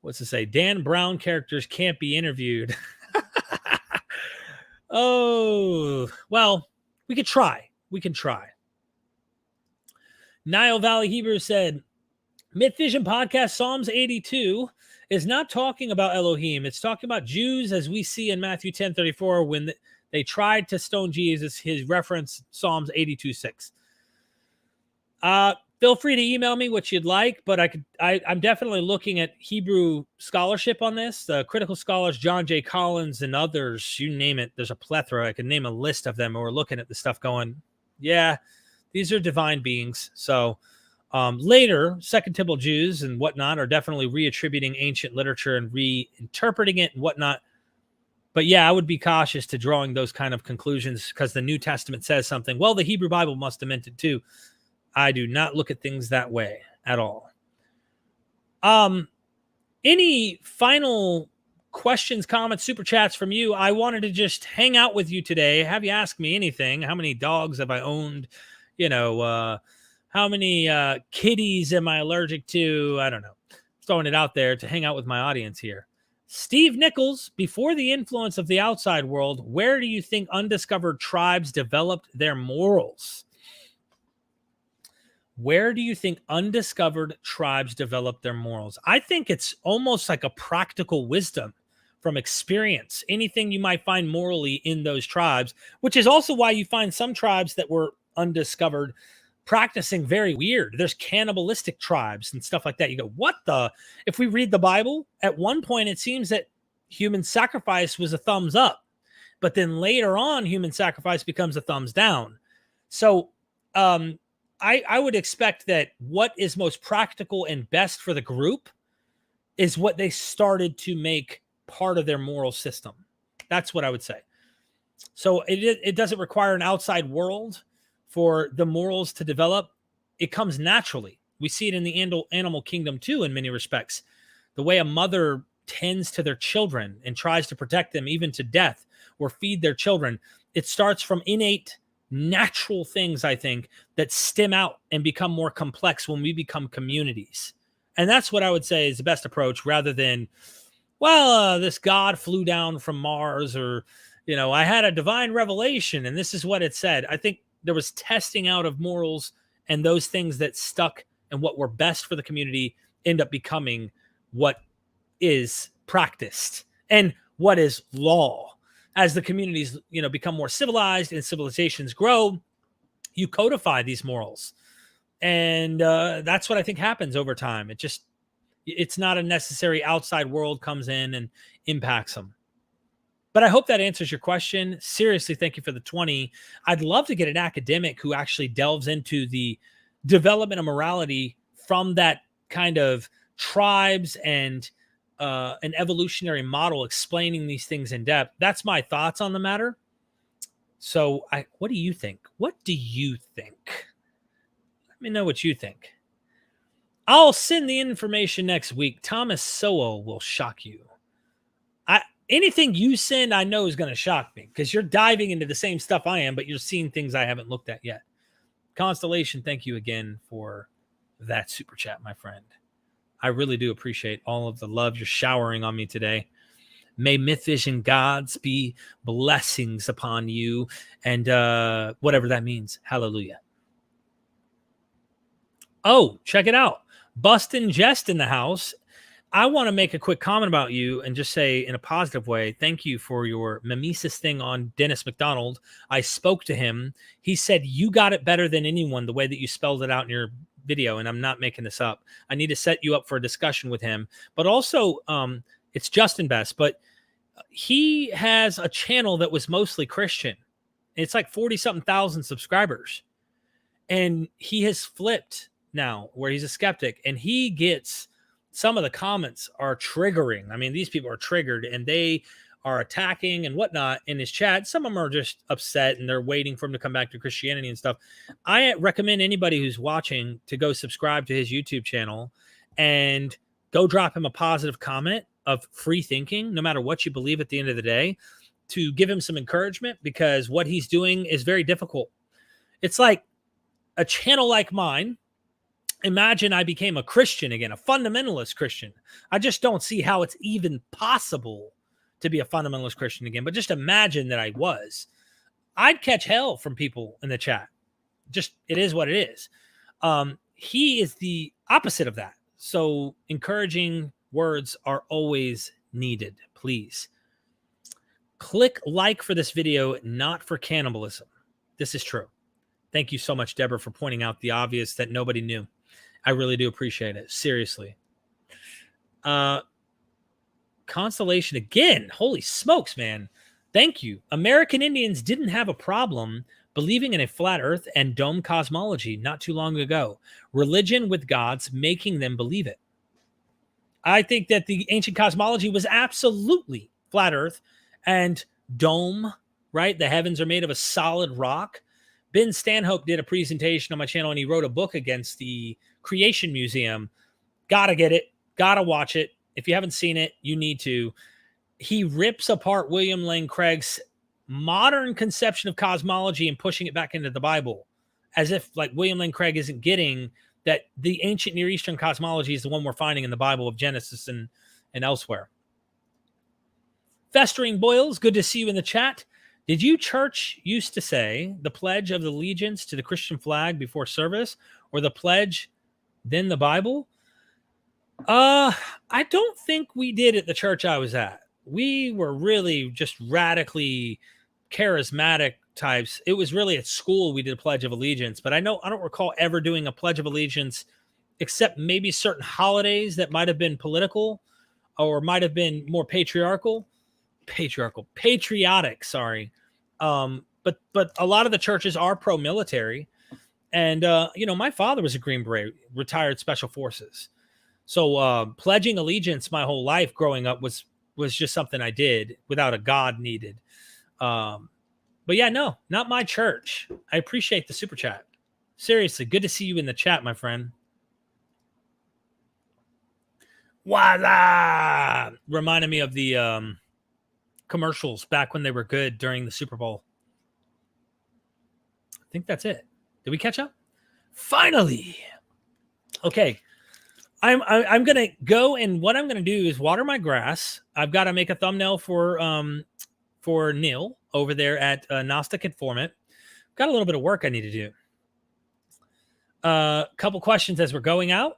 What's it say? Dan Brown characters can't be interviewed. Oh, well, we could try. We can try. Nile Valley Hebrew said, MythVision podcast Psalms 82 is not talking about Elohim. It's talking about Jews as we see in Matthew 10:34 when they tried to stone Jesus. His reference, Psalms 82:6. Feel free to email me what you'd like, but I'm definitely looking at Hebrew scholarship on this. The critical scholars, John J. Collins and others, you name it. There's a plethora. I can name a list of them. And we're looking at the stuff going, yeah, these are divine beings. So later, Second Temple Jews and whatnot are definitely reattributing ancient literature and reinterpreting it and whatnot. But yeah, I would be cautious to drawing those kind of conclusions because the New Testament says something. Well, the Hebrew Bible must have meant it too. I do not look at things that way at all. Any final questions, comments, super chats from you? I wanted to just hang out with you today. Have you ask me anything? How many dogs have I owned? You know, how many kitties am I allergic to? I don't know. Throwing it out there to hang out with my audience here. Steve Nichols, before the influence of the outside world, where do you think undiscovered tribes developed their morals? Where do you think undiscovered tribes develop their morals? I think it's almost like a practical wisdom from experience. Anything you might find morally in those tribes, which is also why you find some tribes that were undiscovered practicing very weird. There's cannibalistic tribes and stuff like that. You go, what the? If we read the Bible, at one point it seems that human sacrifice was a thumbs up, but then later on, human sacrifice becomes a thumbs down. So, I would expect that what is most practical and best for the group is what they started to make part of their moral system. That's what I would say. So it doesn't require an outside world for the morals to develop. It comes naturally. We see it in the animal kingdom too, in many respects. The way a mother tends to their children and tries to protect them even to death or feed their children. It starts from innate natural things, I think, that stem out and become more complex when we become communities. And that's what I would say is the best approach rather than, well, this God flew down from Mars or, you know, I had a divine revelation and this is what it said. I think there was testing out of morals and those things that stuck and what were best for the community end up becoming what is practiced and what is law. As the communities, you know, become more civilized and civilizations grow, you codify these morals. And that's what I think happens over time. It's not a necessary outside world comes in and impacts them. But I hope that answers your question. Seriously, thank you for the 20. I'd love to get an academic who actually delves into the development of morality from that kind of tribes and an evolutionary model explaining these things in depth. That's my thoughts on the matter. So what do you think? What do you think? Let me know what you think. I'll send the information next week. Thomas Sowell will shock you. Anything you send, I know is going to shock me because you're diving into the same stuff I am, but you're seeing things I haven't looked at yet. Constellation, thank you again for that super chat, my friend. I really do appreciate all of the love you're showering on me today. May MythVision gods be blessings upon you and whatever that means. Hallelujah. Oh, check it out. Bustin' Jest in the house. I want to make a quick comment about you and just say in a positive way, thank you for your mimesis thing on Dennis McDonald. I spoke to him. He said, you got it better than anyone, the way that you spelled it out in your video. And I'm not making this up. I need to set you up for a discussion with him. But also, it's Justin Best, but he has a channel that was mostly Christian. It's like 40 something thousand subscribers. And he has flipped now where he's a skeptic, and he gets, some of the comments are triggering. I mean, these people are triggered and they are attacking and whatnot in his chat. Some of them are just upset and they're waiting for him to come back to Christianity and stuff. I recommend anybody who's watching to go subscribe to his YouTube channel and go drop him a positive comment of free thinking, no matter what you believe at the end of the day, to give him some encouragement, because what he's doing is very difficult. It's like a channel like mine. Imagine I became a Christian again, a fundamentalist Christian. I just don't see how it's even possible to be a fundamentalist Christian again. But just imagine that I was. I'd catch hell from people in the chat. Just, it is what it is. He is the opposite of that. So encouraging words are always needed. Please click like for this video, not for cannibalism. This is true. Thank you so much, Deborah, for pointing out the obvious that nobody knew. I really do appreciate it. Seriously. Constellation again. Holy smokes, man. Thank you. American Indians didn't have a problem believing in a flat earth and dome cosmology not too long ago. Religion with gods making them believe it. I think that the ancient cosmology was absolutely flat earth and dome, right? The heavens are made of a solid rock. Ben Stanhope did a presentation on my channel and he wrote a book against the Creation Museum. Gotta get it. Gotta watch it. If you haven't seen it, you need to. He rips apart William Lane Craig's modern conception of cosmology and pushing it back into the Bible, as if like William Lane Craig isn't getting that the ancient Near Eastern cosmology is the one we're finding in the Bible of Genesis and elsewhere. Festering Boils, good to see you in the chat. Did you church used to say the Pledge of Allegiance to the Christian flag before service, or the pledge, then the Bible? I don't think we did at the church I was at. We were really just radically charismatic types. It was really at school we did a Pledge of Allegiance, but I don't recall ever doing a Pledge of Allegiance except maybe certain holidays that might have been political or might have been more patriotic, sorry. But a lot of the churches are pro-military. And, my father was a Green Beret, retired Special Forces. So pledging allegiance my whole life growing up was just something I did without a God needed. But yeah, no, not my church. I appreciate the super chat. Seriously, good to see you in the chat, my friend. Voila! Reminded me of the commercials back when they were good during the Super Bowl. I think that's it. Did we catch up? Finally. Okay. I'm gonna go, and what I'm gonna do is water my grass. I've got to make a thumbnail for Neil over there at Gnostic Informant. Got a little bit of work I need to do. Couple questions as we're going out.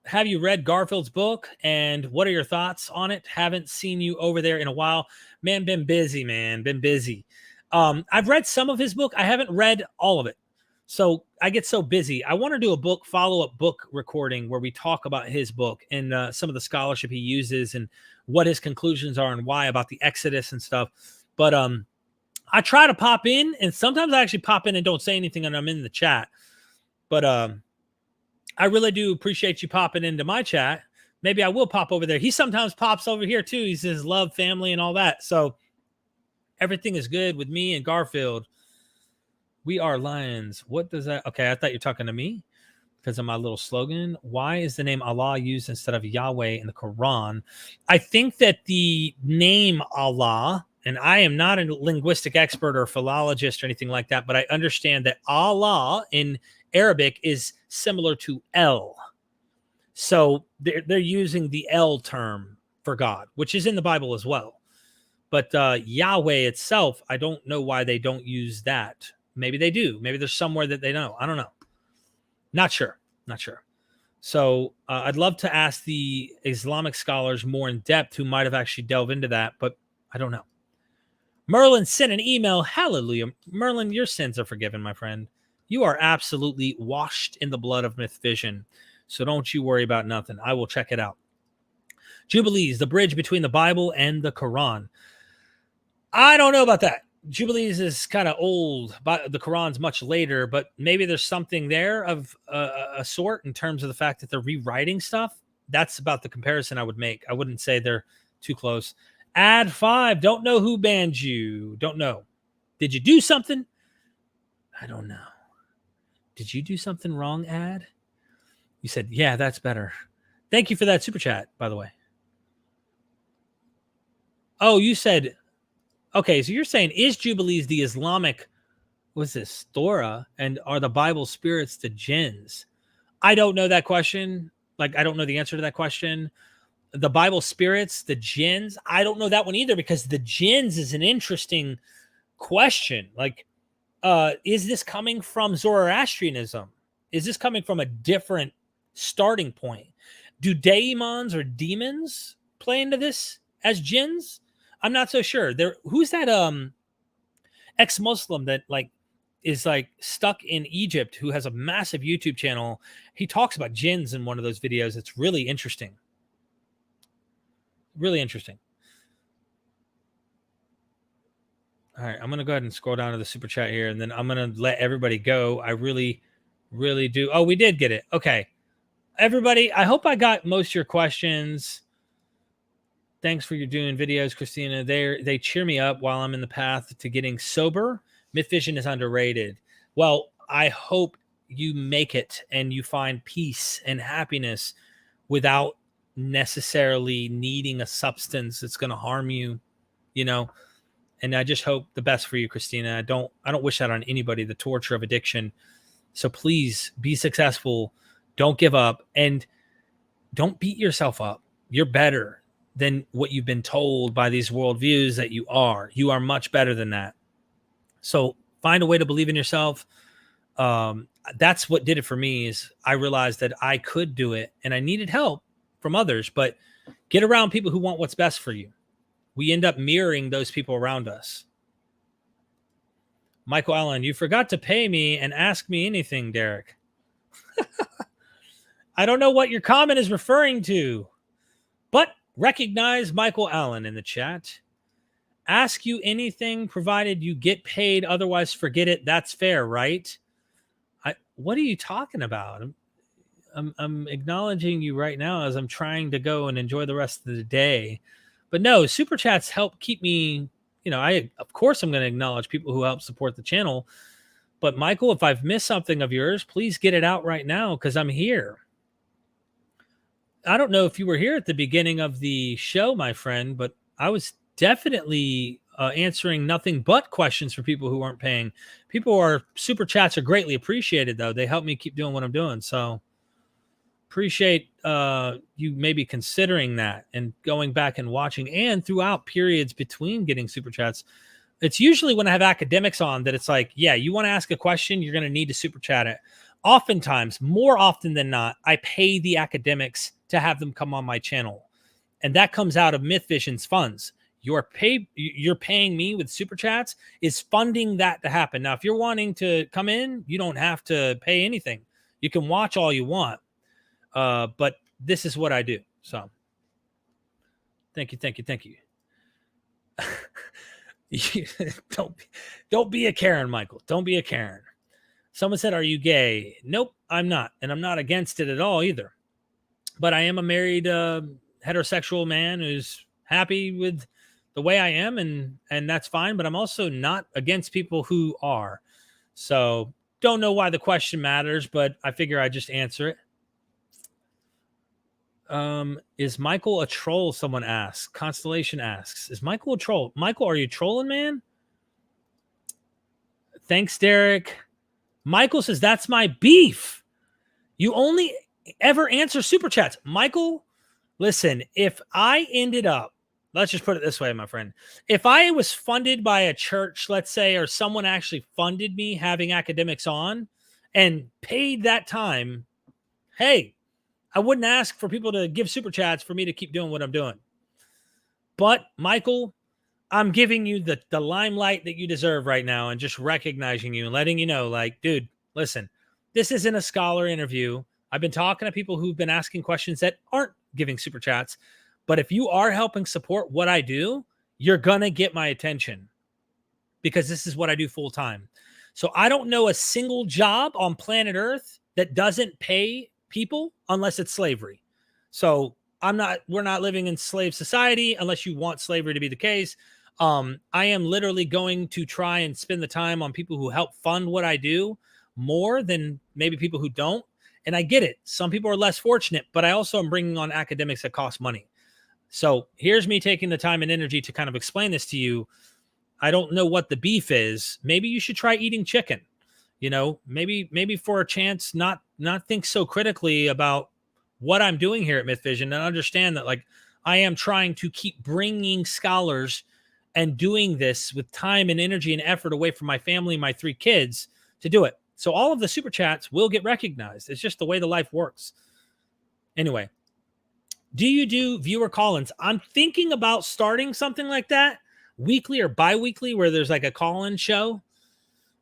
Have you read Garfield's book, and what are your thoughts on it? Haven't seen you over there in a while. Man, been busy, man. Been busy. I've read some of his book. I haven't read all of it. So I get so busy. I want to do a follow-up book recording where we talk about his book and some of the scholarship he uses and what his conclusions are and why about the Exodus and stuff. But I try to pop in, and sometimes I actually pop in and don't say anything and I'm in the chat. But I really do appreciate you popping into my chat. Maybe I will pop over there. He sometimes pops over here too. He says love, family, and all that. So everything is good with me and Garfield. We are lions. What does that? Okay, I thought you're talking to me because of my little slogan. Why is the name Allah used instead of Yahweh in the Quran? I think that the name Allah, and I am not a linguistic expert or philologist or anything like that, but I understand that Allah in Arabic is similar to El. So they're using the El term for God, which is in the Bible as well. But Yahweh itself, I don't know why they don't use that. Maybe they do. Maybe there's somewhere that they know. I don't know. Not sure. So I'd love to ask the Islamic scholars more in depth who might have actually delved into that, but I don't know. Merlin sent an email. Hallelujah. Merlin, your sins are forgiven, my friend. You are absolutely washed in the blood of MythVision. So don't you worry about nothing. I will check it out. Jubilees, the bridge between the Bible and the Quran. I don't know about that. Jubilees is kind of old, but the Quran's much later, but maybe there's something there of a sort in terms of the fact that they're rewriting stuff. That's about the comparison I would make. I wouldn't say they're too close. Ad 5, don't know who banned you. Don't know. Did you do something? I don't know. Did you do something wrong, Ad? You said, yeah, that's better. Thank you for that super chat, by the way. Oh, you said, okay, so you're saying, is Jubilees the Islamic, what's this, Torah, and are the Bible spirits the jinns? I don't know that question. Like, I don't know the answer to that question. The Bible spirits, the jinns, I don't know that one either, because the jinns is an interesting question. Like, is this coming from Zoroastrianism? Is this coming from a different starting point? Do daemons or demons play into this as jinns? I'm not so sure. Who's that ex-Muslim that like is like stuck in Egypt who has a massive YouTube channel? He talks about jinns in one of those videos. It's really interesting. Really interesting. All right, I'm going to go ahead and scroll down to the super chat here, and then I'm going to let everybody go. I really, really do. Oh, we did get it. Okay. Everybody, I hope I got most of your questions. Thanks for your doing videos, Christina. They cheer me up while I'm in the path to getting sober. MythVision is underrated. Well, I hope you make it and you find peace and happiness without necessarily needing a substance that's going to harm you, you know. And I just hope the best for you, Christina. I don't wish that on anybody, the torture of addiction. So please be successful. Don't give up, and don't beat yourself up. You're better than what you've been told by these worldviews that you are. You are much better than that. So find a way to believe in yourself. That's what did it for me, is I realized that I could do it, and I needed help from others, but get around people who want what's best for you. We end up mirroring those people around us. Michael Allen, you forgot to pay me and ask me anything, Derek. I don't know what your comment is referring to, but recognize Michael Allen in the chat. Ask you anything provided you get paid, otherwise forget it. That's fair, right? What are you talking about? I'm acknowledging you right now as I'm trying to go and enjoy the rest of the day. But no, super chats help keep me, of course I'm going to acknowledge people who help support the channel. But Michael, if I've missed something of yours, please get it out right now, because I'm here. I don't know if you were here at the beginning of the show, my friend, but I was definitely answering nothing but questions for people who aren't paying. Super chats are greatly appreciated, though. They help me keep doing what I'm doing. So appreciate you maybe considering that and going back and watching, and throughout periods between getting super chats. It's usually when I have academics on that it's like, yeah, you want to ask a question, you're going to need to super chat it. Oftentimes, more often than not, I pay the academics to have them come on my channel. And that comes out of MythVision's funds. You're paying me with super chats is funding that to happen. Now, if you're wanting to come in, you don't have to pay anything. You can watch all you want. But this is what I do. So thank you. Don't be a Karen, Michael. Don't be a Karen. Someone said, are you gay? Nope, I'm not. And I'm not against it at all either. But I am a married heterosexual man who's happy with the way I am, and that's fine. But I'm also not against people who are. So don't know why the question matters, but I figure I just answer it. Is Michael a troll? Someone asks. Constellation asks, is Michael a troll? Michael, are you trolling, man? Thanks, Derek. Michael says, that's my beef. You only ever answer super chats. Michael, listen, if I ended up, let's just put it this way, my friend. If I was funded by a church, let's say, or someone actually funded me having academics on and paid that time, hey, I wouldn't ask for people to give super chats for me to keep doing what I'm doing. But Michael, I'm giving you the limelight that you deserve right now and just recognizing you and letting you know, like, dude, listen, this isn't a scholar interview. I've been talking to people who've been asking questions that aren't giving super chats. But if you are helping support what I do, you're going to get my attention because this is what I do full time. So I don't know a single job on planet Earth that doesn't pay people unless it's slavery. So we're not living in slave society unless you want slavery to be the case. I am literally going to try and spend the time on people who help fund what I do more than maybe people who don't. And I get it. Some people are less fortunate, but I also am bringing on academics that cost money. So here's me taking the time and energy to kind of explain this to you. I don't know what the beef is. Maybe you should try eating chicken. You know, maybe for a chance, not think so critically about what I'm doing here at MythVision and understand that, like, I am trying to keep bringing scholars and doing this with time and energy and effort away from my family and my 3 kids to do it. So all of the super chats will get recognized. It's just the way the life works. Anyway, do you do viewer call-ins? I'm thinking about starting something like that, weekly or bi-weekly, where there's like a call-in show.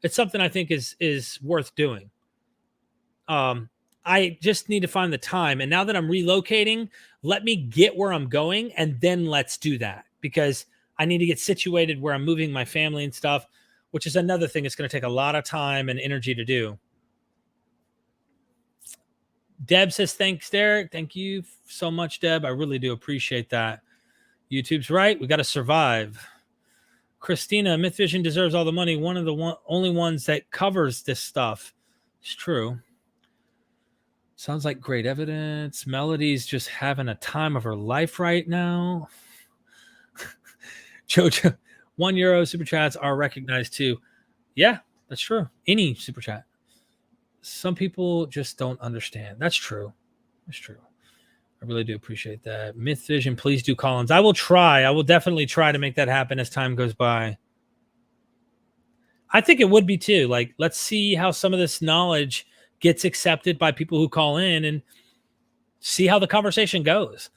It's something I think is worth doing. I just need to find the time. And now that I'm relocating, let me get where I'm going and then let's do that, because I need to get situated where I'm moving my family and stuff, which is another thing. It's going to take a lot of time and energy to do. Deb says, thanks, Derek. Thank you so much, Deb. I really do appreciate that. YouTube's right. We got to survive. Christina, MythVision deserves all the money. One of the only ones that covers this stuff. It's true. Sounds like great evidence. Melody's just having a time of her life right now. Jojo, €1 super chats are recognized too. Yeah, that's true. Any super chat. Some people just don't understand. That's true. That's true. I really do appreciate that. MythVision, please do call-ins. I will try. I will definitely try to make that happen as time goes by. I think it would be too. Like, let's see how some of this knowledge gets accepted by people who call in and see how the conversation goes.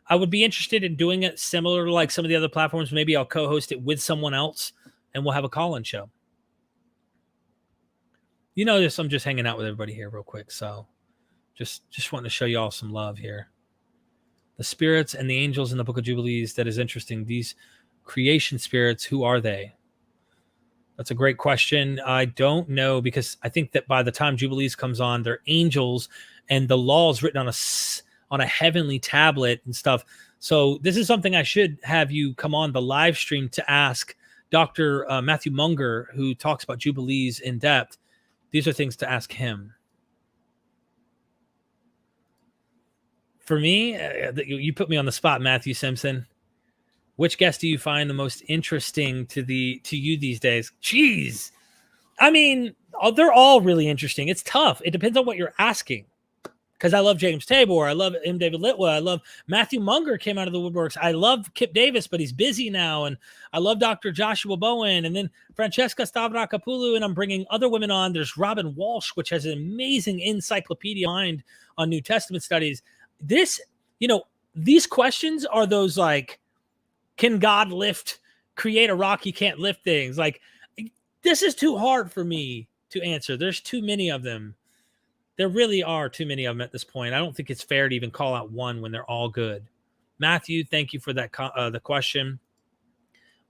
I would be interested in doing it similar to like some of the other platforms. Maybe I'll co-host it with someone else and we'll have a call-in show. You know this, I'm just hanging out with everybody here real quick. So just wanting to show you all some love here. The spirits and the angels in the Book of Jubilees, that is interesting. These creation spirits, who are they? That's a great question. I don't know, because I think that by the time Jubilees comes on, they're angels and the law is written on a heavenly tablet and stuff. So this is something I should have you come on the live stream to ask Dr. Matthew Munger, who talks about Jubilees in depth. These are things to ask him. For me, you put me on the spot, Matthew Simpson. Which guest do you find the most interesting to you these days? Jeez. I mean, they're all really interesting. It's tough. It depends on what you're asking. Because I love James Tabor. I love M. David Litwa. I love Matthew Munger came out of the woodworks. I love Kip Davis, but he's busy now. And I love Dr. Joshua Bowen. And then Francesca Stavrakopoulos. And I'm bringing other women on. There's Robin Walsh, which has an amazing encyclopedia mind on New Testament studies. This, these questions are those like, can God create a rock he can't lift things? Like, this is too hard for me to answer. There's too many of them. There really are too many of them at this point. I don't think it's fair to even call out one when they're all good. Matthew, thank you for that the question.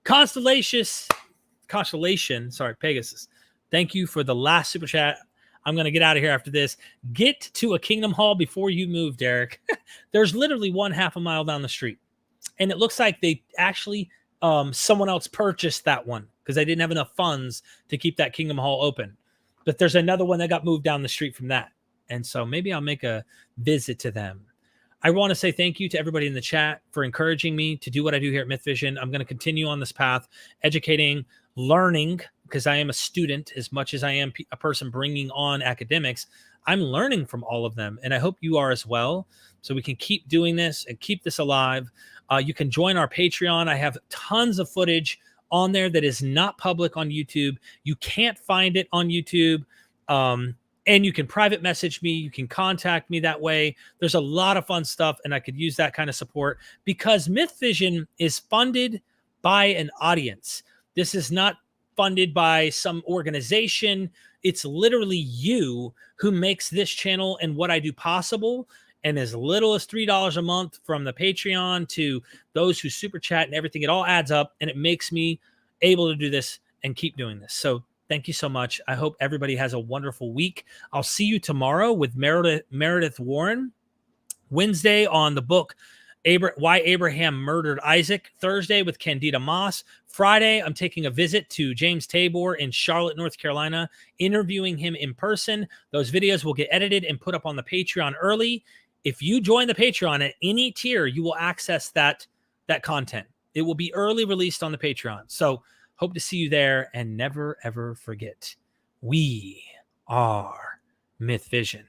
Constellation, Pegasus. Thank you for the last super chat. I'm going to get out of here after this. Get to a Kingdom Hall before you move, Derek. There's literally one half a mile down the street. And it looks like they actually, someone else purchased that one because they didn't have enough funds to keep that Kingdom Hall open. But there's another one that got moved down the street from that. And so maybe I'll make a visit to them. I want to say thank you to everybody in the chat for encouraging me to do what I do here at MythVision. I'm going to continue on this path, educating, learning, because I am a student as much as I am a person bringing on academics. I'm learning from all of them, and I hope you are as well, so we can keep doing this and keep this alive. You can join our Patreon. I have tons of footage on there that is not public on YouTube. You can't find it on YouTube. And you can private message me. You can contact me that way. There's a lot of fun stuff, and I could use that kind of support because MythVision is funded by an audience. This is not funded by some organization. It's literally you who makes this channel and what I do possible. And as little as $3 a month from the Patreon to those who super chat and everything, it all adds up, and it makes me able to do this and keep doing this. So thank you so much. I hope everybody has a wonderful week. I'll see you tomorrow with Meredith Warren. Wednesday on the book Why Abraham Murdered Isaac. Thursday with Candida Moss. Friday, I'm taking a visit to James Tabor in Charlotte, North Carolina, interviewing him in person. Those videos will get edited and put up on the Patreon early. If you join the Patreon at any tier, you will access that content. It will be early released on the Patreon. So hope to see you there, and never, ever forget, we are MythVision.